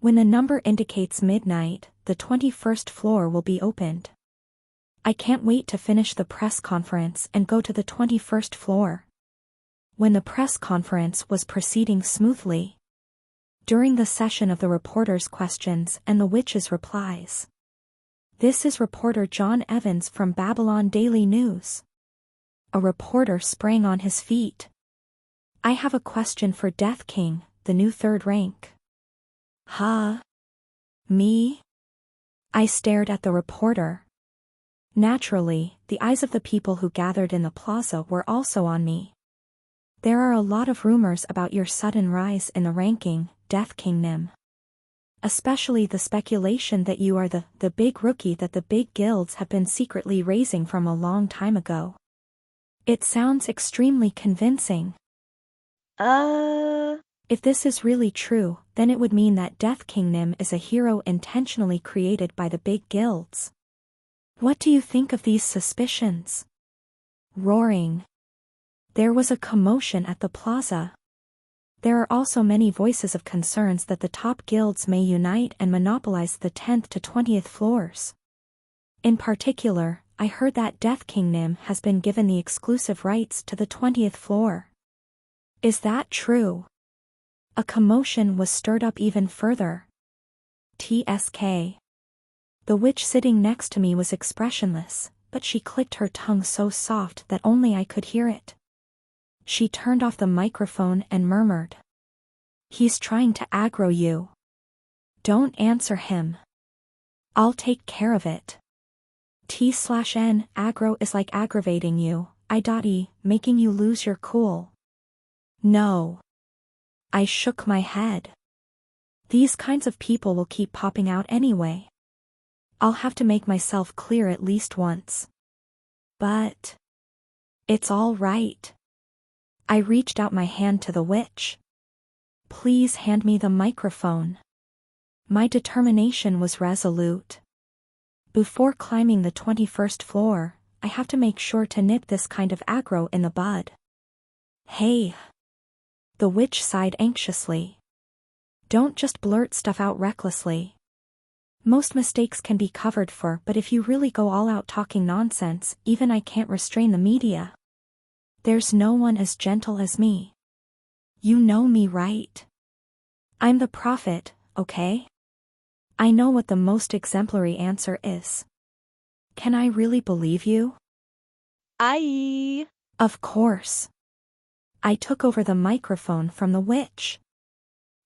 When the number indicates midnight, the 21st floor will be opened. I can't wait to finish the press conference and go to the 21st floor. When the press conference was proceeding smoothly. During the session of the reporters' questions and the witch's replies. This is reporter John Evans from Babylon Daily News. A reporter sprang on his feet. I have a question for Death King, the new third rank. Huh? Me? I stared at the reporter. Naturally, the eyes of the people who gathered in the plaza were also on me. There are a lot of rumors about your sudden rise in the ranking, Death King Nim. Especially the speculation that you are the big rookie that the big guilds have been secretly raising from a long time ago. It sounds extremely convincing. If this is really true, then it would mean that Death King Nim is a hero intentionally created by the big guilds. What do you think of these suspicions? Roaring. There was a commotion at the plaza. There are also many voices of concerns that the top guilds may unite and monopolize the 10th to 20th floors. In particular, I heard that Death King Nim has been given the exclusive rights to the 20th floor. Is that true? A commotion was stirred up even further. TSK. The witch sitting next to me was expressionless, but she clicked her tongue so soft that only I could hear it. She turned off the microphone and murmured. He's trying to aggro you. Don't answer him. I'll take care of it. T/N, aggro is like aggravating you, I.E, making you lose your cool. No. I shook my head. These kinds of people will keep popping out anyway. I'll have to make myself clear at least once. But it's all right. I reached out my hand to the witch. Please hand me the microphone. My determination was resolute. Before climbing the 21st floor, I have to make sure to nip this kind of aggro in the bud. Hey. The witch sighed anxiously. Don't just blurt stuff out recklessly. Most mistakes can be covered for, but if you really go all out talking nonsense, even I can't restrain the media. There's no one as gentle as me. You know me, right? I'm the prophet, okay? I know what the most exemplary answer is. Can I really believe you? Of course. I took over the microphone from the witch.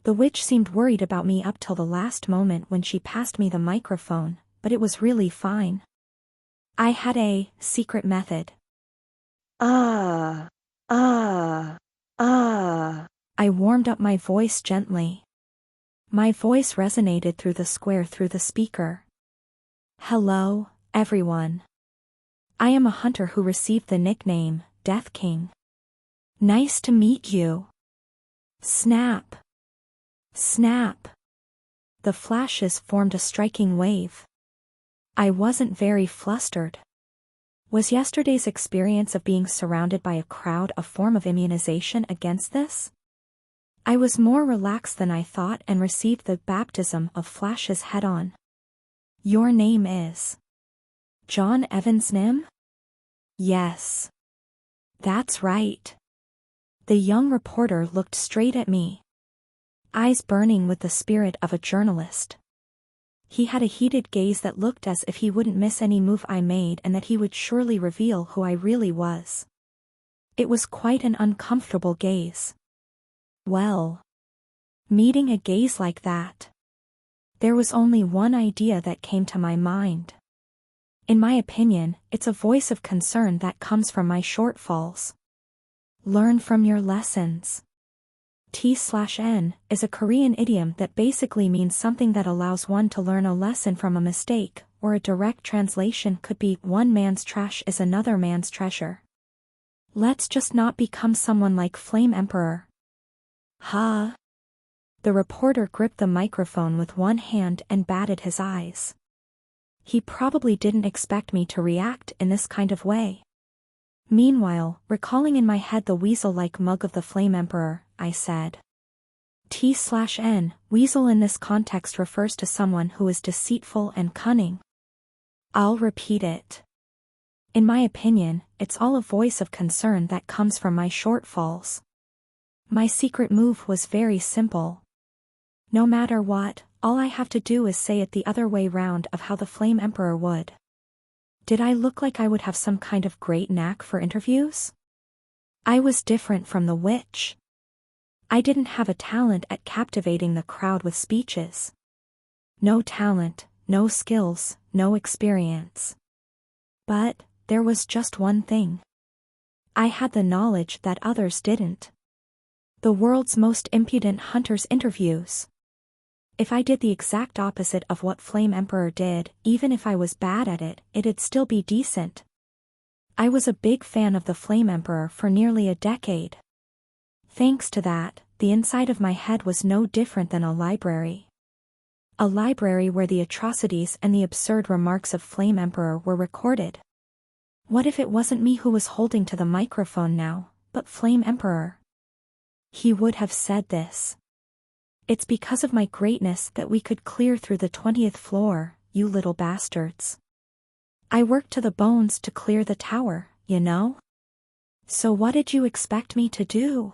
The witch seemed worried about me up till the last moment when she passed me the microphone, but it was really fine. I had a secret method. I warmed up my voice gently. My voice resonated through the square through the speaker. Hello, everyone. I am a hunter who received the nickname, Death King. Nice to meet you. Snap. Snap. The flashes formed a striking wave. I wasn't very flustered. Was yesterday's experience of being surrounded by a crowd a form of immunization against this? I was more relaxed than I thought and received the baptism of flashes head-on. Your name is John Evans Nim? Yes. That's right. The young reporter looked straight at me, eyes burning with the spirit of a journalist. He had a heated gaze that looked as if he wouldn't miss any move I made and that he would surely reveal who I really was. It was quite an uncomfortable gaze. Well, meeting a gaze like that, there was only one idea that came to my mind. In my opinion, it's a voice of concern that comes from my shortfalls. Learn from your lessons. T/N is a Korean idiom that basically means something that allows one to learn a lesson from a mistake, or a direct translation could be one man's trash is another man's treasure. Let's just not become someone like Flame Emperor. Huh? The reporter gripped the microphone with one hand and batted his eyes. He probably didn't expect me to react in this kind of way. Meanwhile, recalling in my head the weasel-like mug of the Flame Emperor, I said. T/N, weasel in this context refers to someone who is deceitful and cunning. I'll repeat it. In my opinion, it's all a voice of concern that comes from my shortfalls. My secret move was very simple. No matter what, all I have to do is say it the other way round of how the Flame Emperor would. Did I look like I would have some kind of great knack for interviews? I was different from the witch. I didn't have a talent at captivating the crowd with speeches. No talent, no skills, no experience. But there was just one thing. I had the knowledge that others didn't. The world's most impudent hunters' interviews. If I did the exact opposite of what Flame Emperor did, even if I was bad at it, it'd still be decent. I was a big fan of the Flame Emperor for nearly a decade. Thanks to that, the inside of my head was no different than a library. A library where the atrocities and the absurd remarks of Flame Emperor were recorded. What if it wasn't me who was holding to the microphone now, but Flame Emperor? He would have said this. It's because of my greatness that we could clear through the 20th floor, you little bastards. I worked to the bones to clear the tower, you know? So what did you expect me to do?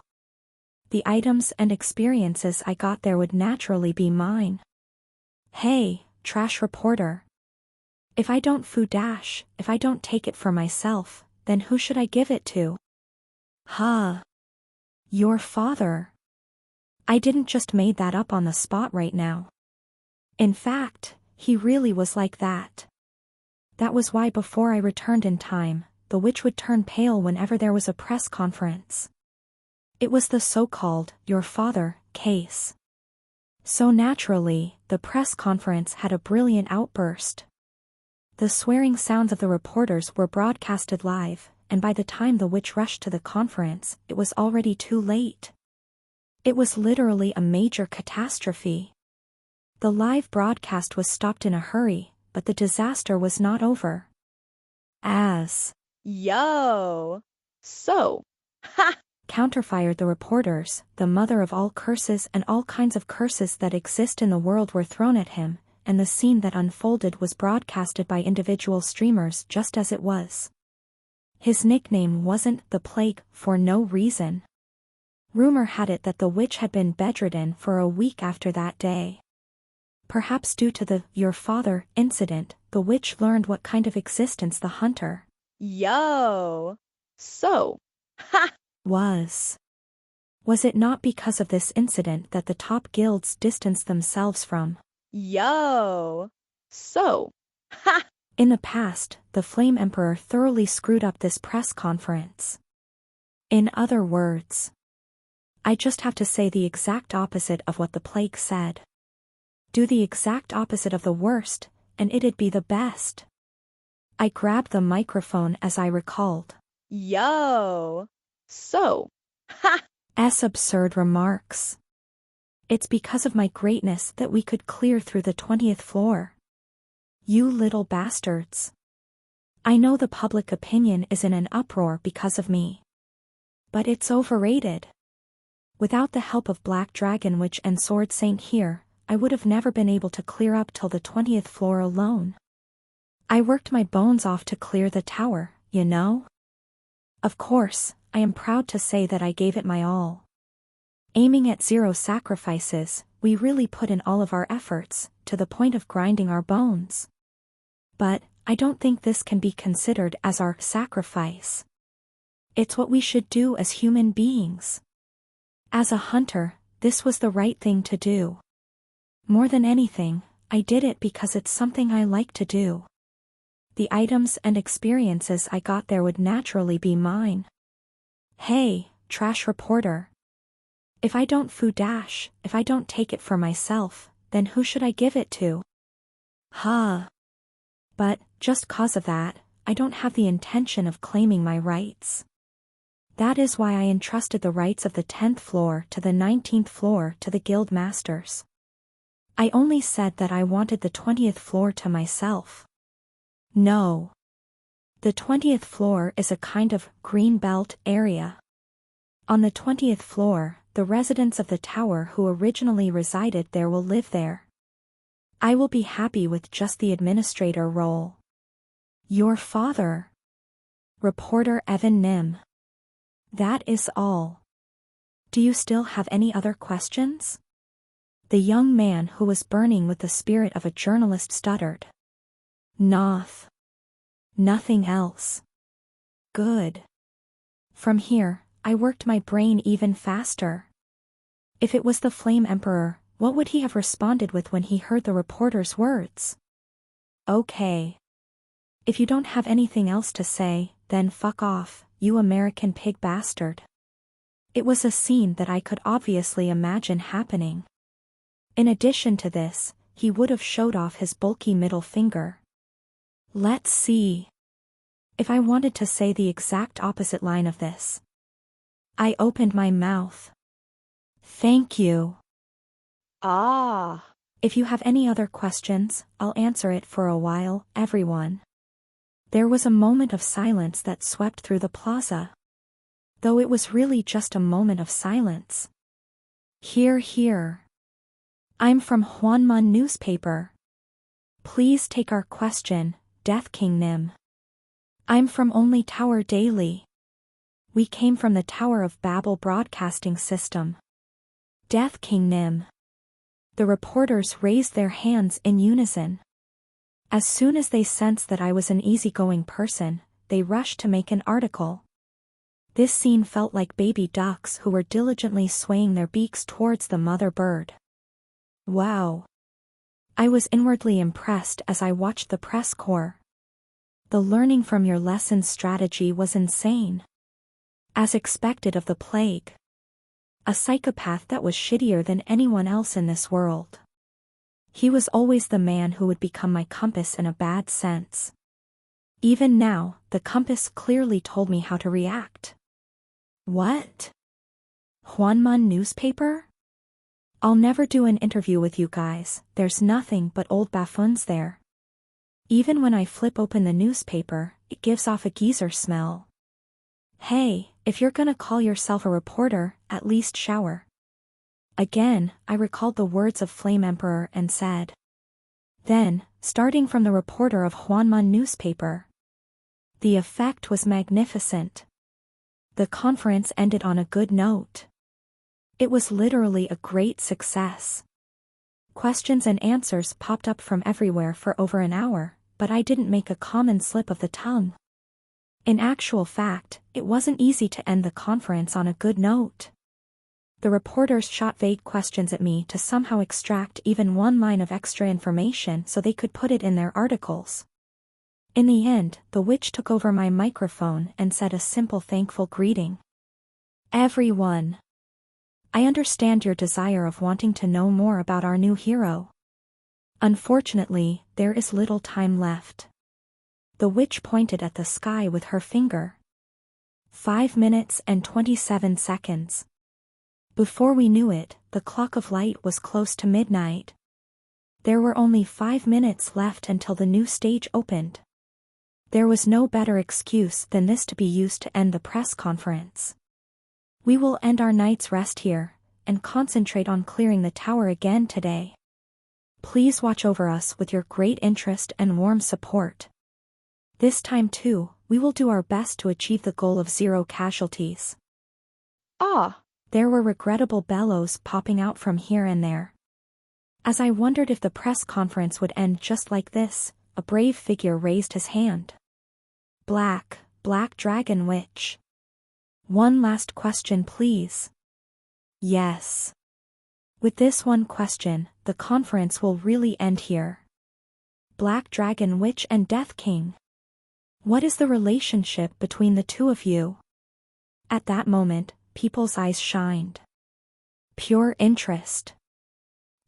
The items and experiences I got there would naturally be mine. Hey, trash reporter. If I don't if I don't take it for myself, then who should I give it to? Huh. Your father. I didn't just made that up on the spot right now. In fact, he really was like that. That was why before I returned in time, the witch would turn pale whenever there was a press conference. It was the so-called, your father, case. So naturally, the press conference had a brilliant outburst. The swearing sounds of the reporters were broadcasted live, and by the time the witch rushed to the conference, it was already too late. It was literally a major catastrophe. The live broadcast was stopped in a hurry, but the disaster was not over. Yo! So, ha! Counterfired the reporters, the mother of all curses and all kinds of curses that exist in the world were thrown at him, and the scene that unfolded was broadcasted by individual streamers just as it was. His nickname wasn't the Plague for no reason. Rumor had it that the witch had been bedridden for a week after that day. Perhaps due to the your father incident, the witch learned what kind of existence the hunter Yo! So, ha! was. Was it not because of this incident that the top guilds distanced themselves from? Yo! So, ha! In the past, the Flame Emperor thoroughly screwed up this press conference. In other words, I just have to say the exact opposite of what the plague said. Do the exact opposite of the worst, and it'd be the best. I grabbed the microphone as I recalled. Yo! So, ha! Absurd remarks. It's because of my greatness that we could clear through the 20th floor. You little bastards. I know the public opinion is in an uproar because of me. But it's overrated. Without the help of Black Dragon Witch and Sword Saint here, I would have never been able to clear up till the 20th floor alone. I worked my bones off to clear the tower, you know? Of course, I am proud to say that I gave it my all. Aiming at 0 sacrifices, we really put in all of our efforts, to the point of grinding our bones. But, I don't think this can be considered as our sacrifice. It's what we should do as human beings. As a hunter, this was the right thing to do. More than anything, I did it because it's something I like to do. The items and experiences I got there would naturally be mine. Hey, trash reporter. If I don't if I don't take it for myself, then who should I give it to? Huh. But, just cause of that, I don't have the intention of claiming my rights. That is why I entrusted the rights of the 10th floor to the 19th floor to the guild masters. I only said that I wanted the 20th floor to myself. No. The 20th floor is a kind of green belt area. On the 20th floor, the residents of the tower who originally resided there will live there. I will be happy with just the administrator role. Your father. Reporter Evan Nim. That is all. Do you still have any other questions? The young man who was burning with the spirit of a journalist stuttered. Noth. Nothing else. Good. From here, I worked my brain even faster. If it was the Flame Emperor, what would he have responded with when he heard the reporter's words? Okay. If you don't have anything else to say, then fuck off, you American pig bastard. It was a scene that I could obviously imagine happening. In addition to this, he would have showed off his bulky middle finger. Let's see. If I wanted to say the exact opposite line of this. I opened my mouth. Thank you. Ah. If you have any other questions, I'll answer it for a while, everyone. There was a moment of silence that swept through the plaza. Though it was really just a moment of silence. Hear, hear. I'm from Hwanmun newspaper. Please take our question, Death King Nim. I'm from Only Tower Daily. We came from the Tower of Babel broadcasting system. Death King Nim. The reporters raised their hands in unison. As soon as they sensed that I was an easygoing person, they rushed to make an article. This scene felt like baby ducks who were diligently swaying their beaks towards the mother bird. Wow. I was inwardly impressed as I watched the press corps. The learning from your lessons strategy was insane. As expected of the plague. A psychopath that was shittier than anyone else in this world. He was always the man who would become my compass in a bad sense. Even now, the compass clearly told me how to react. What? Hwanmun newspaper? I'll never do an interview with you guys, there's nothing but old buffoons there. Even when I flip open the newspaper, it gives off a geezer smell. Hey, if you're gonna call yourself a reporter, at least shower. Again, I recalled the words of Flame Emperor and said. Then, starting from the reporter of Hwanmun newspaper. The effect was magnificent. The conference ended on a good note. It was literally a great success. Questions and answers popped up from everywhere for over an hour, but I didn't make a common slip of the tongue. In actual fact, it wasn't easy to end the conference on a good note. The reporters shot vague questions at me to somehow extract even one line of extra information so they could put it in their articles. In the end, the witch took over my microphone and said a simple thankful greeting. Everyone. I understand your desire of wanting to know more about our new hero. Unfortunately, there is little time left. The witch pointed at the sky with her finger. 5 minutes and 27 seconds. Before we knew it, the clock of light was close to midnight. There were only 5 minutes left until the new stage opened. There was no better excuse than this to be used to end the press conference. We will end our night's rest here, and concentrate on clearing the tower again today. Please watch over us with your great interest and warm support. This time too, we will do our best to achieve the goal of 0 casualties. Ah. There were regrettable bellows popping out from here and there. As I wondered if the press conference would end just like this, a brave figure raised his hand. Black Dragon Witch. One last question, please. Yes. With this one question, the conference will really end here. Black Dragon Witch and Death King. What is the relationship between the two of you? At that moment, people's eyes shined. Pure interest.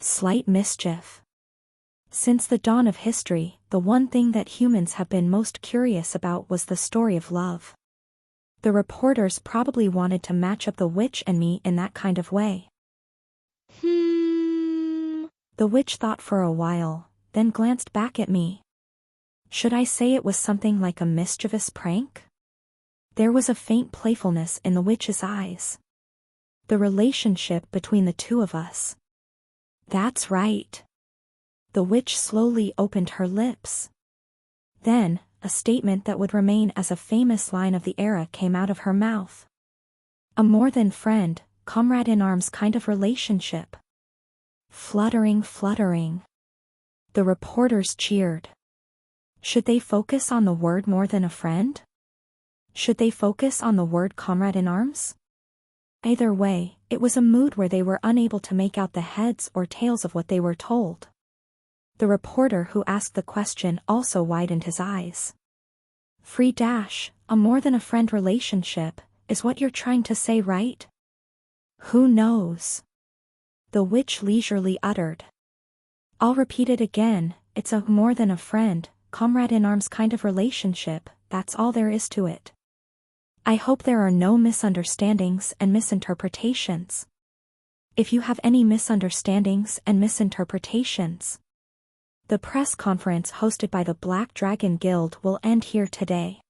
Slight mischief. Since the dawn of history, the one thing that humans have been most curious about was the story of love. The reporters probably wanted to match up the witch and me in that kind of way. The witch thought for a while, then glanced back at me. Should I say it was something like a mischievous prank? There was a faint playfulness in the witch's eyes. The relationship between the two of us. That's right. The witch slowly opened her lips. Then, a statement that would remain as a famous line of the era came out of her mouth. A more than friend, comrade in arms kind of relationship. Fluttering. The reporters cheered. Should they focus on the word more than a friend? Should they focus on the word comrade in arms? Either way, it was a mood where they were unable to make out the heads or tails of what they were told. The reporter who asked the question also widened his eyes. A more than a friend relationship, is what you're trying to say, right? Who knows? The witch leisurely uttered. I'll repeat it again, it's a more than a friend, comrade in arms kind of relationship, that's all there is to it. I hope there are no misunderstandings and misinterpretations. If you have any misunderstandings and misinterpretations, the press conference hosted by the Black Dragon Guild will end here today.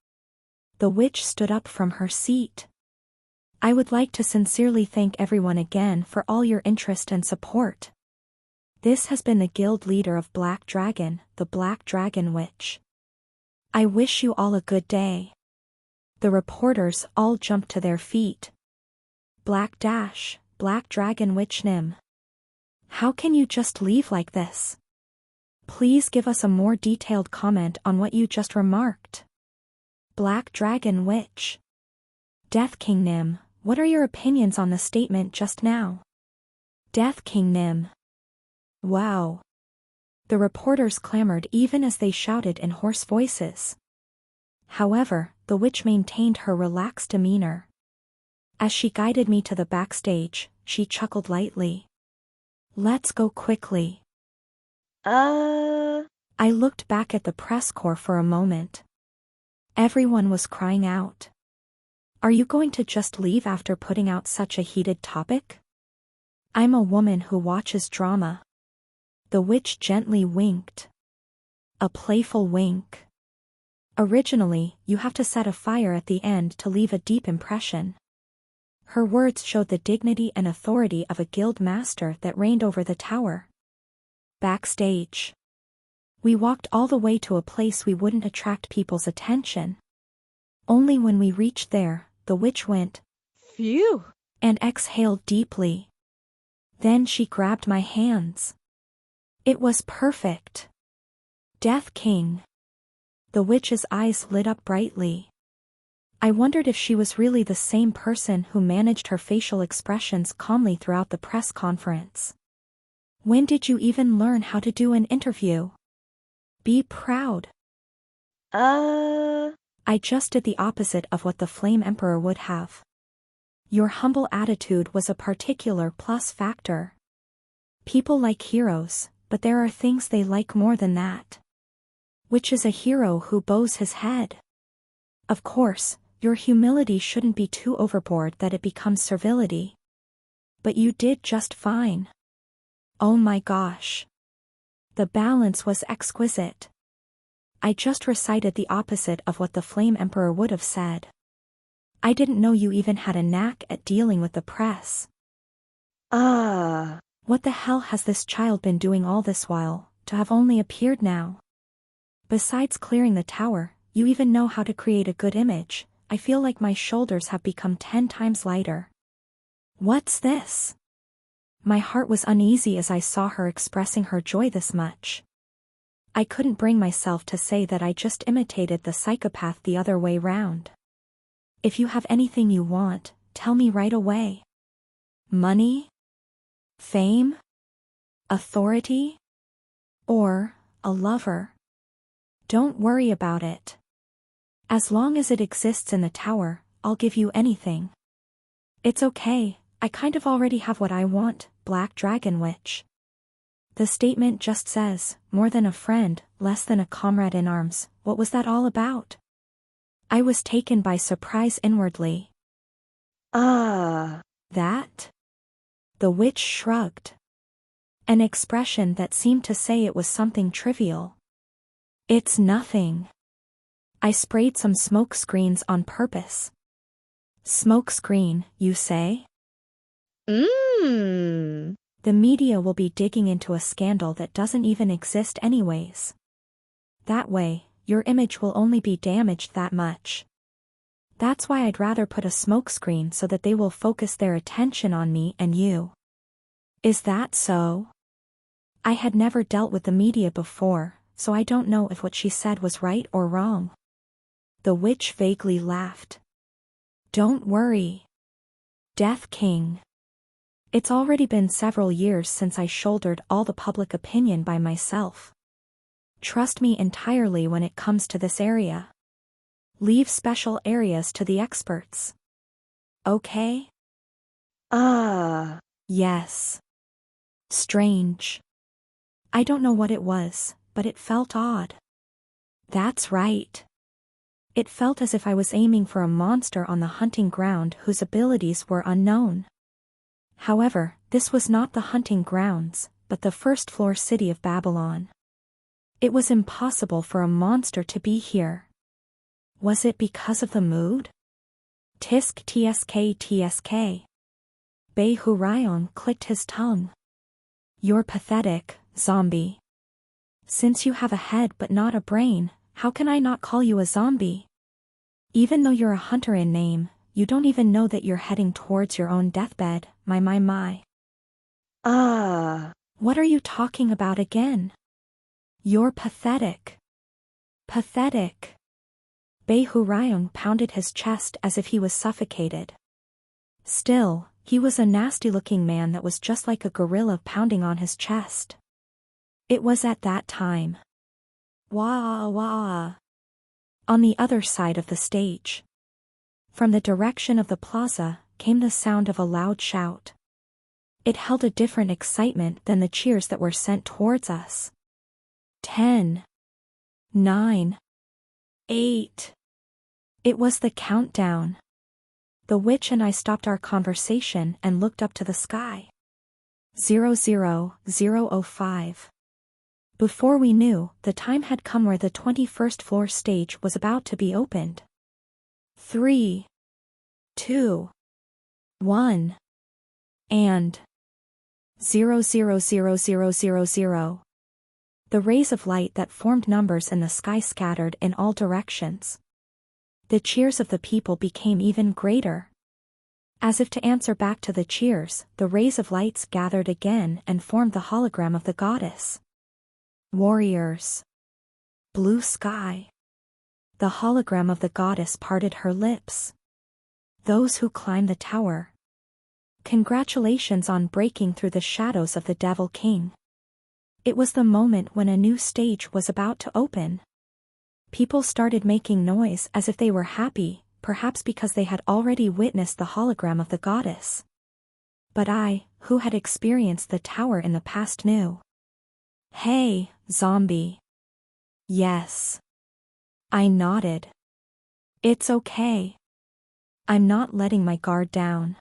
The witch stood up from her seat. I would like to sincerely thank everyone again for all your interest and support. This has been the guild leader of Black Dragon, the Black Dragon Witch. I wish you all a good day. The reporters all jumped to their feet. Black Dragon Witch Nim. How can you just leave like this? Please give us a more detailed comment on what you just remarked. Black Dragon Witch. Death King Nim, what are your opinions on the statement just now? Death King Nim. Wow. The reporters clamored even as they shouted in hoarse voices. However, the witch maintained her relaxed demeanor. As she guided me to the backstage, she chuckled lightly. Let's go quickly. I looked back at the press corps for a moment. Everyone was crying out. Are you going to just leave after putting out such a heated topic? I'm a woman who watches drama. The witch gently winked. A playful wink. Originally, you have to set a fire at the end to leave a deep impression. Her words showed the dignity and authority of a guild master that reigned over the tower. Backstage. We walked all the way to a place we wouldn't attract people's attention. Only when we reached there, the witch went, Phew, and exhaled deeply. Then she grabbed my hands. It was perfect. Death King. The witch's eyes lit up brightly. I wondered if she was really the same person who managed her facial expressions calmly throughout the press conference. When did you even learn how to do an interview? Be proud. I just did the opposite of what the Flame Emperor would have. Your humble attitude was a particular plus factor. People like heroes, but there are things they like more than that. Which is a hero who bows his head. Of course, your humility shouldn't be too overboard that it becomes servility. But you did just fine. Oh my gosh. The balance was exquisite. I just recited the opposite of what the Flame Emperor would have said. I didn't know you even had a knack at dealing with the press. What the hell has this child been doing all this while, to have only appeared now? Besides clearing the tower, you even know how to create a good image. I feel like my shoulders have become 10 times lighter. What's this? My heart was uneasy as I saw her expressing her joy this much. I couldn't bring myself to say that I just imitated the psychopath the other way round. If you have anything you want, tell me right away. Money? Fame? Authority? Or a lover? Don't worry about it. As long as it exists in the tower, I'll give you anything. It's okay, I kind of already have what I want, Black Dragon Witch. The statement just says, more than a friend, less than a comrade in arms. What was that all about? I was taken by surprise inwardly. That? The witch shrugged. An expression that seemed to say it was something trivial. It's nothing. I sprayed some smoke screens on purpose. Smoke screen, you say? The media will be digging into a scandal that doesn't even exist anyways. That way, your image will only be damaged that much. That's why I'd rather put a smokescreen so that they will focus their attention on me and you. Is that so? I had never dealt with the media before, so I don't know if what she said was right or wrong. The witch vaguely laughed. Don't worry. Death King. It's already been several years since I shouldered all the public opinion by myself. Trust me entirely when it comes to this area. Leave special areas to the experts. Okay? Yes. Strange. I don't know what it was, but it felt odd. That's right. It felt as if I was aiming for a monster on the hunting ground whose abilities were unknown. However, this was not the hunting grounds, but the first-floor city of Babylon. It was impossible for a monster to be here. Was it because of the mood? Tisk tsk tsk. Behurayon clicked his tongue. You're pathetic, zombie. Since you have a head but not a brain, how can I not call you a zombie? Even though you're a hunter in name, you don't even know that you're heading towards your own deathbed, my. What are you talking about again? You're pathetic. Pathetic. Behurayon pounded his chest as if he was suffocated. Still, he was a nasty-looking man that was just like a gorilla pounding on his chest. It was at that time. Wah wah. On the other side of the stage. From the direction of the plaza, came the sound of a loud shout. It held a different excitement than the cheers that were sent towards us. 10. 9. 8. It was the countdown. The witch and I stopped our conversation and looked up to the sky. 00005. Before we knew, the time had come where the 21st floor stage was about to be opened. 3. 2. 1. And 0000000. The rays of light that formed numbers in the sky scattered in all directions. The cheers of the people became even greater. As if to answer back to the cheers, the rays of lights gathered again and formed the hologram of the goddess. Warriors. Blue sky. The hologram of the goddess parted her lips. Those who climb the tower. Congratulations on breaking through the shadows of the Devil King. It was the moment when a new stage was about to open. People started making noise as if they were happy, perhaps because they had already witnessed the hologram of the goddess. But I, who had experienced the tower in the past, knew. Hey, zombie. Yes. I nodded. It's okay. I'm not letting my guard down.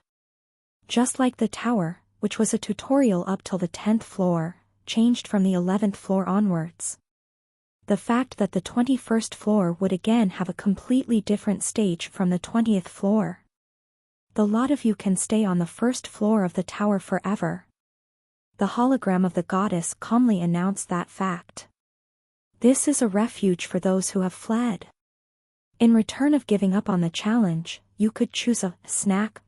Just like the tower, which was a tutorial up till the 10th floor, changed from the 11th floor onwards. The fact that the 21st floor would again have a completely different stage from the 20th floor. The lot of you can stay on the first floor of the tower forever. The hologram of the goddess calmly announced that fact. This is a refuge for those who have fled. In return of giving up on the challenge, you could choose a snack.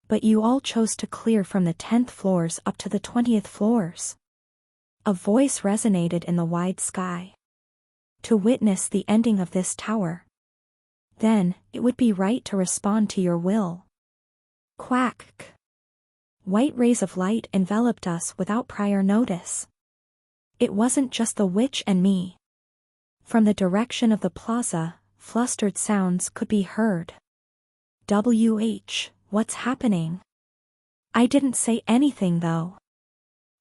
But you all chose to clear from the 10th floors up to the 20th floors. A voice resonated in the wide sky. To witness the ending of this tower. Then, it would be right to respond to your will. Quack. White rays of light enveloped us without prior notice. It wasn't just the witch and me. From the direction of the plaza, flustered sounds could be heard. What's happening? I didn't say anything though.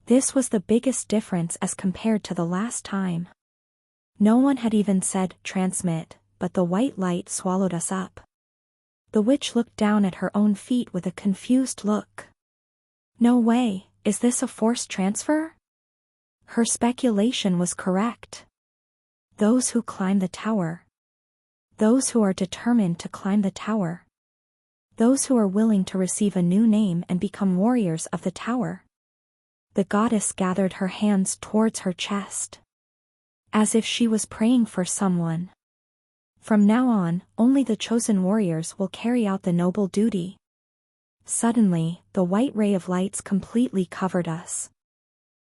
This was the biggest difference as compared to the last time. No one had even said transmit, but the white light swallowed us up. The witch looked down at her own feet with a confused look. No way, is this a forced transfer? Her speculation was correct. Those who climb the tower. Those who are determined to climb the tower. Those who are willing to receive a new name and become warriors of the tower. The goddess gathered her hands towards her chest. As if she was praying for someone. From now on, only the chosen warriors will carry out the noble duty. Suddenly, the white ray of lights completely covered us.